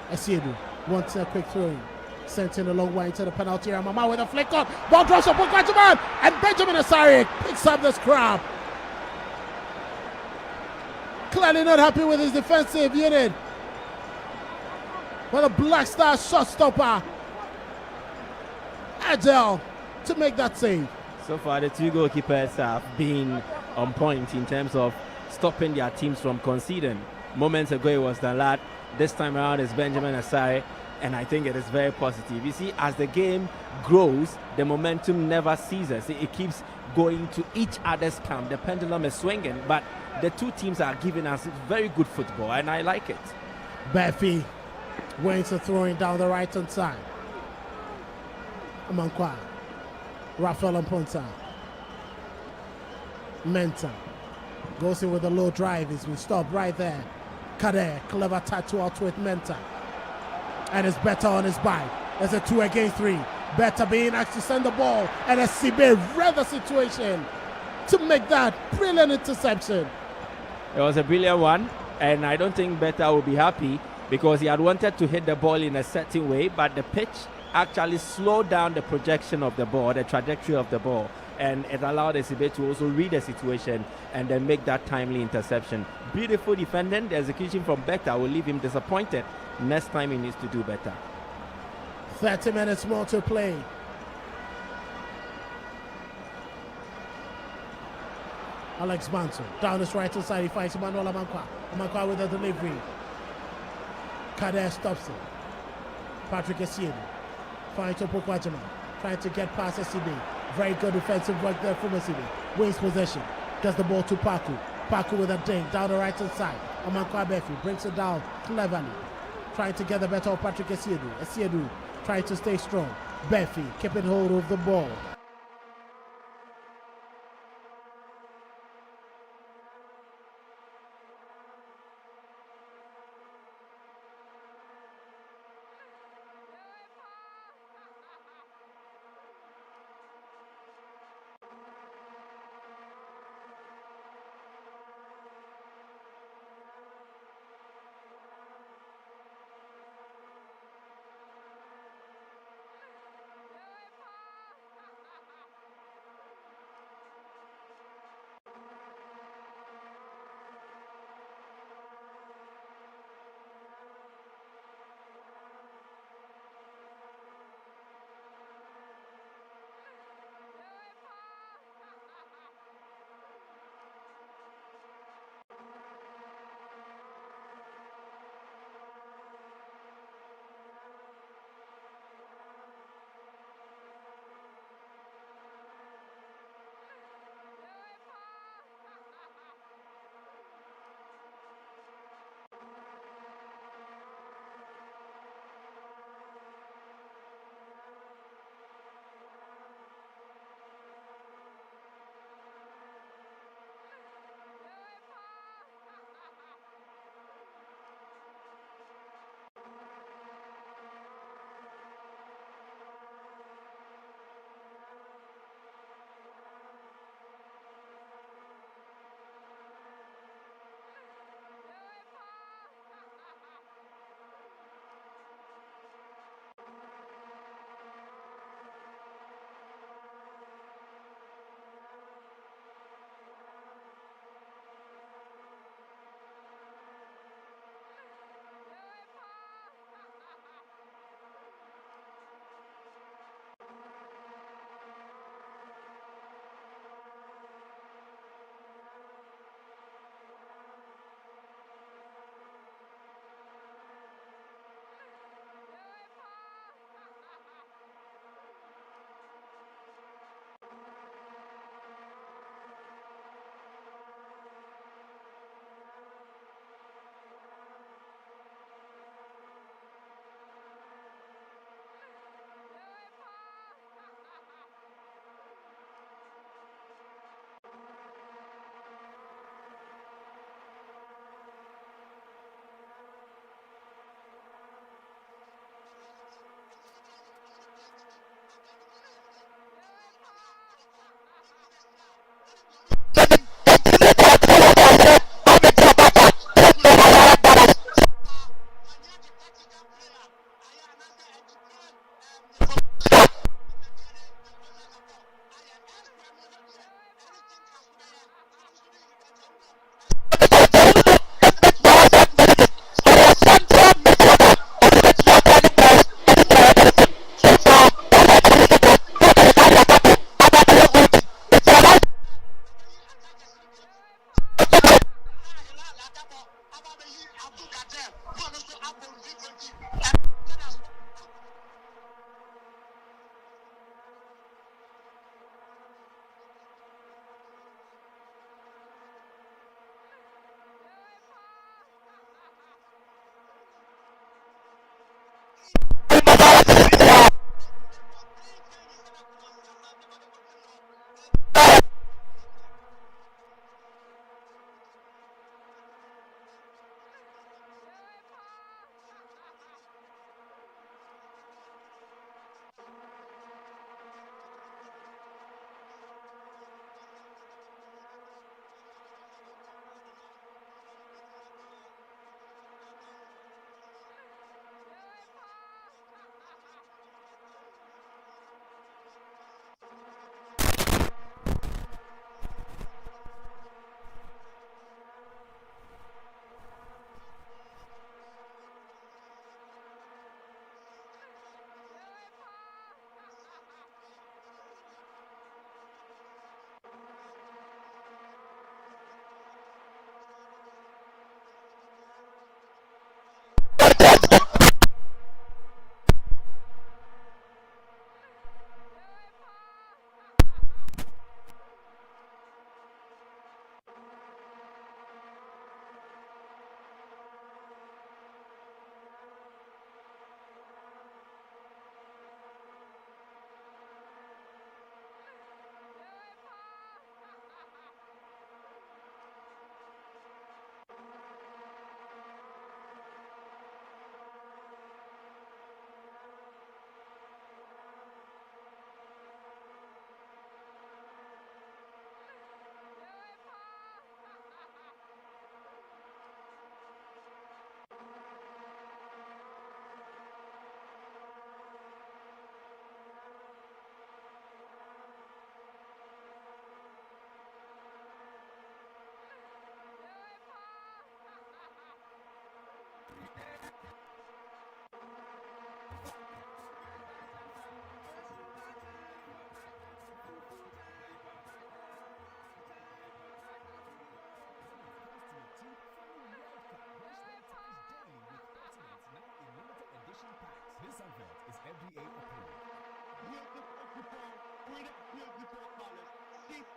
Esiedu wants a quick throw in. Sent in a long way into the penalty area. Mama with a flick on. Ball drops up for Benjamin. And Benjamin Asari picks up the scrap. Clearly not happy with his defensive unit. But a Black Star shot stopper. Agile to make that save. So far, the two goalkeepers have been on point in terms of stopping their teams from conceding. Moments ago, it was Danlad. This time around, it's Benjamin Asare. And I think it is very positive. You see, as the game grows, the momentum never ceases. It keeps going to each other's camp. The pendulum is swinging, but the two teams are giving us very good football, and I like it. Befi wins a throwing down the right-hand side. Amankwa. Rafael Mponsa. Mensah goes in with a low drive. He's been stopped right there. Kader, clever tattoo out with Mensah. And it's Better on his bike. There's a 2 against 3. Better being asked to send the ball. And a Sibe read the situation to make that brilliant interception. It was a brilliant one, and I don't think Better will be happy because he had wanted to hit the ball in a certain way, but the pitch actually slowed down the projection of the ball, the trajectory of the ball, and it allowed Sibe to also read the situation and then make that timely interception. Beautiful defending. The execution from Better will leave him disappointed. Next time he needs to do better. 30 minutes more to play. Alex Manson down his right hand side. He finds Emmanuel Amankwa. Amankwa with a delivery. Kader stops it. Patrick Esiedu finds Topo Kwajima. Trying to get past Esibe. Very good defensive work there from Esibe. Wins possession. Gets the ball to Paku. Paku with a ding down the right hand side. Amankwa Befi brings it down cleverly. Trying to get the better of Patrick Esiedu. Esiedu trying to stay strong. Befi keeping hold of the ball.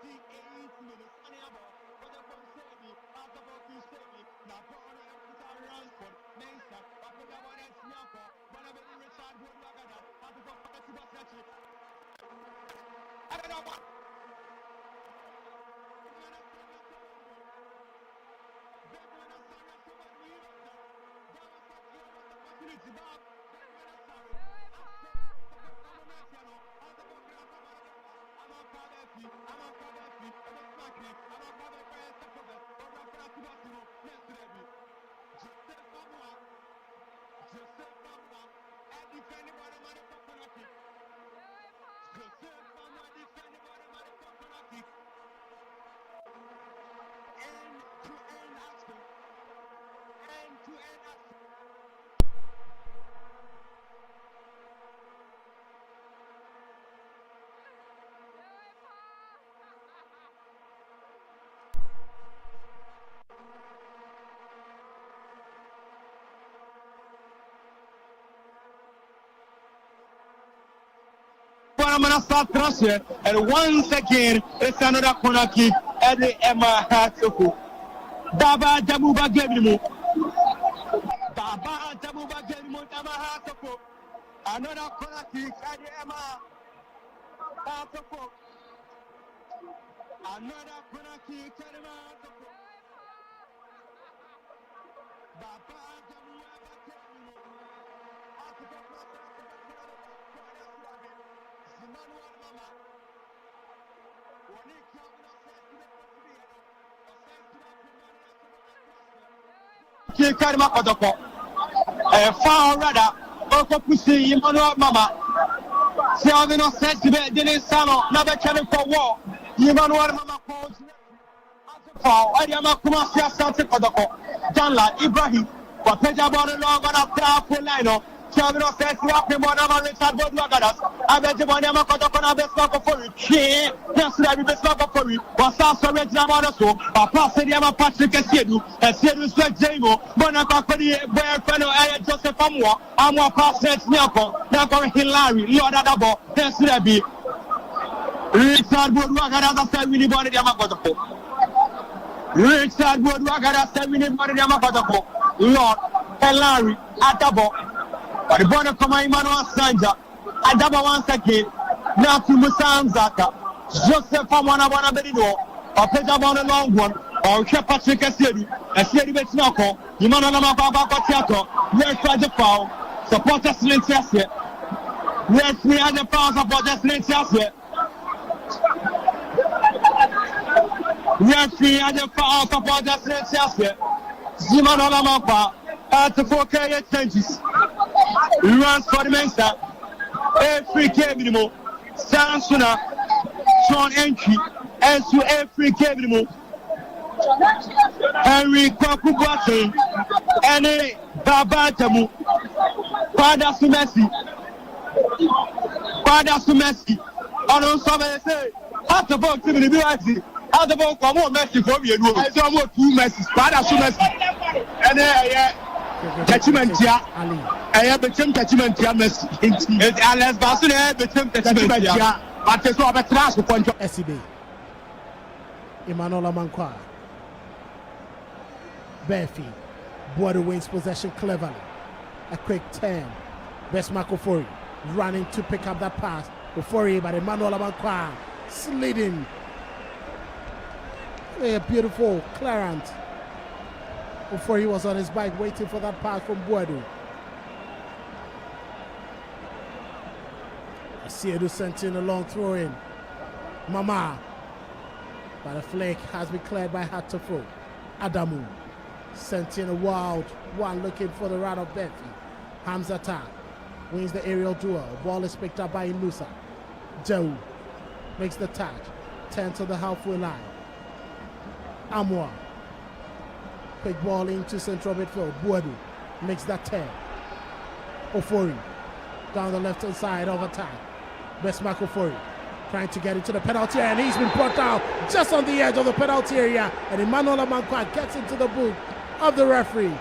28th minute. Aniabo, but the phone Sebi, after Boki Sebi, now Bonnie and Peter Ransford, Mesa, after the one at Nyako, one of the Richard Wood Wagada, after the Sebastian. I don't know what. I'm gonna start crossing, and once again, it's another corner kick. Eddie Emma Kotoko. Baba Jamuba Gemimu. Baba Jamuba Gemimu Kotoko. Another corner kick. Eddie Emma Kotoko. Another corner kick. Eddie Emma Kotoko. Baba Jamuba Gemimu. Karma Kotoko. Far rather, Oko Pussy, Yimano Mama. Selvino says to be Dennis Sano, never channel for war. Yimano Mama calls. Adiama Kumasia Santa Kotoko. Janla Ibrahim. But Pejabon long on a powerful line. Selvino says to up him on a Richard Wood Wagadas. I bet you want Yama Kotoko on best locker for you. Yes, every best locker for you. Was also read Yamano, but Pastor Yama Patrick Sedu, and Sedu Sweat Jamo, Monaco for the boyfriend of Joseph Amwa, Amwa Pastor Nyako, Nako Hilary, Lord Adabo, yes, Rebbe. Richard Wood Wagadas said we need Yama Kotoko. Richard Wood Wagadas said we need Yama Kotoko. Lord Hilary Adabo. But the border from Emmanuel Sanja, Adaba once again, Natu Musamzaka, Joseph Amwana Benino, or Pejabon a long one, or Patrick Sedu, and Sedu Betnako, Emmanuel Mababa Tiato, where's the foul, supporters Lintias here. Where's me at the foul supporters Lintias here. Where's me at the foul supporters Lintias here. Zimanola Mapa, at the 4K changes. Runs for the Mensa, every game, Sansuna, Sean Entry, and to every game, Henry Kwakubwate, and Babatamu, Father Sumesi, on somebody say, after about 2 minutes, after about one more message for you, I saw more 2 messages, Father Sumesi, and Catchment here, I have a catchment here, Miss. It's Alice Basson, catchment here, but it's not a class of point of SCB. Emmanuel Amankwa. Berfi. Boadu wins possession cleverly. A quick turn. Best Makofori running to pick up that pass. Ofori, but Emmanuel Amankwa sliding. A beautiful clearance. Before he was on his bike waiting for that pass from Boadu. Siedu sent in a long throw in. Mama. But the flag has been cleared by Hatofo. Adamu sent in a wild one looking for the run of Berfi. Hamzata wins the aerial duel. Ball is picked up by Inusa. Jau makes the touch. 10 to the halfway line. Amwa. Quick ball into central midfield. Boadu makes that turn. Ofori down the left hand side of attack. Besmak Ofori trying to get into the penalty area, and he's been brought down just on the edge of the penalty area. And Emmanuel Amankwa gets into the boot of the referee.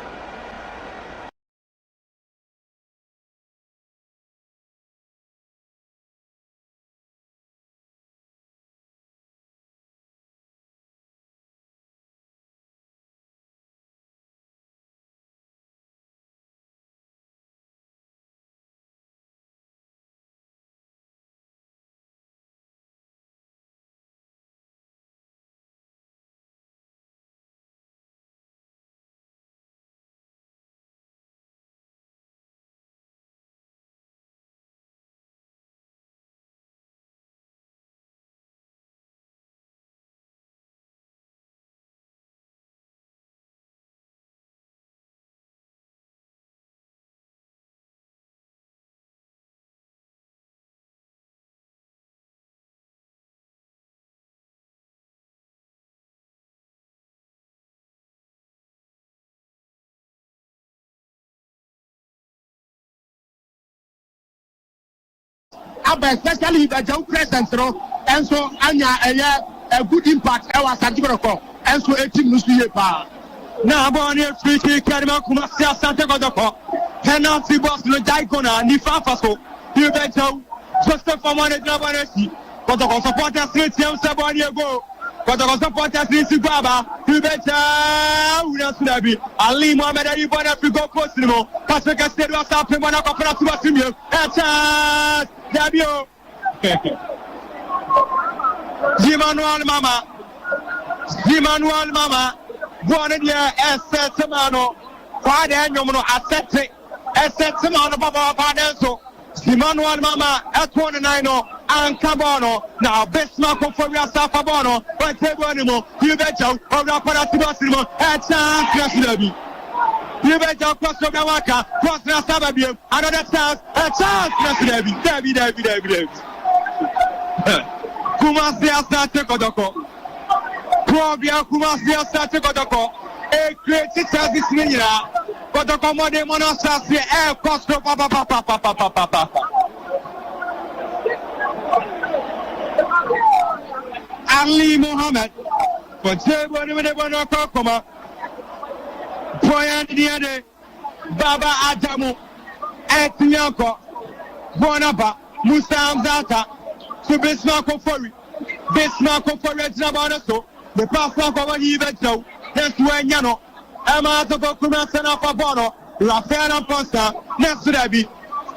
especially the young presence, and so Anya a good impact. I was at Kotoko, and so a team Musuyepa. Now, Bonnie, free kick, Karima Kumasia Santa Kotoko, penalty box, no Daikona, Nifafaso, you better just for one at Navaresi, Kotoko supporters, 3 teams, 7 years ago. Kotoko supporters, Baba, you better, Ali Mohamed Ali Bona Figo Postimo, Pasaka State was up in Monaco for Simio, Etas, Dabio, Zimanual Mama, one in your asset Samano, Father Nomono, asset Samano, Baba Padenso, Zimanual Mama, at 1 and Cabono, now best Marco for your Safabono, but Tebonimo, you better, or Raparatimo, at Chance, you better cross the Waka, cross the Sababio, another chance, a chance, Debbie. Kumasia Santa Kotoko, Probia Kumasia Santa Kotoko, a great service Nina, Kotoko Mode Monosasi, air cost of Papa. Ali Mohammed, but Koma, Poyan Diade, Baba Adamu, Etinyako, Bonaba, Musam Zata, to Bismarck for Nabonaso, the pastor of our event, that's when Yano, Amata Kumasana Fabono, Rafael Posta, next to Debbie,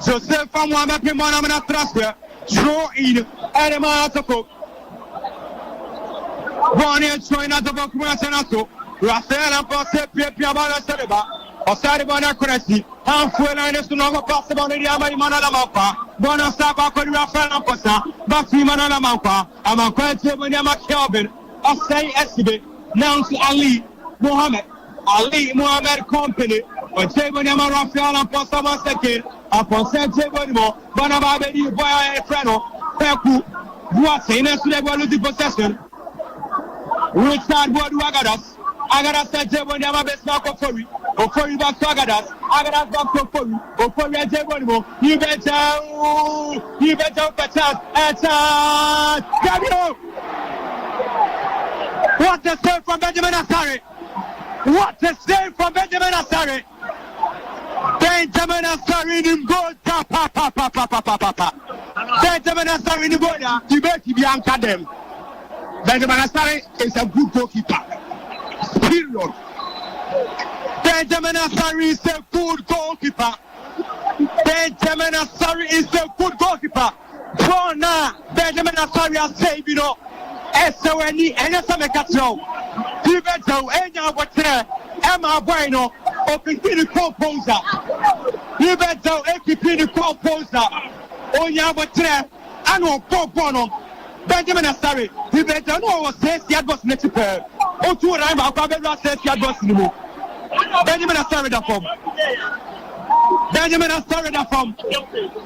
Joseph from Wamapimana Trusper, throw in Adamata. Bonnie and China the Bokumasanato, Rafael and Posse Piabala Sereba, or Saribana Cressy, halfway line is to know possible in the Amana Lamapa, Bonasaba, Rafael and Posa, Baki Manana Mampa, Amanquete Williama Kelvin, or say Esibe, now to Ali Mohammed Company, or Jabonama Rafael and Posa once again, upon Saint Jabonimo, Bonababe, Boya and Freno, Peku, what's in a celebrity possession. Richard Bodu Agadas said Jebon Yama best mark of Fori, or Fori back to Agadas back to Fori, or Fori and Jebonimo, you better Gabio! What a save from Benjamin Asare! Benjamin Asare in goal, Benjamin Asare in the border, you bet you be them. Benjamin Asare is a good goalkeeper. Period. Benjamin Asare is a good goalkeeper. Bona Benjamin Asare has saved, you know. SONE and SMKatro. Pibeto, Enya Water, Emma Bueno, open the composer. Pibeto, APP the composer. Onya Water, Ano Popono. Benjamin Asare, he better know what says the advance next pair. Oh, 2 and I'm says the advance in the move. Benjamin Asare that form.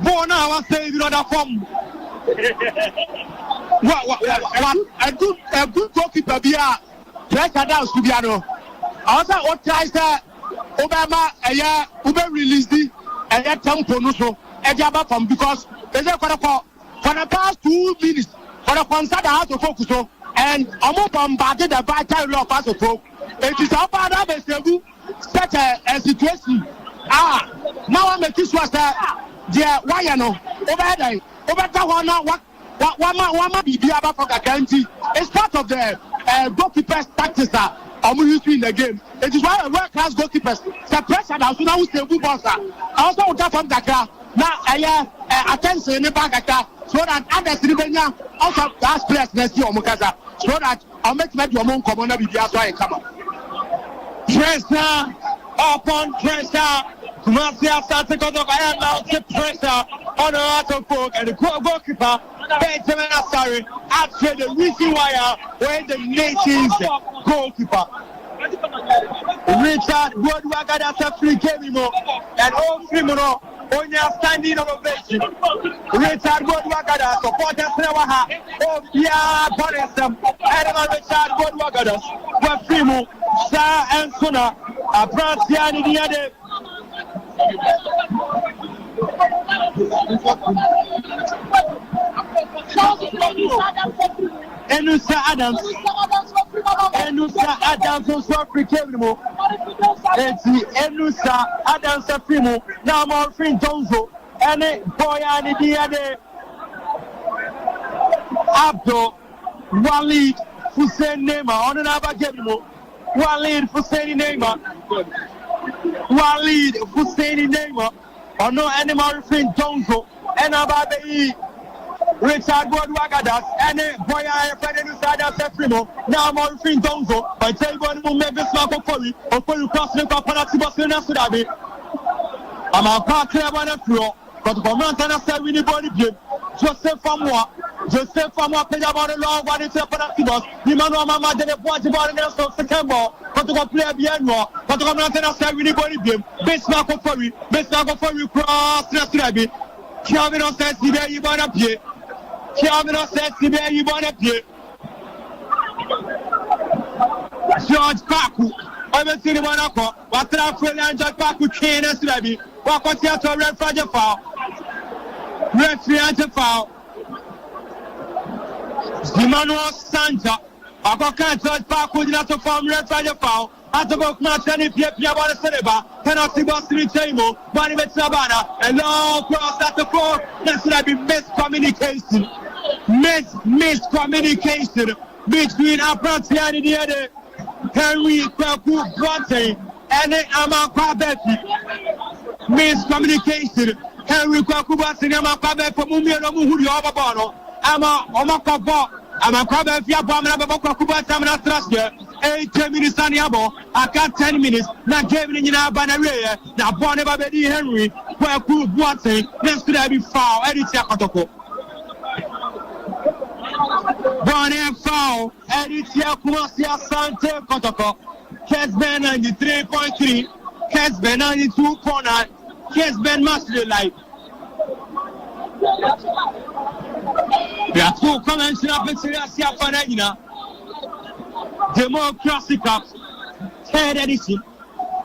Born now, I say you know that form. What? A good goalkeeper be a pressure down to Biano. Also, what tries that Obama a year Uber released the a year tempo no so a jabba from because there's a for the past 2 minutes. For the concert, I have to focus on, and I'm bombarded the vital law of us to talk. It is about such a situation. Now I'm a kiss was there. Why you know? Over what be about for the country. It's part of the goalkeeper's tactics that I'm using in the game. It is why world class goalkeepers suppress and also now stay good boss. Also, that from Dakar. Now, attention in the back so that others in the also last players next year, Mukaza, so that I'll make your own commander with the outside come up. Pressure upon pressure. Marcia started to go to pressure on the auto folk and the goalkeeper, Benjamin Asare, actually the reason why when the nation's goalkeeper. Richard Woodward that's a free game and all criminal on your standing ovation. Richard Woodward supporters never have. Oh, yeah, Borisem, and Richard Woodward were Primo, Sir and Suna, a Prantian in the other. Enusa Adams nso Africa mu eti Enusa Adams afimu na mo fin Tonzo ene boy ani di ade Abdo Walid Hussein Neymar ono na ba game mu Walid Hussein Neymar ono ene mo fin Tonzo ena ba be Richard Ward Wagadas and Boya Frederick Sada Sefrimo, now more fin Donzo, by Taybon Memphis Marco Curry, or Curry Crossing Paparazzi Boston Sudabi. I'm a park clear one of floor, but the Montana said we need body game. Joseph Famwa, pay about a long one into Paparazzi Bos, the man of Mama did a party about an of September, but to go play a piano, but the Montana said we need body game. Base Marco Curry cross Sudabi. Calvin says, you want to play. Calvin says, you want to play. George Paku, I'm seen one up. What's up, George Paku, Kane, and Slaby? Walk on the red flag foul. Red flag foul. Emmanuel Santa. I got George Paku, not to form red flag foul. At the book match, and if you want to cinema, penalty box to the table, Bonnie with Savannah, and long cross at the floor. That's going to be miscommunication between Apranti and the other Henry Kwaku Bronte and Amakwa Betty. Miscommunication. Henry Kwaku Bronte and Amakwa Betty for Mumia Muhuri Obabono. Amakwa Betty, Amakwa Betty, 8 minutes on the abo, I got 10 minutes. Now, Kevin in our banner, now, Bonnie Baby Henry, where could what say, next to that be foul, Eddie Kotoko. Bonnie foul, Eddie Kumasia Sante Kotoko. Kesben 93.3, Kesben 92.9, Kesben Master Life. There are two conventional pictures here for Nagina. Democracy Cup, 3rd edition,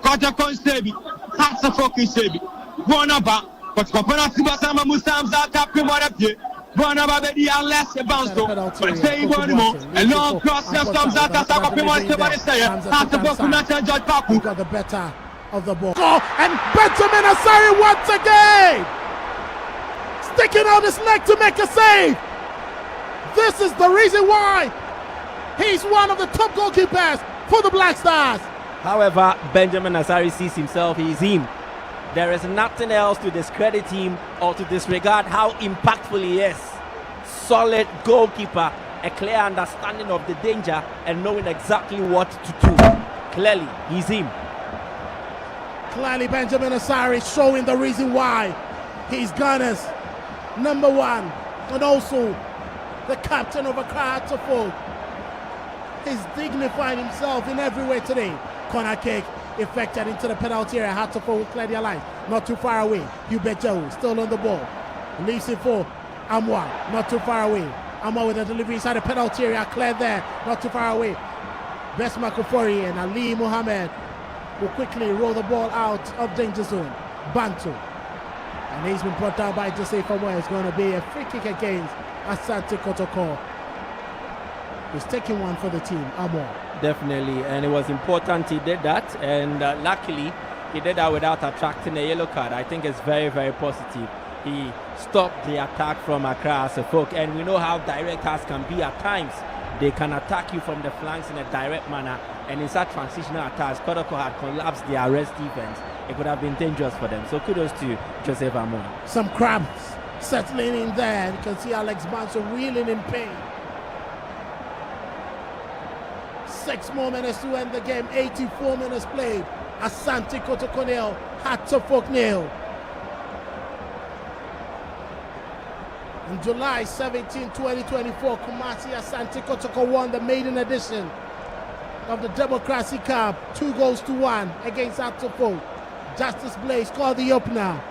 Kotoko Sebi, Hatsa Foki Sebi, Bonaba, but Paparazzi Basama Musam Zaka Pimonapie, Bonaba Bedi, unless a bounce, but say Bonimo, a long cross left from Zaka Saka Pimon Sebastian, Hatsa Bokumata George Paku got the better of the ball. And Benjamin Asari once again, sticking out his leg to make a save. This is the reason why he's one of the top goalkeepers for the Black Stars. However, Benjamin Asari sees himself, he's him. There is nothing else to discredit him or to disregard how impactful he is. Solid goalkeeper, a clear understanding of the danger and knowing exactly what to do. Clearly, he's him. Clearly, Benjamin Asari showing the reason why he's Ghana's number one and also the captain of Accra Kotoko. He's dignified himself in every way today. Corner kick effected into the penalty area. Kotoko will clear their line. Not too far away. Hubert Joe still on the ball. Leaves it for Amwa. Not too far away. Amwa with a delivery inside the penalty area. Cleared there. Not too far away. Best Makofori and Ali Mohammed will quickly roll the ball out of danger zone. Bantu. And he's been brought down by Jose Famwa. It's going to be a free kick against Asante Kotoko. He's taking one for the team, Amor. Definitely, and it was important he did that, and luckily he did that without attracting a yellow card. I think it's very, very positive. He stopped the attack from Accra as a folk, and we know how direct us can be at times. They can attack you from the flanks in a direct manner, and in such transitional attacks, Kotoko had collapsed their rest defense. It could have been dangerous for them. So kudos to Joseph Amor. Some cramps settling in there. You can see Alex Manso reeling in pain. 6 more minutes to end the game. 84 minutes played. Asante Kotoko nil, Kotoko nil. On July 17, 2024, Kumasi Asante Kotoko won the maiden edition of the Democracy Cup. 2-1 against Kotoko. Justice Blaze scored the opener.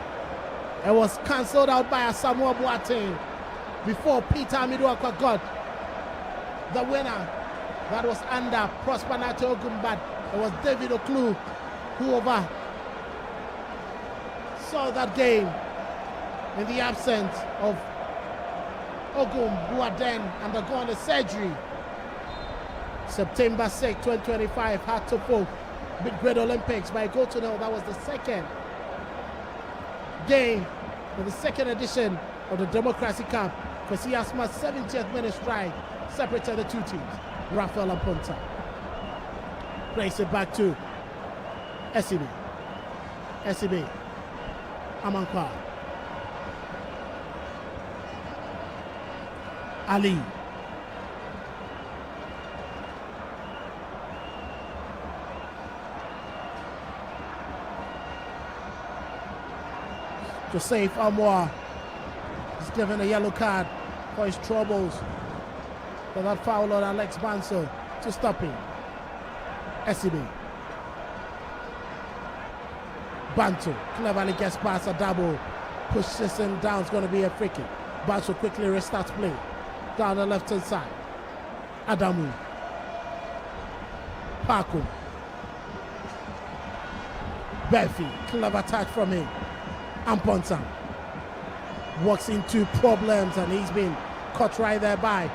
It was cancelled out by Asamoah Boateng before Peter Amiduakwa got the winner. That was under Prosper Nate Ogunbad. It was David Oklu who saw that game in the absence of Ogum, who are then undergone the surgery. September 6, 2025, Kotoko Big Great Olympics by goal to nil. That was the second game of the second edition of the Democracy Cup. Kwesi Asma's 70th minute strike separated the two teams. Rafael Aponta plays it back to SCB. SCB. Amankwa. Ali. Joseph Amoa is given a yellow card for his troubles. For that foul on Alex Banso to stop him. SCB. Banto cleverly gets past Adabo, pushes him down. It's going to be a free kick. Banso quickly restarts play down the left hand side. Adamu. Paco. Belfi, clever touch from him. Amponsa walks into problems and he's been caught right there by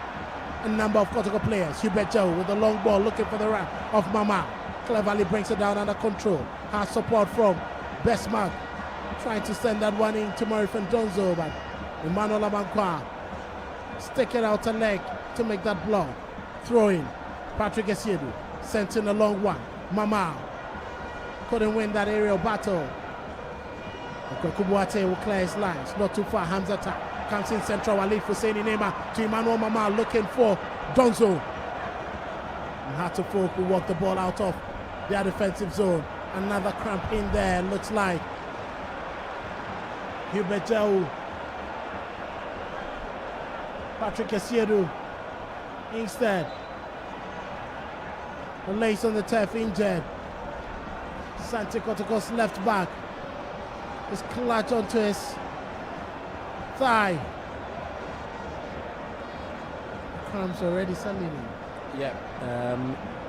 a number of Kotoko players. Hubert Joe with the long ball looking for the right of Mama. Cleverly brings it down under control. Has support from Bestmark. Trying to send that one in to Murray Fendonzo, but Emmanuel Amankwa sticking out a leg to make that block. Throw in. Patrick Esiedu sent in a long one. Mama couldn't win that aerial battle. Kubuate will clear his lines. Not too far. Hamza comes in central. Walid Hussein Nema to Emmanuel Mama looking for Donzo. Kotoko will walk the ball out of their defensive zone. Another cramp in there. Looks like Hubert Jau. Patrick Esiedu instead. The lace on the turf injured. Santi Kotoko's left back is clutched onto his thigh. Cramps already setting in. Yeah,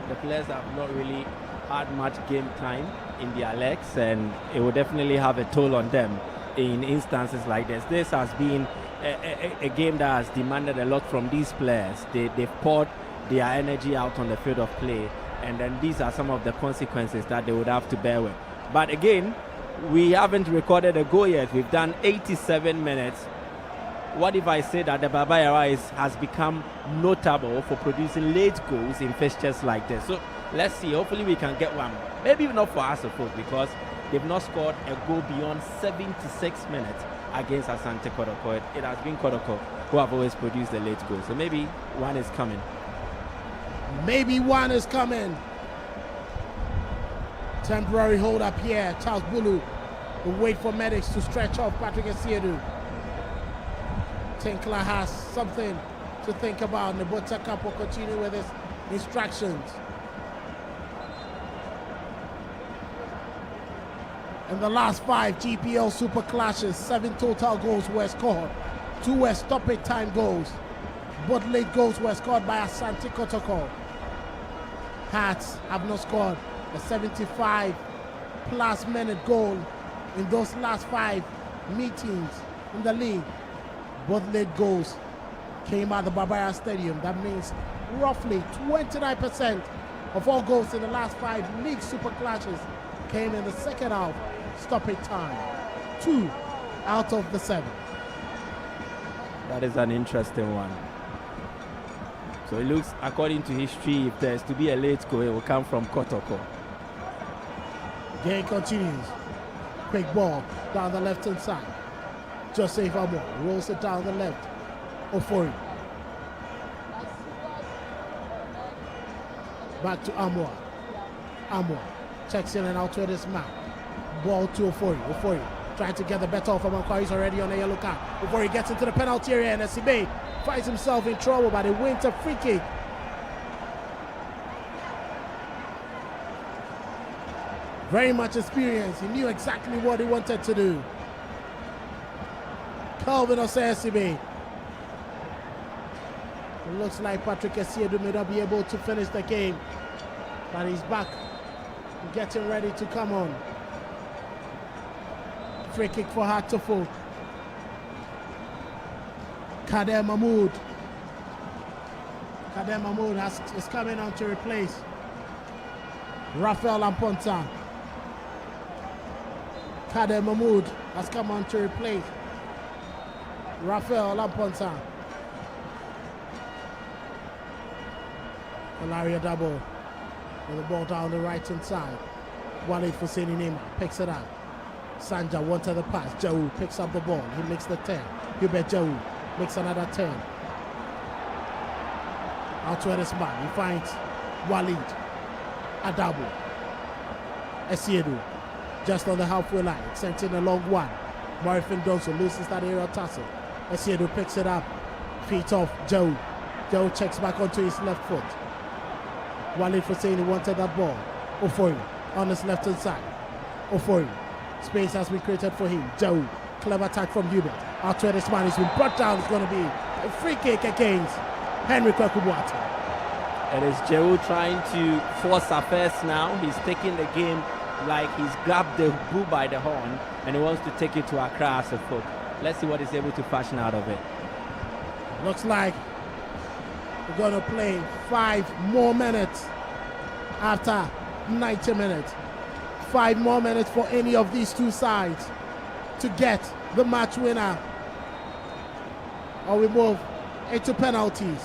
the players have not really had much game time in their legs, and it will definitely have a toll on them in instances like this. This has been a game that has demanded a lot from these players. They've poured their energy out on the field of play, and then these are some of the consequences that they would have to bear with. But again, we haven't recorded a goal yet. We've done 87 minutes. What if I say that the Baba Yara has become notable for producing late goals in fixtures like this? So let's see. Hopefully we can get one. Maybe not for us, because they've not scored a goal beyond 76 minutes against Asante Kotoko. It has been Kotoko who have always produced the late goal. So maybe one is coming. Maybe one is coming. Temporary hold up here. Charles Bulu will wait for medics to stretch off Patrick Esiedu. Tinkler has something to think about. Nebota Cup will continue with his instructions. In the last 5 GPL Super Clashes, 7 total goals were scored. 2 were stoppage time goals. Both late goals were scored by Asante Kotoko. Hearts have not scored a 75-plus minute goal in those last 5 meetings in the league. Both late goals came at the Barbara Stadium. That means roughly 29% of all goals in the last 5 league super clashes came in the second half stoppage time. 2 out of the 7. That is an interesting one. So it looks, according to history, if there's to be a late goal, it will come from Kotoko. Game continues. Quick ball down the left-hand side. Joseph Amo rolls it down the left. Ofori. Back to Amoa. Amoa checks in and out with his man. Ball to Ofori. Ofori trying to get the better off of Amankwa. He's already on a yellow card. Ofori gets into the penalty area and SCB finds himself in trouble, but he wins a free kick. Very much experienced. He knew exactly what he wanted to do. Calvin Osesibe. It looks like Patrick Esiedu may not be able to finish the game, but he's back, getting ready to come on. Free kick for Kotoko. Kader Mahmoud. Kader Mahmoud is coming on to replace Rafael Lamponta. Kader Mahmoud has come on to replace Rafael Lamponta. Ilaria Dabo with the ball down the right hand side. Walid Husseini Neymar picks it up. Sanja wanted the pass. Jau picks up the ball. He makes the 10. Hubert Jau makes another 10. Out to this man. He finds Walid Adabo. Esiedu just on the halfway line. Sent in a long one. Morifin Donso loses that aerial tussle. Esiedu picks it up. Feet off Jau. Jau checks back onto his left foot. Walid Husseini wanted that ball. Ofori on his left hand side. Ofori. Space has been created for him. Jau. Clever attack from Hubert. Out to this man. He's been brought down. It's going to be a free kick against Henry Kwekubuata. It is Jehu trying to force affairs now. He's taking the game like he's grabbed the bull by the horn and he wants to take it to Accra as a folk. Let's see what he's able to fashion out of it. Looks like we're going to play 5 more minutes after 90 minutes. 5 more minutes for any of these two sides to get the match winner. Or we move into penalties.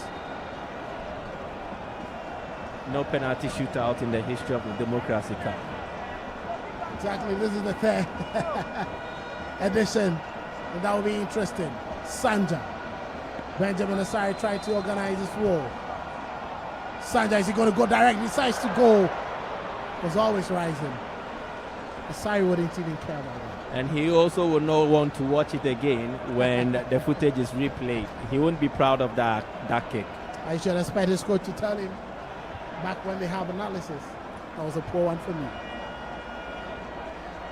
No penalty shootout in the history of the Democracy Cup. Exactly, this is the third edition, and that will be interesting. Sanja. Benjamin Asari tried to organize his war. Sanja, is he going to go direct? He decides to go. Was always rising. Asari wouldn't even care about that. And he also will not want to watch it again when the footage is replayed. He won't be proud of that kick. I should expect his coach to tell him back when they have analysis. That was a poor one for me.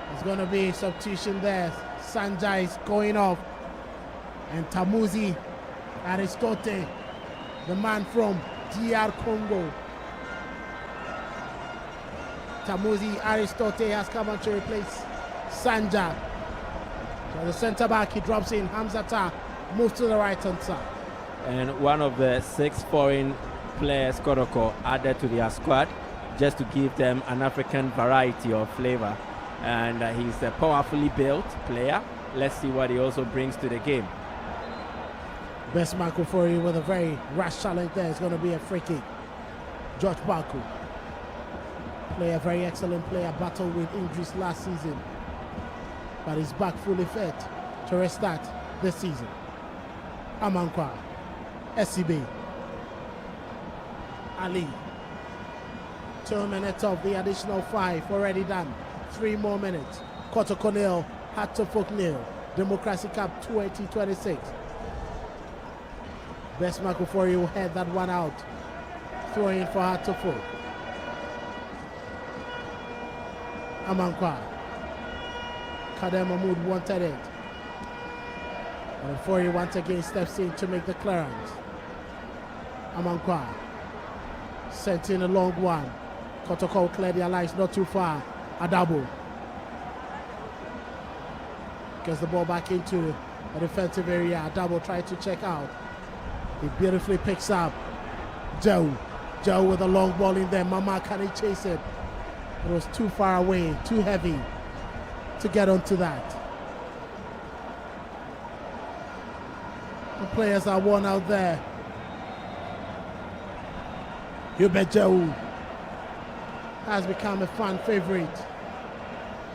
There's going to be substitution there. Sanja is going off. And Tamuzi Aristote, the man from DR Congo. Tamuzi Aristote has come on to replace Sanja. So the centre back, he drops in. Hamzata moves to the right hand side. And one of the 6 foreign players, Kotoko, added to their squad just to give them an African variety of flavor. And he's a powerfully built player. Let's see what he also brings to the game. Best Michael Fori with a very rash challenge there. It's going to be a free kick. George Baku. Player, very excellent player. Battled with injuries last season. But he's back fully fit to restart this season. Amankwa. SCB. Ali. 2 minutes of the additional 5 already done. 3 more minutes. Kotoko nil, Hatofok nil. Democracy Cup 2026. Best Michael Fori will head that one out. Throwing for Hatofok. Amankwa. Kader Mahmoud wanted it. And Fori once again steps in to make the clearance. Amankwa. Sent in a long one. Kotoko cleared the lines not too far. Adabo gets the ball back into a defensive area. Adabo tried to check out. He beautifully picks up Joe. Joe with a long ball in there. Mama, can he chase it? It was too far away, too heavy to get onto that. The players are worn out there. Hubert Joe has become a fan favorite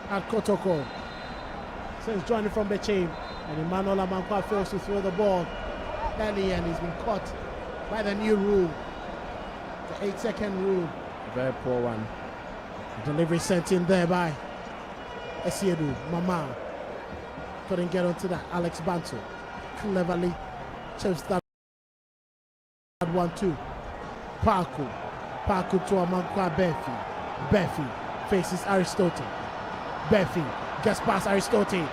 at Kotoko since joining from Becheim, and Emmanuel Amankwa fails to throw the ball early, and he's been caught by the new rule, the 8-second rule. A very poor one. The delivery sent in there by Esiedu. Mama couldn't get onto that. Alex Bantu cleverly chips that one too. Parku to Amankwa Befi. Befi faces Aristote. Befi gets past Aristote.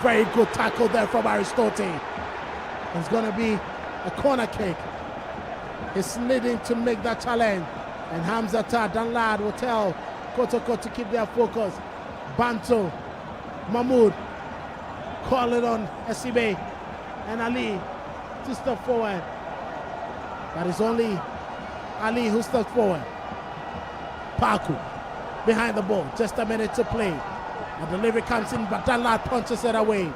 Very good tackle there from Aristote. It's going to be a corner kick. He's needing to make that challenge. And Hamzata Danlad will tell Kotoko to keep their focus. Banto, Mahmoud, call it on Esibe and Ali. to step forward. But it's only Ali who steps forward. Paku behind the ball. Just a minute to play. The delivery comes in, but Dalat punches it away.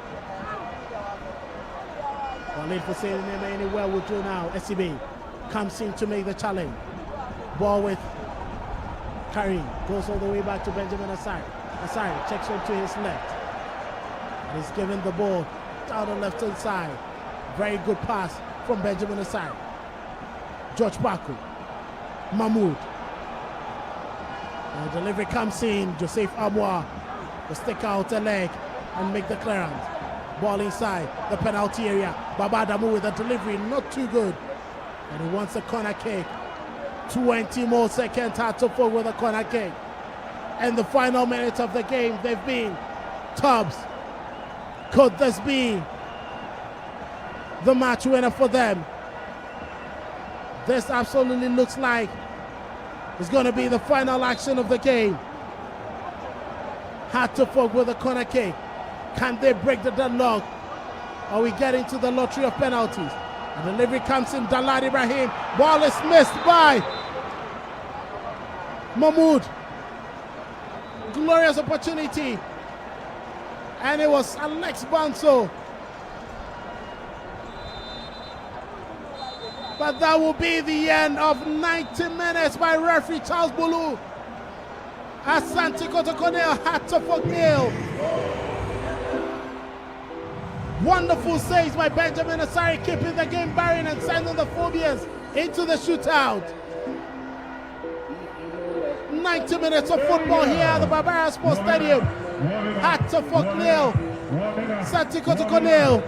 Walid for saying anywhere will do now. SCB comes in to make the challenge. Ball with Karim. Goes all the way back to Benjamin Asari. Asari checks on to his left. And he's given the ball down the left hand side. Very good pass from Benjamin Asari. George Baku. Mahmoud. And the delivery comes in. Joseph Amwa will stick out a leg and make the clearance. Ball inside the penalty area. Baba Adamu with a delivery, not too good. And he wants a corner kick. 20 more seconds, hard to fall with a corner kick. And the final minutes of the game, they've been Tubbs. Could this be the match winner for them? This absolutely looks like it's going to be the final action of the game. Hard to fall with a corner kick. Can they break the deadlock? Are we getting to the lottery of penalties? The delivery comes in. Dalad Ibrahim. Ball is missed by Mahmoud. Glorious opportunity. And it was Alex Banso. But that will be the end of 90 minutes by referee Charles Bulu. Asante Kotoko had to forgive. Wonderful saves by Benjamin Asari, keeping the game barren and sending the Phobias into the shootout. 90 minutes of football here at the Barbara Sports Stadium. Hat to Nil, Santi Kotoko nil.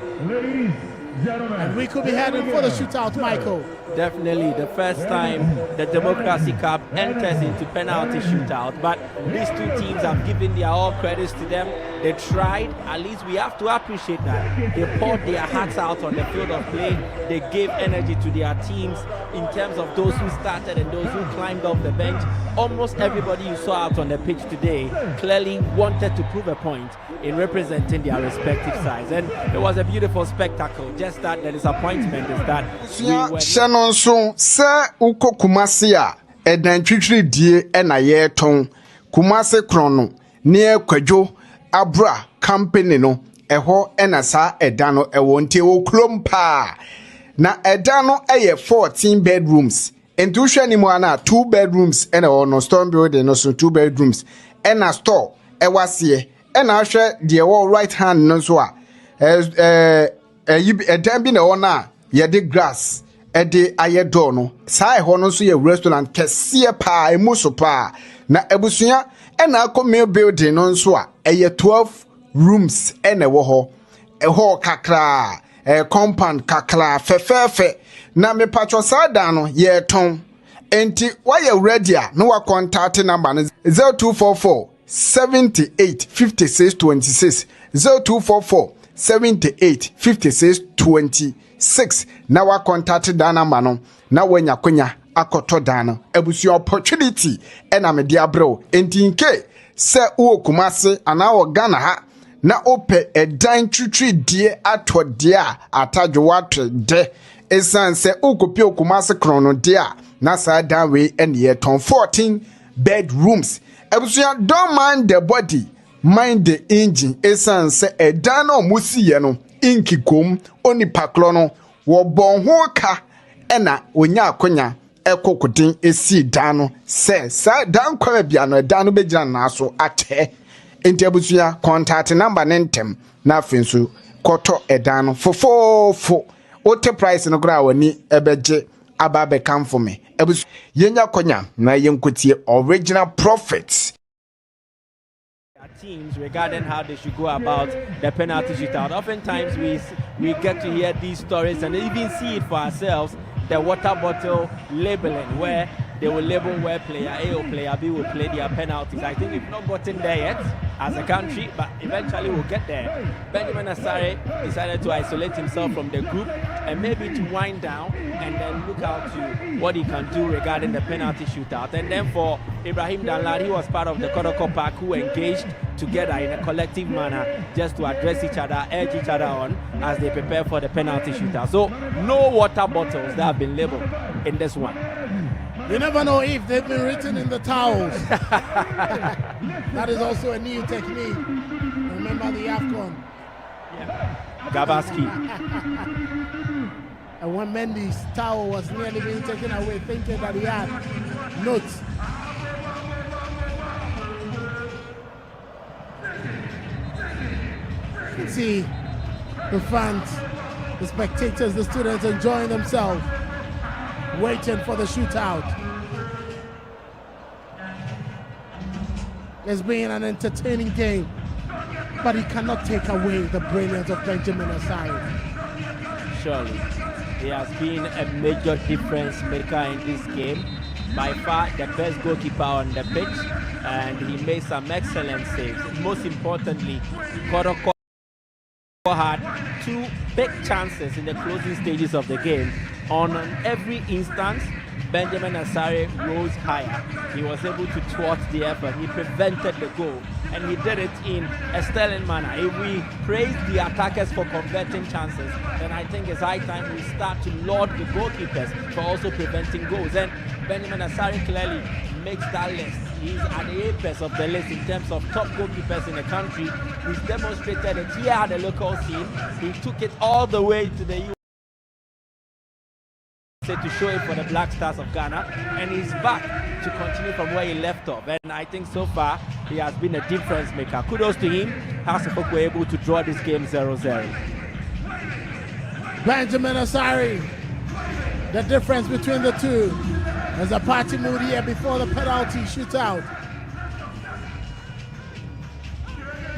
And we could be heading for the shootout, Michael. Definitely the first time the Democracy Cup enters into penalty shootout, but these two teams have given their all credits to them. They tried. At least we have to appreciate that they poured their hearts out on the field of play. They gave energy to their teams in terms of those who started and those who climbed off the bench. Almost everybody you saw out on the pitch today clearly wanted to prove a point in representing their respective sides, and it was a beautiful spectacle. Just that the disappointment is that we were Shanonso sa uko Kumasi a edan twitwiri die na ye ton Kumasi krono ne kwadwo abra company no eho na sa edan no ewo nte wo klom pa na edan no 14 bedrooms enti hwe ni mu ana 2 bedrooms na no stone building no so 2 bedrooms na store ewase na hwe de wo right hand no so a edan bi na ona ye de grass ede ayedo no sai ho no so ye restaurant kese pa emuso pa na ebusuya na akome building no so a 12 rooms ene wo ho kakra compound kakra fefefe na me patcho sada no ye ton enti why you ready no wa contact number 0244 78 56 26 0244 78 56 26 na wa contact dana mano na wanya kwenya akoto dana ebusu opportunity ena me dia bro entinke se wo Kumasi ana wo Ghana ha na ope edan twitwi die atode a atadwo watwe de esan se ukopi Kumasi krono de a na sa dan we ene ye ton 14 bedrooms ebusu don't mind the body mind the engine esan se edan no musiye no inki kom oni paklo no wo bon ho ka ena onya akonya ekokudin esi dan no se sa dan kwa bia no dan no begira na so ate enti abusuya contact number nentem na afensu koto edan no fofofo ote price no gra wani ebeje ababe come for me abusu yenya konya na yenkotie original profits teams regarding how they should go about the penalty shootout. Oftentimes we get to hear these stories and even see it for ourselves, the water bottle labeling, where they will label where player A or player B will play their penalties. I think we've not gotten there yet as a country, but eventually we'll get there. Benjamin Asare decided to isolate himself from the group and maybe to wind down and then look out to what he can do regarding the penalty shootout. And then for Ibrahim Danlad, he was part of the Kotoko pack who engaged together in a collective manner just to address each other, urge each other on as they prepare for the penalty shootout. So no water bottles that have been labeled in this one. You never know if they've been written in the towels. That is also a new technique. Remember the AFCON? Yeah. Gabaski. And when Mendy's towel was nearly being taken away, thinking that he had notes. You can see the fans, the spectators, the students enjoying themselves, waiting for the shootout. It's been an entertaining game, but he cannot take away the brilliance of Benjamin Asare. Surely, he has been a major difference maker in this game. By far the best goalkeeper on the pitch, and he made some excellent saves. Most importantly, Kotoko had 2 big chances in the closing stages of the game. On every instance, Benjamin Asare rose higher. He was able to thwart the effort. He prevented the goal, and he did it in a sterling manner. If we praise the attackers for converting chances, then I think it's high time we start to laud the goalkeepers for also preventing goals. And Benjamin Asare clearly makes that list. He's at the apex of the list in terms of top goalkeepers in the country. He's demonstrated it here at the local scene. He took it all the way to the USA to show it for the Black Stars of Ghana, and he's back to continue from where he left off. And I think so far he has been a difference maker. Kudos to him. Hasselhoff were able to draw this game 0-0. Benjamin Asare, the difference between the two. There's a party mood here before the penalty shootout.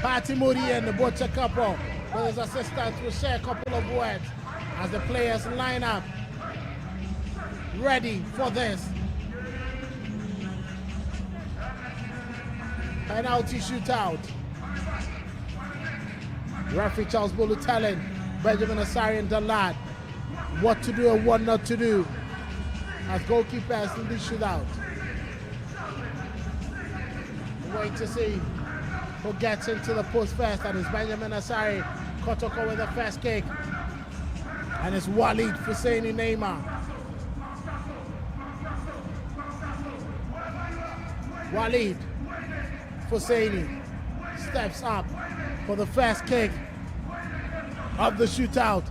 Party mood here in the Butcher couple, where his assistants will share a couple of words as the players line up ready for this penalty shootout. Referee Charles Bolu telling Benjamin Asare and Dalad what to do and what not to do as goalkeepers in this shootout. Wait to see who gets into the post first. That is Benjamin Asare. Kotoko with the first kick, and it's Walid Husseini Neymar. Walid Husseini steps up for the first kick of the shootout.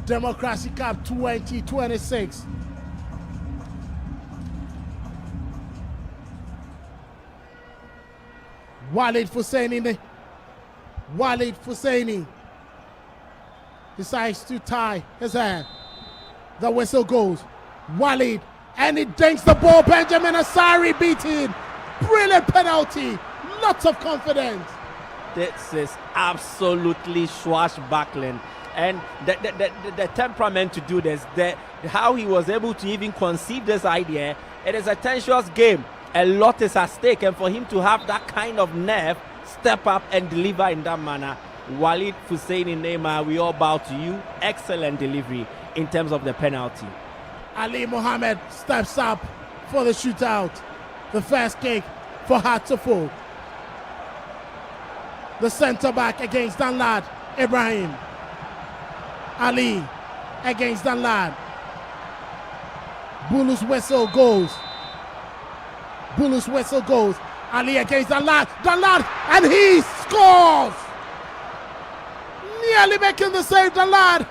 Democracy Cup 2026. Walid Husseini decides to tie his hand. The whistle goes. Walid, and he dinks the ball. Benjamin Asare beating. Brilliant penalty. Lots of confidence. This is absolutely swashbuckling. And the temperament to do this, how he was able to even conceive this idea, it is a tenacious game. A lot is at stake, and for him to have that kind of nerve, step up and deliver in that manner. Walid Husseini Neymar, we all bow to you. Excellent delivery in terms of the penalty. Ali Mohammed steps up for the shootout. The first kick for Hartlepool. The centre back against Danlad, Ibrahim. Ali against Danlad. Bulu's whistle goes. Bulu's whistle goes. Ali against Danlad. Danlad, and he scores! Nearly making the save, Danlad.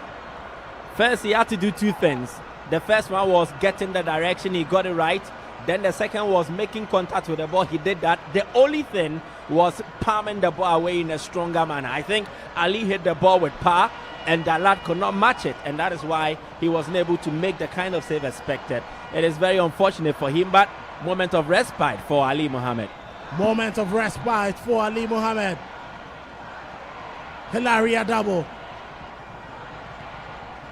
First, he had to do 2 things. The first one was getting the direction, he got it right. Then the second was making contact with the ball, he did that. The only thing was palming the ball away in a stronger manner. I think Ali hit the ball with power, and Dalat could not match it, and that is why he wasn't able to make the kind of save expected. It is very unfortunate for him, but moment of respite for Ali Mohammed. Moment of respite for Ali Mohammed. Hilaria Dabo.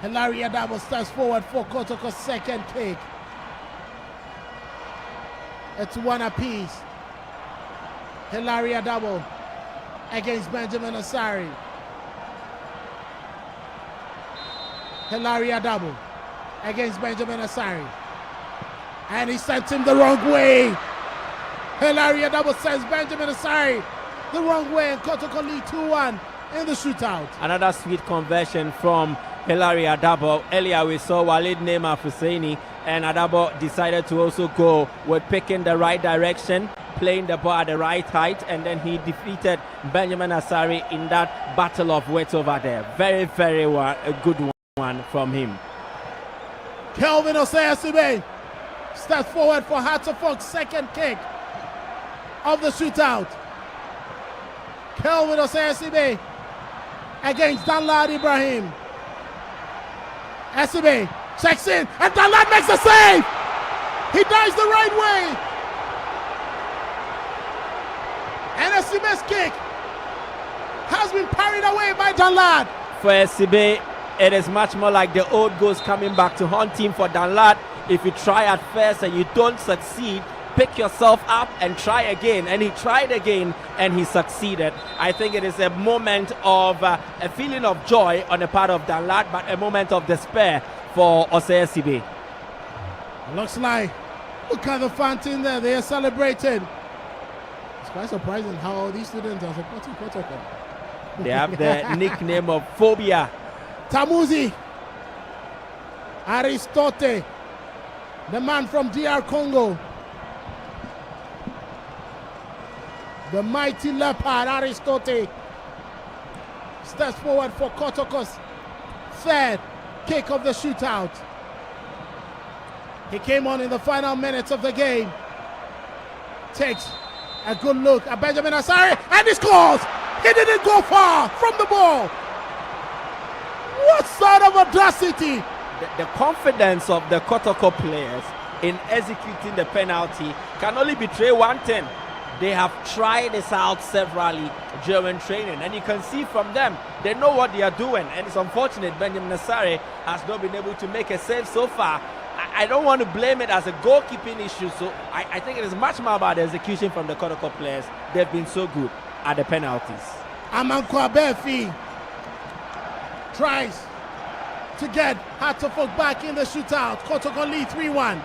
Hilaria Dabo steps forward for Kotoko's second kick. It's 1 apiece. Hilaria Dabo against Benjamin Asare. Hilaria Dabo against Benjamin Asare. And he sent him the wrong way. Hilaria Dabo sends Benjamin Asare the wrong way, and Kotoko lead 2-1 in the shootout. Another sweet conversion from Hilary Adabo. Earlier we saw Walid Neymar Husseini, and Adabo decided to also go with picking the right direction, playing the ball at the right height, and then he defeated Benjamin Asari in that battle of weight over there. Very, very a good one from him. Kelvin Osei-Asibe steps forward for Hatterfolk's second kick of the shootout. Kelvin Osei-Asibe against Danlad Ibrahim. Asibe checks in, and Danlad makes the save! He dives the right way! And Asibe's kick has been parried away by Danlad. For Asibe, it is much more like the old ghost coming back to haunt him. For Danlad, if you try at first and you don't succeed, pick yourself up and try again. And he tried again and he succeeded. I think it is a moment of a feeling of joy on the part of Danlad, but a moment of despair for Osei-Asibe. Looks like, look at the fountain there, they are celebrating. It's quite surprising how these students are supporting Kotoko. They have the nickname of Phobia. Tamuzi Aristote, the man from DR Congo. The mighty leopard Aristote steps forward for Kotoko's third kick of the shootout. He came on in the final minutes of the game. Takes a good look at Benjamin Asari, and he scores! He didn't go far from the ball. What sort of audacity! The confidence of the Kotoko players in executing the penalty can only betray one thing. They have tried this out severally during training, and you can see from them, they know what they are doing. And it's unfortunate Benjamin Asari has not been able to make a save so far. I don't want to blame it as a goalkeeping issue, so I think it is much more about the execution from the Kotoko players. They've been so good at the penalties. Amankwa Befi tries to get Hatterfolk back in the shootout. Kotoko lead 3-1.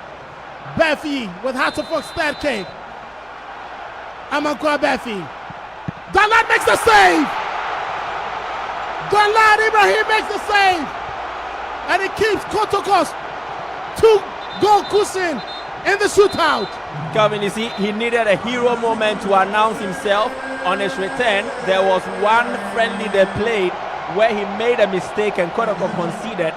Befi with Hatterfolk's third kick. Amankwa Befi. Danlad makes the save! Danlad Ibrahim makes the save! And it keeps Kotoko's 2-goal cushion in the shootout. Calvin, you see, he needed a hero moment to announce himself. On his return, there was one friendly they played where he made a mistake and Kotoko conceded.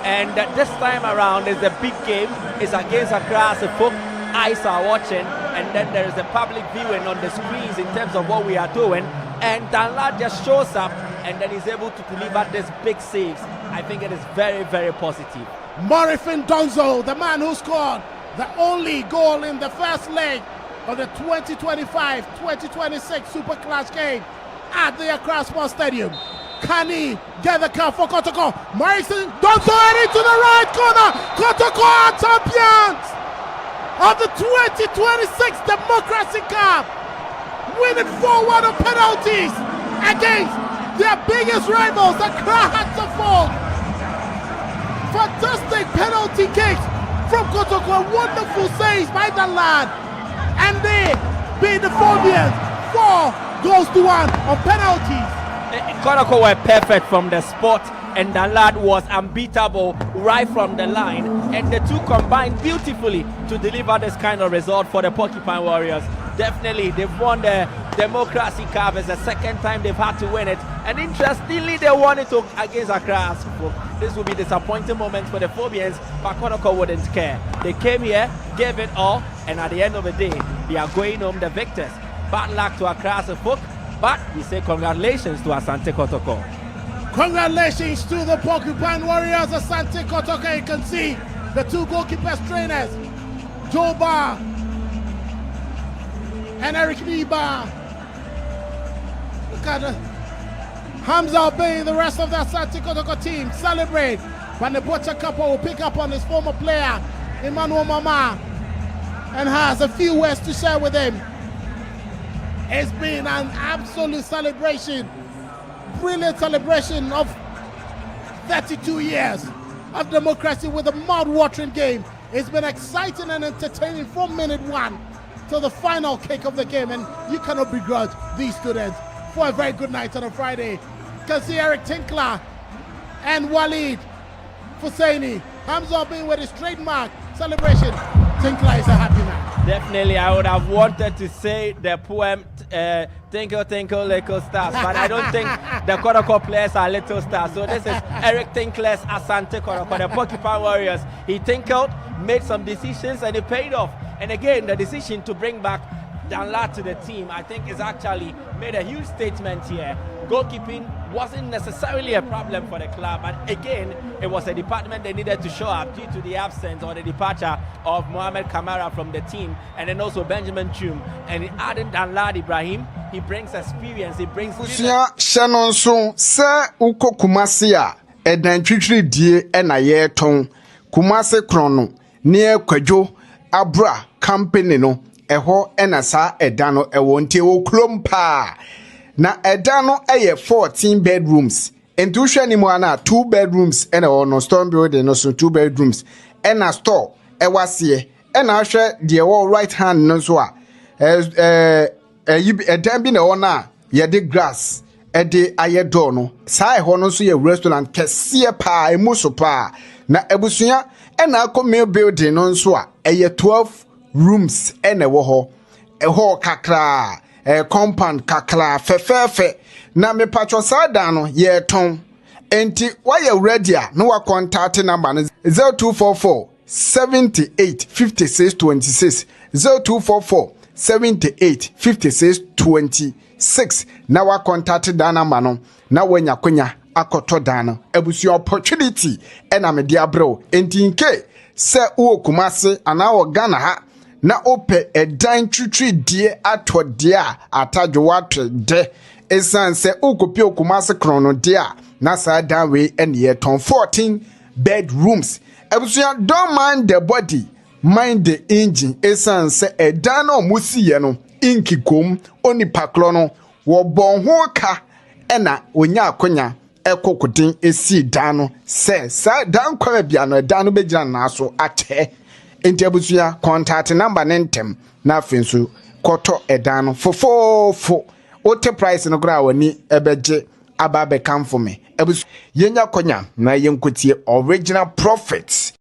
And this time around is the big game. It's against Accra Folk. Eyes are watching, and then there is a public viewing on the screens in terms of what we are doing. And Danlad just shows up and then he's able to deliver these big saves. I think it is very, very positive. Morifin Donzo, the man who scored the only goal in the first leg of the 2025-2026 Super Clash game at the Accra Sports Stadium. Can he get the car for Kotoko? Morrison Donzo heading to the right corner. Kotoko are champions of the 2026 Democracy Cup, winning 4-1 on penalties against their biggest rivals, the Accra Hatterfolk. Fantastic penalty kicks from Kotoko, wonderful saves by Danlad, and they beat the Phobians 4-1 on penalties. Kotoko were perfect from the spot, and Danlad was unbeatable right from the line, and the two combined beautifully to deliver this kind of result for the Porcupine Warriors. Definitely, they've won the Democracy Cup. It's the second time they've had to win it, and interestingly, they won it against Accra. This will be disappointing moments for the Phobians, but Kotoko wouldn't care. They came here, gave it all, and at the end of the day, they are going home the victors. Bad luck to Accra folk, but we say congratulations to Asante Kotoko. Congratulations to the Porcupine Warriors, Asante Kotoko. You can see the two goalkeepers trainers, Joe Barr and Eric Niba. Look at Hamza Obey, the rest of the Asante Kotoko team celebrate. When the Butcher couple will pick up on his former player, Emmanuel Mama, and has a few words to share with him. It's been an absolute celebration, brilliant celebration of 32 years of democracy with a mouth-watering game. It's been exciting and entertaining from minute one to the final kick of the game, and you cannot begrudge these students for a very good night on a Friday. Can see Eric Tinkler and Walid Husseini. Hamza being with his trademark celebration. Tinkler is a happy man. Definitely, I would have wanted to say the poem Tinkle Tinkle Little Stars, but I don't think the Kotoko players are little stars. So this is Eric Tinkler's Asante Kotoko, the Porcupine Warriors. He tinkled, made some decisions, and it paid off. And again, the decision to bring back Danla to the team, I think, is actually made a huge statement here. Goalkeeping wasn't necessarily a problem for the club, but again, it was a department they needed to show up due to the absence or the departure of Mohamed Kamara from the team, and then also Benjamin Chum. And adding Danlad Ibrahim, he brings experience, he brings Shannon so Sir Uko Kumasia, Edan Twitri Die Enaye Ton, Kumase Chrono, near Kwajo, Abra, Company no, Eho Enasa Edano Ewonte O Klompa. Na edano 14 bedrooms. Entu hwe ni mo ana 2 bedrooms ena ono storm building no so 2 bedrooms ena store ewase ena hwe de wo right hand no so a edan bi na ona ye de grass e de aye door no sai ho no so ye restaurant kese pa emu so pa na ebusuya ena akome building no so a 12 rooms ena wo ho kakra compound kakra fefefe na me patcho sada no ye ton enti why you ready no wa contact number 0244 78 56 26 0244 78 56 26 na wa contact da number no na wanya kwanya akoto da no ebusu opportunity na me dia bro enti nke se wo kumase ana wo Ghana ha na ope edan twitwi die atode a atadwo watwe de esan se ukopi okumase krono de a na sa dan we ene ton 14 bedrooms ebusuya don't mind the body mind the engine esan se edan no musiye no inkikom onipaklo no wo bon ho ka ena onya akonya ekokudin esi dan no se sa dan kwa bia no edan no begira na so ate enti abusuya contact number nentem na afensu koto edano fofofo ote price no gra wani ebeje ababe come for me abusu yenya konya na yenkotie original profits.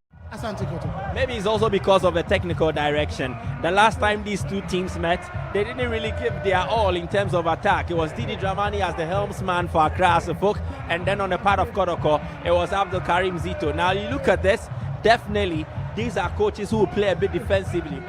Maybe it's also because of the technical direction. The last time these two teams met, they didn't really give their all in terms of attack. It was Didi Dramani as the helmsman for Accra Asafok, and then on the part of Kotoko, it was Abdul Karim Zito. Now you look at this, definitely these are coaches who will play a bit defensively.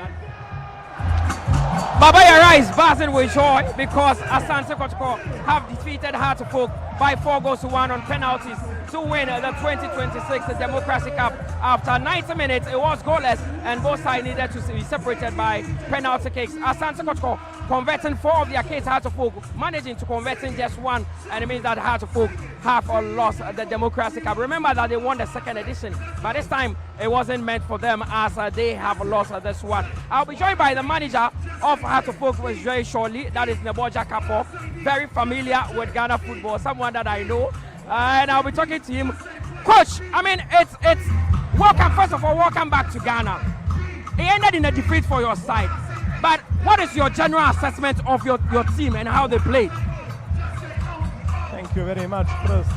Babaya Rise buzzing with joy because Asante Kotoko have defeated Hartlepool by 4-1 on penalties to win the 2026 Democracy Cup. After 90 minutes, it was goalless and both sides needed to be separated by penalty kicks. Asante Kotoko converting 4 of their kicks, Hartlepool managing to convert in just 1, and it means that Hartlepool have lost the Democracy Cup. Remember that they won the second edition, but this time it wasn't meant for them as they have lost this one. I'll be joined by the manager of Hartlepool very shortly. That is Neboja Kapo, very familiar with Ghana football, someone that I know, and I'll be talking to him. Coach, I mean, it's welcome. First of all, welcome back to Ghana. It ended in a defeat for your side, but what is your general assessment of your team and how they played? Thank you very much. First,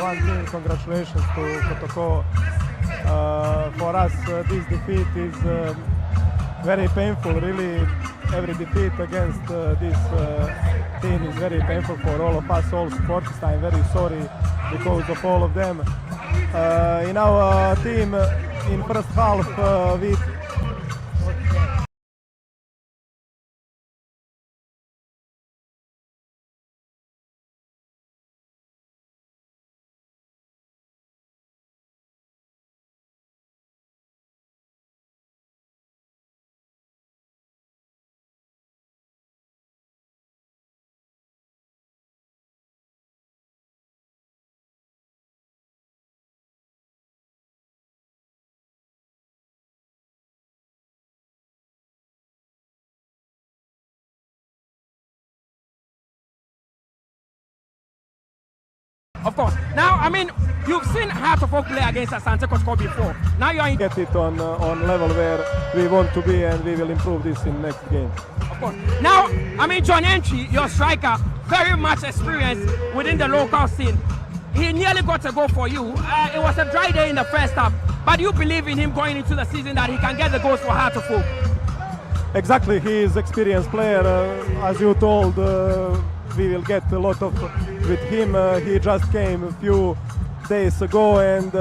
one thing, congratulations to Kotoko. For us, this defeat is very painful. Really, every defeat against this team is very painful for all of us, all supporters. I'm very sorry because of all of them. In our team, in first half, we Of course. Now, I mean, you've seen Heart of Oak play against Asante Kotoko before. Now you're in. Get it on level where we want to be, and we will improve this in next game. Of course. Now, I mean, John Entry, your striker, very much experienced within the local scene. He nearly got a goal for you. It was a dry day in the first half, but you believe in him going into the season that he can get the goals for Heart of Oak. Exactly, he is experienced player. As you told, we will get a lot of with him. He just came a few days ago, and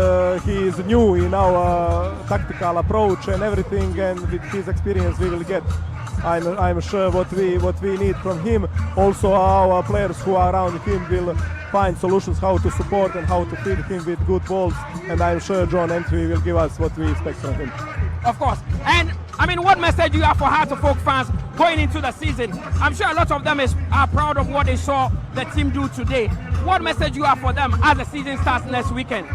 he is new in our tactical approach and everything. And with his experience, we will get. I'm sure what we need from him. Also, our players who are around him will find solutions how to support and how to feed him with good balls. And I'm sure John Entry will give us what we expect from him. Of course. And I mean, what message do you have for Heart of Oak fans going into the season? I'm sure a lot of them are proud of what they saw the team do today. What message do you have for them as the season starts next weekend?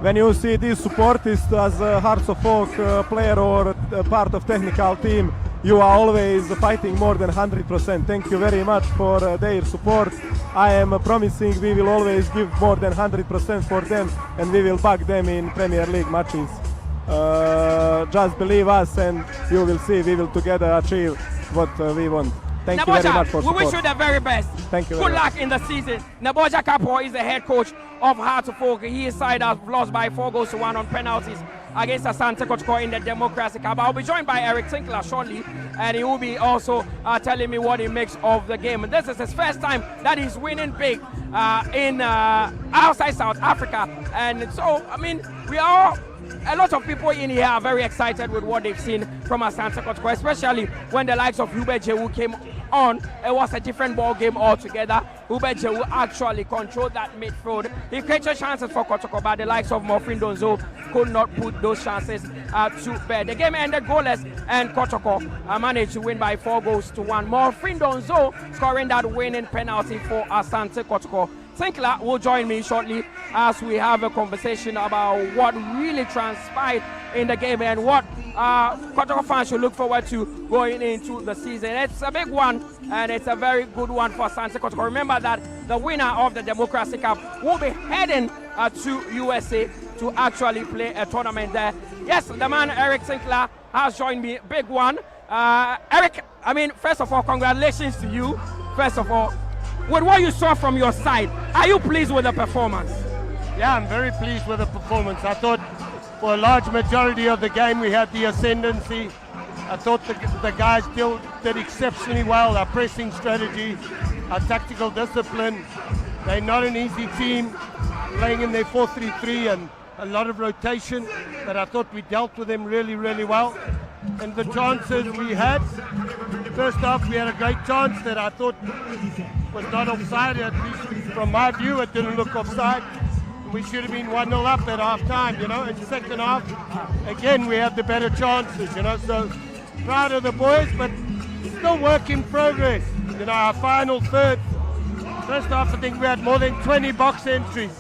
When you see these supporters as a Hearts of Oak player or part of technical team, you are always fighting more than 100%. Thank you very much for their support. I am promising we will always give more than 100% for them, and we will back them in Premier League matches. Just believe us, and you will see we will together achieve what we want. Thank you very much for support. We wish you the very best. Thank you. Good luck in the season. Naboja Kapo is the head coach of Heart of Oak. His side has lost by 4-1 on penalties against Asante Kotoko in the Democracy Cup. I'll be joined by Eric Tinkler shortly, and he will be also telling me what he makes of the game. And this is his first time that he's winning big in outside South Africa. And so, I mean, a lot of people in here are very excited with what they've seen from Asante Kotoko, especially when the likes of Hubert Jewu came on. It was a different ball game altogether. Hubert Jewu actually controlled that midfield. He created chances for Kotoko, but the likes of Morfin Donzo could not put those chances to bed. The game ended goalless, and Kotoko managed to win by 4-1. Morfin Donzo scoring that winning penalty for Asante Kotoko. Tinkler will join me shortly as we have a conversation about what really transpired in the game and what Kotoko fans should look forward to going into the season. It's a big one, and it's a very good one for Asante Kotoko. Remember that the winner of the Democracy Cup will be heading to USA to actually play a tournament there. Yes, the man Eric Tinkler has joined me. Big one. Eric, I mean, first of all, congratulations to you. First of all, with what you saw from your side, are you pleased with the performance? Yeah, I'm very pleased with the performance. I thought for a large majority of the game we had the ascendancy. I thought the guys did exceptionally well. Our pressing strategy, our tactical discipline. They're not an easy team, playing in their 4-3-3 and a lot of rotation, but I thought we dealt with them really, really well. And the chances we had, first off, we had a great chance that I thought was not offside, at least from my view. It didn't look offside. We should have been 1-0 up at half time, you know. In the second half, again, we had the better chances, you know. So proud of the boys, but still work in progress. You know, our final third, first half, I think we had more than 20 box entries,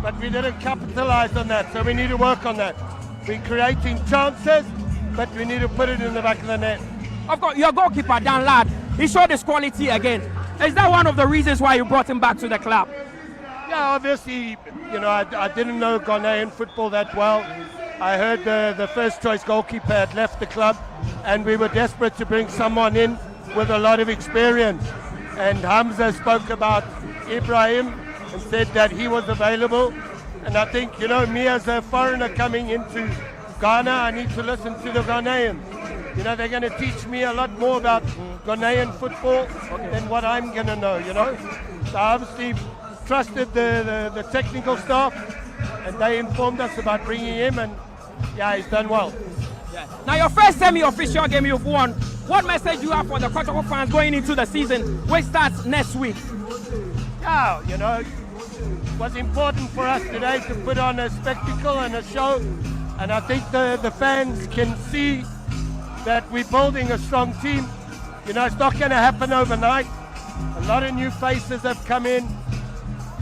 but we didn't capitalize on that. So we need to work on that. We're creating chances, but we need to put it in the back of the net. Of course, your goalkeeper, Dan Ladd, he showed his quality again. Is that one of the reasons why you brought him back to the club? Yeah, obviously, you know, I didn't know Ghanaian football that well. I heard the first choice goalkeeper had left the club, and we were desperate to bring someone in with a lot of experience. And Hamza spoke about Ibrahim and said that he was available. And I think, you know, me as a foreigner coming into Ghana, I need to listen to the Ghanaians. You know, they're going to teach me a lot more about Ghanaian football than what I'm going to know, you know. So I obviously trusted the technical staff, and they informed us about bringing him, and yeah, he's done well. Yeah. Now, your first semi-official game you've won, what message do you have for the Kotoko fans going into the season, which starts next week? Yeah, you know, it was important for us today to put on a spectacle and a show, and I think the fans can see that we're building a strong team. You know, it's not going to happen overnight. A lot of new faces have come in.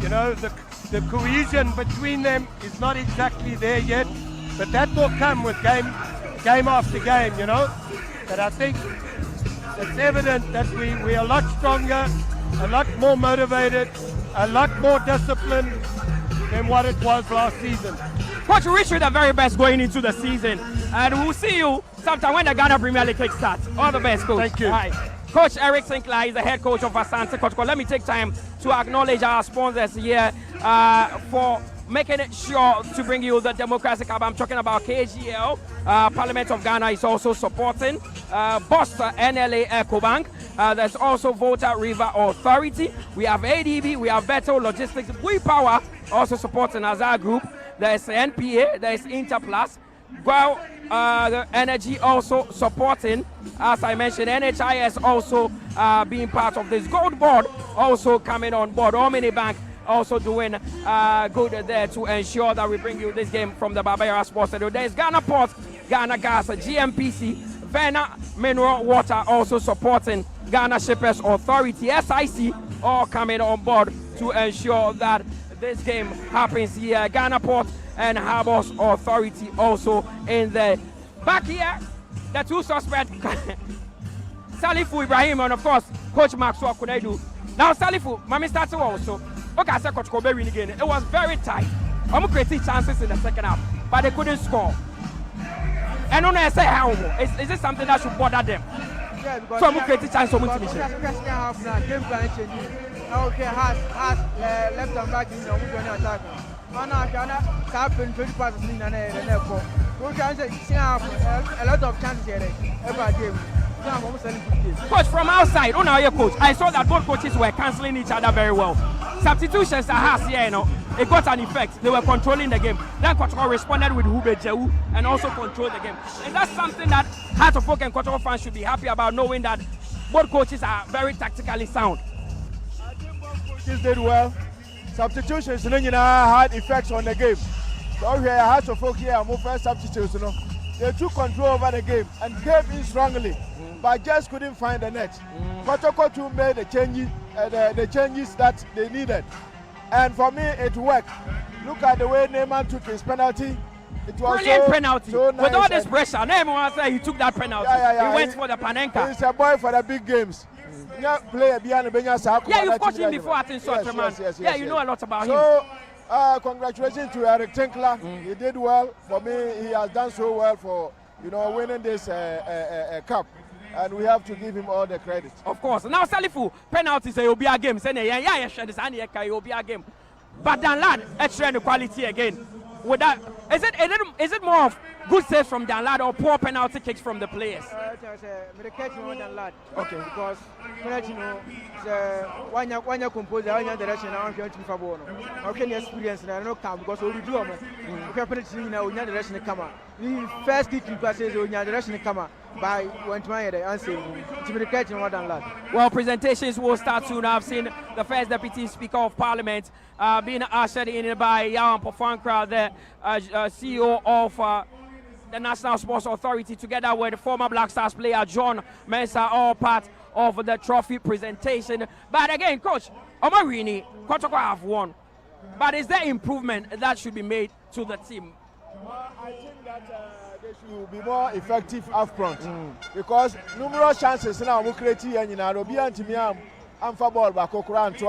You know, the cohesion between them is not exactly there yet, but that will come with game after game, you know. But I think it's evident that we are a lot stronger, a lot more motivated, a lot more disciplined than what it was last season. Coach, we wish you the very best going into the season, and we'll see you sometime when the Ghana Premier League kick starts. All the best, Coach. Thank you. All right. Coach Eric Sinclair is the head coach of Asante Kotoko. Let me take time to acknowledge our sponsors here for making it sure to bring you the Democracy Cup. I'm talking about KGL. Parliament of Ghana is also supporting Bosta NLA EcoBank. There's also Volta River Authority. We have ADB. We have Beto Logistics. We Power also supporting Azar Group. There's NPA. There's Interplus. Well, the Energy also supporting, as I mentioned, NHIS also being part of this. Gold Board also coming on board. Omni Bank also doing good there to ensure that we bring you this game from the Barbara Sports Stadium. There's Ghana Port, Ghana Gas, GMPC, Vena Mineral Water also supporting Ghana Shippers Authority, SIC, all coming on board to ensure that this game happens here. Ghana Port and Harbours Authority also in the back here. The two suspects, Salifu Ibrahim and of course Coach Maxwell Kunedu. Now Salifu, Mami started also. Okay, I said Coach Kobe winning again. It was very tight. I'm creating chances in the second half, but they couldn't score. And on I say how is this something that should bother them? Yeah, because so I'm creating chances for me. Okay, left and back, you know, we're going to attack. Happen 20 passes in an air. We can say a lot of chances here every game. Coach, from outside, on our coach, I saw that both coaches were cancelling each other very well. Substitutions are here, you know, it got an effect. They were controlling the game. Then Kotoko responded with Hube Jehu and also controlled the game. And that's something that Heart of Oak and Kotoko fans should be happy about, knowing that both coaches are very tactically sound. I think both coaches did well. Substitutions had effects on the game. So here, Heart of Oak here, more first substitutes, you know. They took control over the game and came in strongly, but just couldn't find the net. Kotoko too made the changes that they needed, and for me it worked. Look at the way Neyman took his penalty. It was brilliant penalty. So nice. With all this pressure, Neyman said he took that penalty. He went for the Panenka. He's a boy for the big games. Yeah, you've coached him before, I think so, yes, yeah, you know a lot about him. So, congratulations to Eric Tinkler. He did well. For me, he has done so well for winning this cup, and we have to give him all the credit. Of course. Now, Salifu, penalties will be a game. Will be a game. But Danlad, extra the quality again. With that, is it more of good saves from Danlad or poor penalty kicks from the players? Okay, because when you compose the direction, I'm going to favor. How can you experience and I don't come because we do a direction come out. The first kick passes in your direction come out by one to my answer to be catching more than that. Well, presentations will start soon. I've seen the first Deputy Speaker of Parliament being ushered in by Yawan Pofankra, the CEO of the National Sports Authority, together with former Black Stars player John Mensah, all part of the trophy presentation. But again, Coach, Omarini, Kotoko have won. But is there improvement that should be made to the team? I think that they should be more effective up front because numerous chances now we create here in Nairobi and Timiam and for ball back and to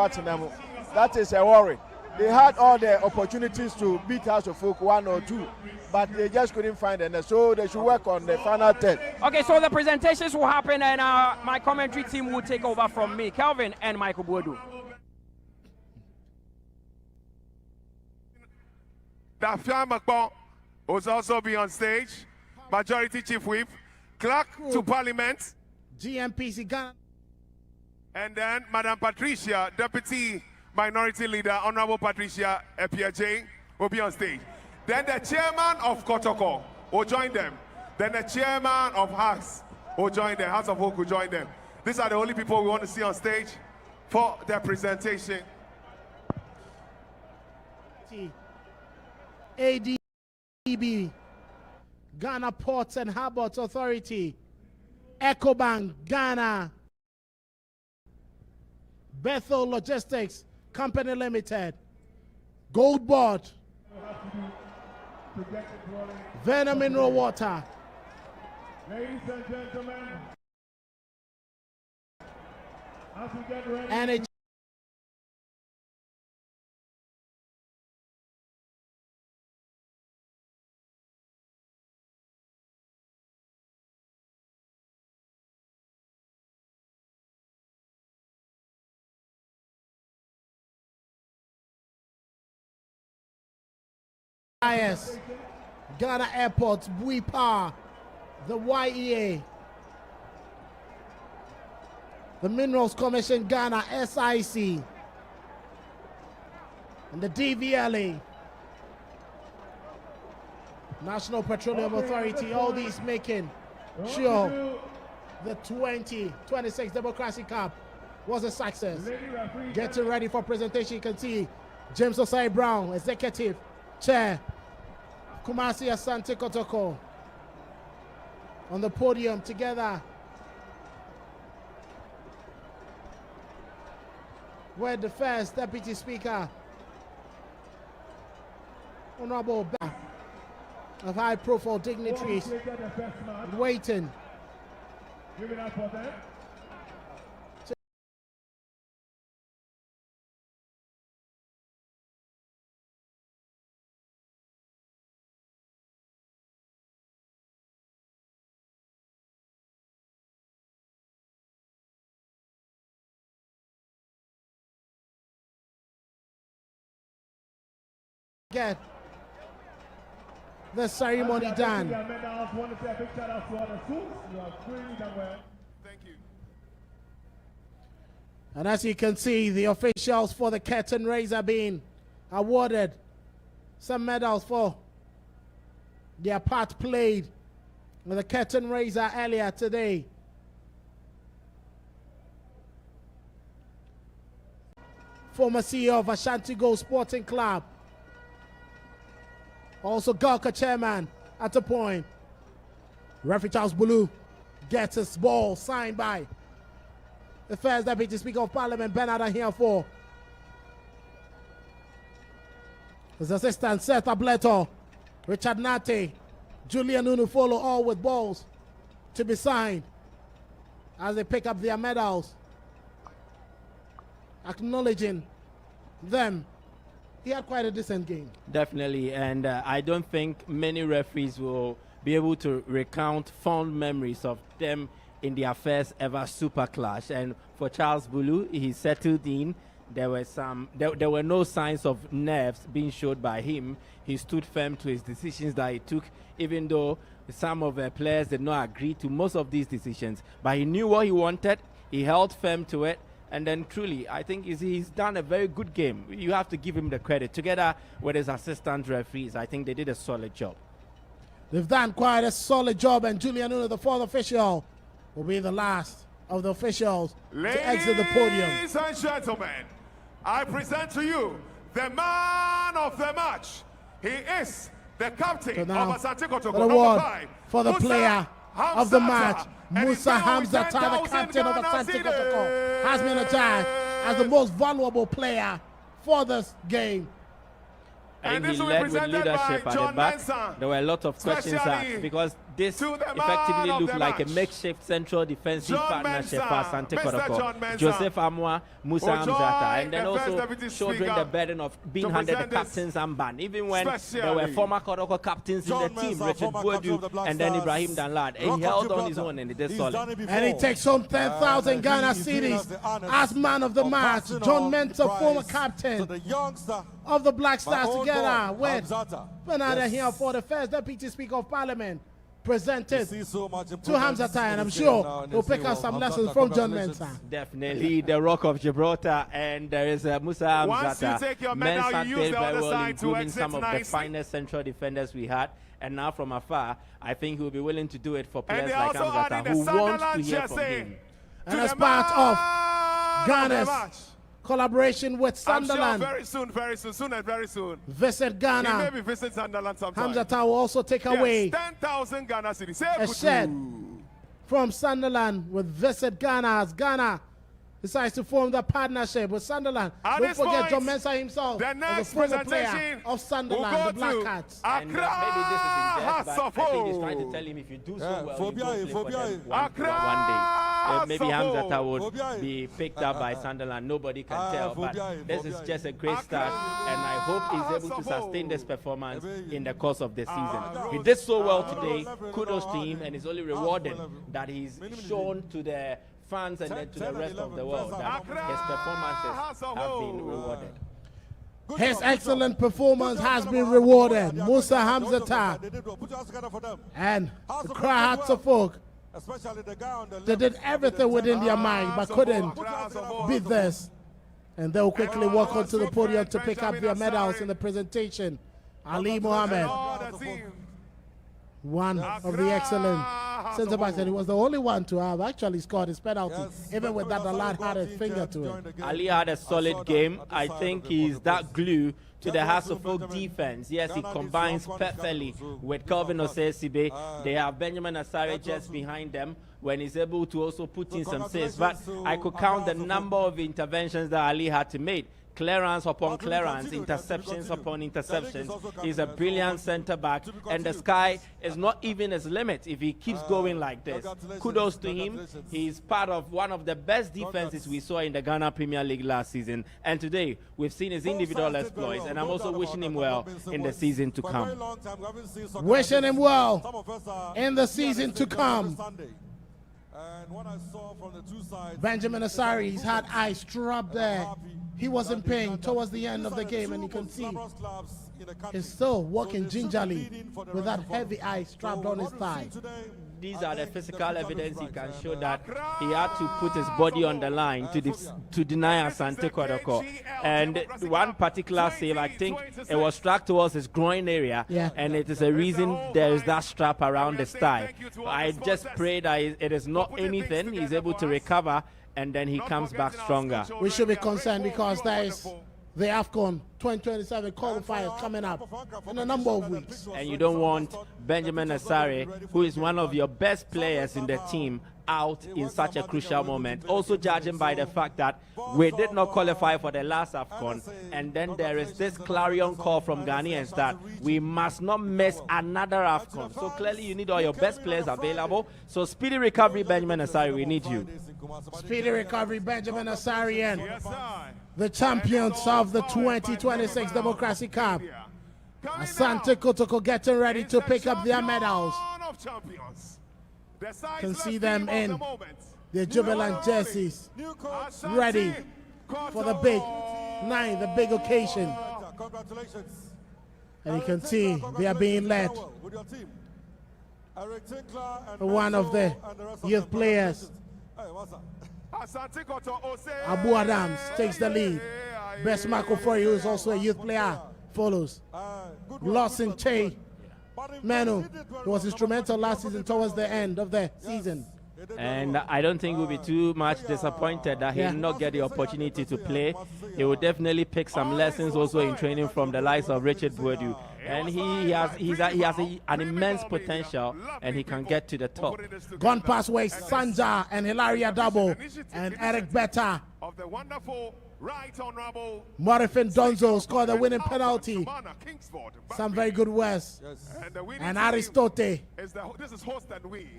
that is a worry. They had all the opportunities to beat House of Folk 1 or 2, but they just couldn't find it. So they should work on the final 10. Okay, so the presentations will happen and my commentary team will take over from me, Kelvin and Michael Boadu. Dafian Makbon will also be on stage. Majority Chief Whip, Clerk to Parliament, GMPC Ghana, and then Madam Patricia, Deputy Minority Leader, Honorable Patricia Epiaje, will be on stage. Then the Chairman of Kotoko will join them. Then the Chairman of House will join them. House of Hope will join them. These are the only people we want to see on stage for their presentation. ADB, Ghana Ports and Harbours Authority, EcoBank Ghana, Bethel Logistics Company Limited, Gold Board, Vena Mineral Water, ladies and gentlemen, as we get ready. And IS, Ghana Airports, Buipa, the YEA, the Minerals Commission Ghana, SIC, and the DVLA, National Petroleum Authority, all these making sure the 2026 Democracy Cup was a success. Getting ready for presentation, you can see James Osai Brown, Executive Chair, Kumasi Asante Kotoko, on the podium together with the first Deputy Speaker, Honorable of high-profile dignitaries waiting. Give it up for them. Get the ceremony done. Thank you. And as you can see, the officials for the curtain raise are being awarded some medals for their part played with the curtain raiser earlier today. Former CEO of Ashanti Gold Sporting Club, also Galka chairman at the point. Referee Charles Bulu gets his ball signed by the first Deputy Speaker of Parliament, Bernard Ahiafo. His assistant, Seth Ableto, Richard Nate, Julian Unufolo, all with balls to be signed as they pick up their medals, acknowledging them. He had quite a decent game. Definitely, and I don't think many referees will be able to recount fond memories of them in their first ever Super Clash. And for Charles Bulu, he settled in. There were no signs of nerves being showed by him. He stood firm to his decisions that he took, even though some of the players did not agree to most of these decisions. But he knew what he wanted. He held firm to it. And then truly, I think he's done a very good game. You have to give him the credit. Together with his assistant referees, I think they did a solid job. They've done quite a solid job, and Julian Uno, the fourth official, will be the last of the officials to exit the podium. Ladies and gentlemen, I present to you the man of the match. He is the captain of Asante Kotoko, award 5, for the Musa player of the match. Musa Hamzata, Hamzata, the captain of Asante Kotoko, has been adjudged as the most valuable player for this game. And he led with leadership at the back. There were a lot of questions asked because this effectively looked like a makeshift central defensive partnership for Asante Kotoko. Joseph Amwa, Musa Hamzata, and then also shouldering the burden of being handed the captain's armband. Even when there were former Kotoko captains in the team, Richard Boadu and then Ibrahim Danlad, and he held on his own and he did solid. And he takes home 10,000 Ghana cedis as man of the match. John Mensah, former captain of the Black Stars, together with Bernard here for the first Deputy Speaker of Parliament, presented to Hamzata, and I'm sure he'll pick up some lessons from John Mensah. Definitely the Rock of Gibraltar, and there is Musa Hamzata. Mensah played very well in grooming some of the finest central defenders we had, and now from afar, I think he will be willing to do it for players like Hamzata who want to hear from him. And as part of Ghana's collaboration with Sunderland, very soon. Visit Ghana. He may be visiting Sunderland sometime. Hamzata will also take away 10,000 Ghana cedis. a shed from Sunderland with Visit Ghana, as Ghana decides to form the partnership with Sunderland. Don't forget John Mensah himself, the next former player of Sunderland, the Black Cats. And maybe this is in jest, but I think he's trying to tell him if you do so well, you go play for them one day. Maybe Hamzata would be picked up by Sunderland. Nobody can tell, but this is just a great start, and I hope he's able to sustain this performance in the course of the season. He did so well today. Kudos to him, and it's only rewarding that he's shown to the fans and then to the rest of the world that his performances have been rewarded. His excellent performance has been rewarded. Musa Hamzata and the Krahatsa folk, they did everything within their mind but couldn't beat this. And they'll quickly walk onto the podium to pick up their medals in the presentation. Ali Mohammed, one of the excellent centre backs, and he was the only one to have actually scored his penalty. Even with that, the lad had a finger to it. Ali had a solid game. I think he's that glue to the Hasselhoff defense. Yes, he combines perfectly with Calvin Osesibe. They have Benjamin Asare just behind them when he's able to also put in some saves. But I could count the number of interventions that Ali had to make. Clearance upon clearance, interceptions upon interceptions. He's a brilliant center back, and the sky is not even his limit if he keeps going like this. Kudos to him. He's part of one of the best defenses we saw in the Ghana Premier League last season, and today we've seen his individual exploits, and I'm also wishing him well in the season to come. Wishing him well in the season to come. Benjamin Asari, he's had eyes strapped there. He was in pain towards the end of the game, and you can see he's still walking gingerly with that heavy eye strapped on his thigh. These are the physical evidence he can show that he had to put his body on the line to deny Asante Kotoko. And one particular save, I think it was struck towards his groin area, and it is a reason there is that strap around his thigh. I just pray that it is not anything. He's able to recover, and then he comes back stronger. We should be concerned because there is the AFCON 2027 qualifiers coming up in a number of weeks. And you don't want Benjamin Asare, who is one of your best players in the team, out in such a crucial moment. Also judging by the fact that we did not qualify for the last AFCON, and then there is this clarion call from Ghanaians that we must not miss another AFCON. So clearly you need all your best players available. So speedy recovery, Benjamin Asare, we need you. Speedy recovery, Benjamin Asarian, the champions of the 2026 Democracy Cup. Asante Kotoko getting ready to pick up their medals. Can see them in their jubilant jerseys, ready for the big night, the big occasion. And you can see they are being led by one of the youth players. Abu Adams takes the lead. Best Marco Fori, who is also a youth player, follows. Lawson Che Manu, who was instrumental last season towards the end of the season. And I don't think we'll be too much disappointed that he did not get the opportunity to play. He will definitely pick some lessons also in training from the likes of Richard Boadu. And he has an immense potential, and he can get to the top. Gone past ways, Sanja and Hilaria Dabo and Eric Betta. Morifin Donzo scored the winning penalty. Some very good words. And Aristote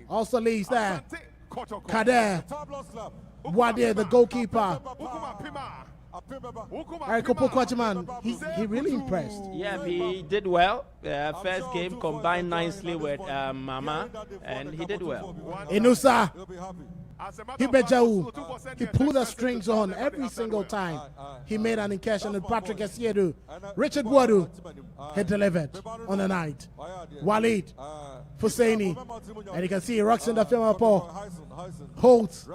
also leads there. Kader Wade, the goalkeeper. He really impressed. Yeah, he did well. First game combined nicely with Mama, and he did well. Inusa Hibejau, he pulled the strings on every single time he made an incursion. And Patrick Esiedu, Richard Boadu, he delivered on the night. Walid Husseini, and you can see rocks in the film. Holt,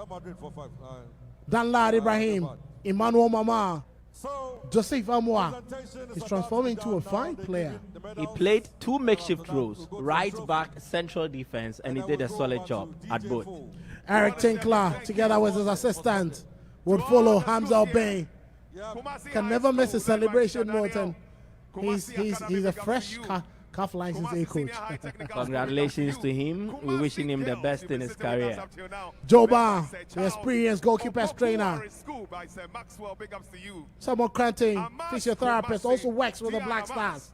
Danlad Ibrahim, Emmanuel Mama, Joseph Amwa is transforming into a fine player. He played two makeshift roles, right back, central defense, and he did a solid job at both. Eric Tinkler, together with his assistant, would follow Hamza Obey. Can never miss a celebration, Morton. He's a fresh calf license A coach. Congratulations to him. We're wishing him the best in his career. Joba, the experienced goalkeepers trainer. Someone Cranting, physiotherapist, also works with the Black Stars.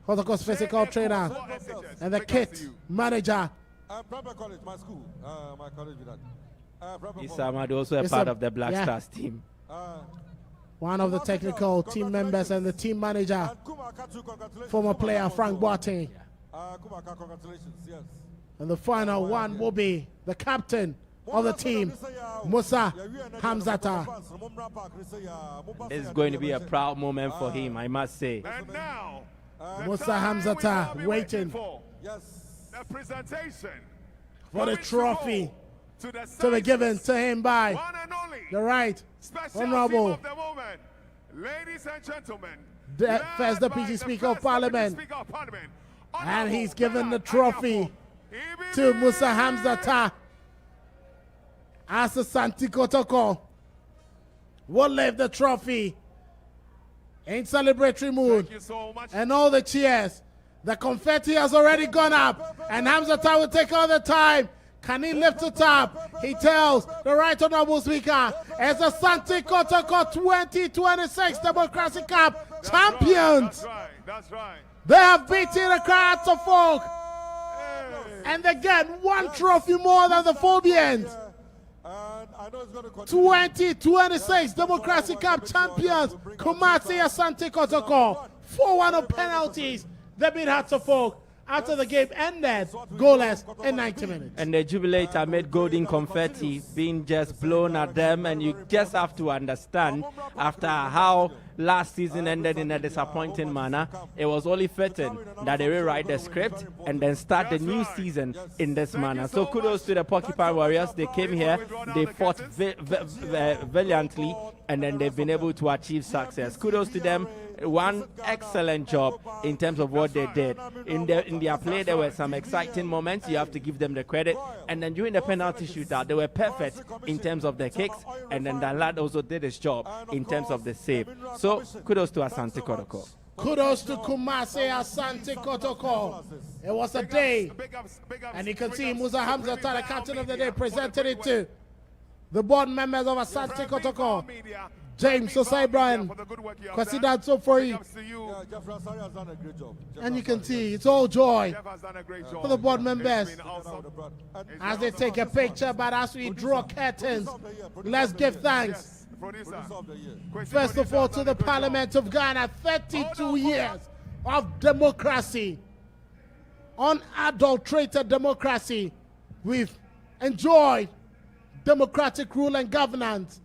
Kotoko's physical trainer and the kit manager. College, my school, my college with that. Isamad also a part of the Black Stars team. One of the technical team members and the team manager, former player Frank Boateng. Congratulations, yes. And the final one will be the captain of the team, Musa Hamzata. This is going to be a proud moment for him, I must say. And now, Musa Hamzata waiting for the presentation for the trophy to be given to him by the right honorable of the moment, ladies and gentlemen, the first deputy speaker of parliament, and he's given the trophy to Musa Hamzata as the Santi Kotoko will lift the trophy in celebratory mood. And all the cheers, the confetti has already gone up, and Hamzata will take all the time. Can he lift it up? He tells the right honorable speaker, as the Santi Kotoko 2026 Democracy Cup champions. That's right. They have beaten the crowds of folk, and they get one trophy more than the Phobians. 2026 Democracy Cup champions, Kumasi Asante Kotoko, 4-1 on penalties. They beat Hearts of Folk after the game ended goalless in 90 minutes. And the jubilate amid golden confetti being just blown at them, and you just have to understand, after how last season ended in a disappointing manner, it was only fitting that they rewrite the script and then start the new season in this manner. So kudos to the Porcupine Warriors. They came here, they fought valiantly, and then they've been able to achieve success. Kudos to them. One excellent job in terms of what they did. In their play, there were some exciting moments. You have to give them the credit. And then during the penalty shootout, they were perfect in terms of the kicks. And then the lad also did his job in terms of the save. So kudos to Asante Kotoko. Kudos to Kumasi Asante Kotoko. It was a day. And you can see Musa Hamzata, the captain of the day, presented it to the board members of Asante Kotoko. James Osai Brian, Kwasi Datso for you. And you can see it's all joy for the board members as they take a picture. But as we draw curtains, let's give thanks first of all to the Parliament of Ghana. 32 years of democracy, unadulterated democracy. We've enjoyed democratic rule and governance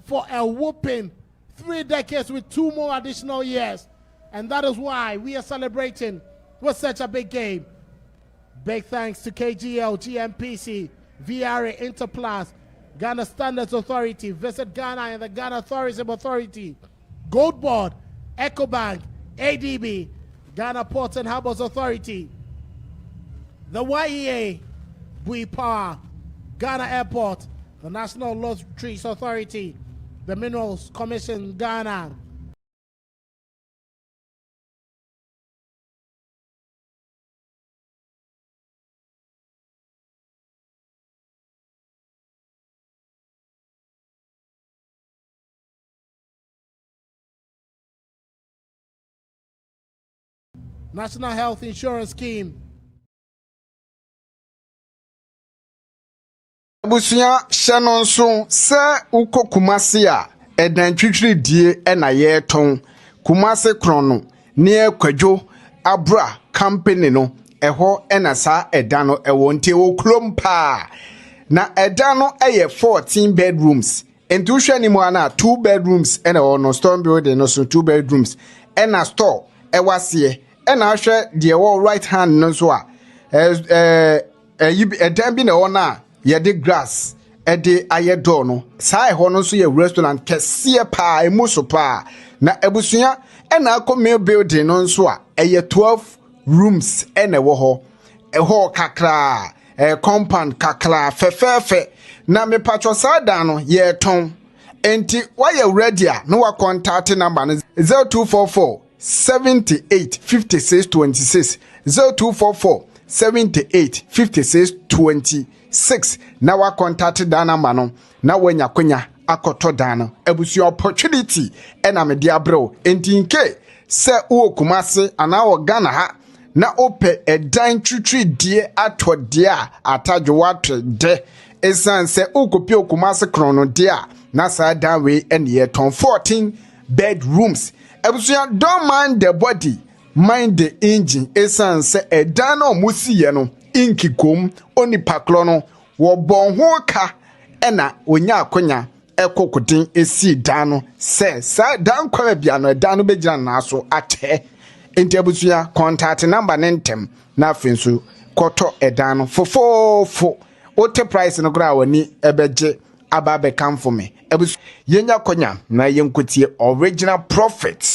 for a whooping 3 decades with 2 more additional years. And that is why we are celebrating with such a big game. Big thanks to KGL, GMPC, VRA, Interplus, Ghana Standards Authority, Visit Ghana and the Ghana Tourism Authority, Gold Board, EcoBank, ADB, Ghana Ports and Harbors Authority, the YEA, Bui Power, Ghana Airport, the National Lotteries Authority, the Minerals Commission Ghana, National Health Insurance Scheme. Abusua hyɛ nso sɛ ukɔ Kumasi a ɛdan twitwiri die ɛna yɛtɔn Kumasi krono ne kwadwo abra company no ɛhɔ ɛna saa ɛdan no ɛwɔ ntie wɔ klom pa na ɛdan no ɛyɛ 14 bedrooms nti wohwɛ ni mu ana 2 bedrooms ɛna ɛwɔ no storm building no so 2 bedrooms ɛna store ɛwɔ aseɛ ɛna ahwɛ deɛ ɛwɔ right hand no so a ɛdan bi na ɛwɔ na yɛde grass ɛde ayɛ door no saa ɛhɔ no so yɛ restaurant kɛseɛ paa emu so paa na abusua ɛna akɔ main building no nso a ɛyɛ 12 rooms ɛna ɛwɔ hɔ ɛhɔ kakra compound kakra fɛfɛɛfɛ na mepatwɔ saa dan no yɛtɔn enti wayɛ ready a no wa contact number no 0244 78 56 26 0244 78 56 26 na wa contact dan number no na wanya konya akoto dan no abusua opportunity ena me dia bro enti nke se wo Kumasi ana wo Ghana ha na ope edan twitwi die atode a atadwo watwe de esan se ukopi Kumasi krono de a na sa dan we ene ye ton 14 bedrooms abusua don't mind the body mind the engine esan se edan no musiye no inkikom oni paklo no wo bon ho ka ena onya akonya ekokudin esi dan no se sa dan kwa bia no dan no begina na so ate enti abusua contact number nentem na afensu koto edan no fofofo ote price no gra wani ebeje aba be come for me abusua yenya konya na yenkotie original profits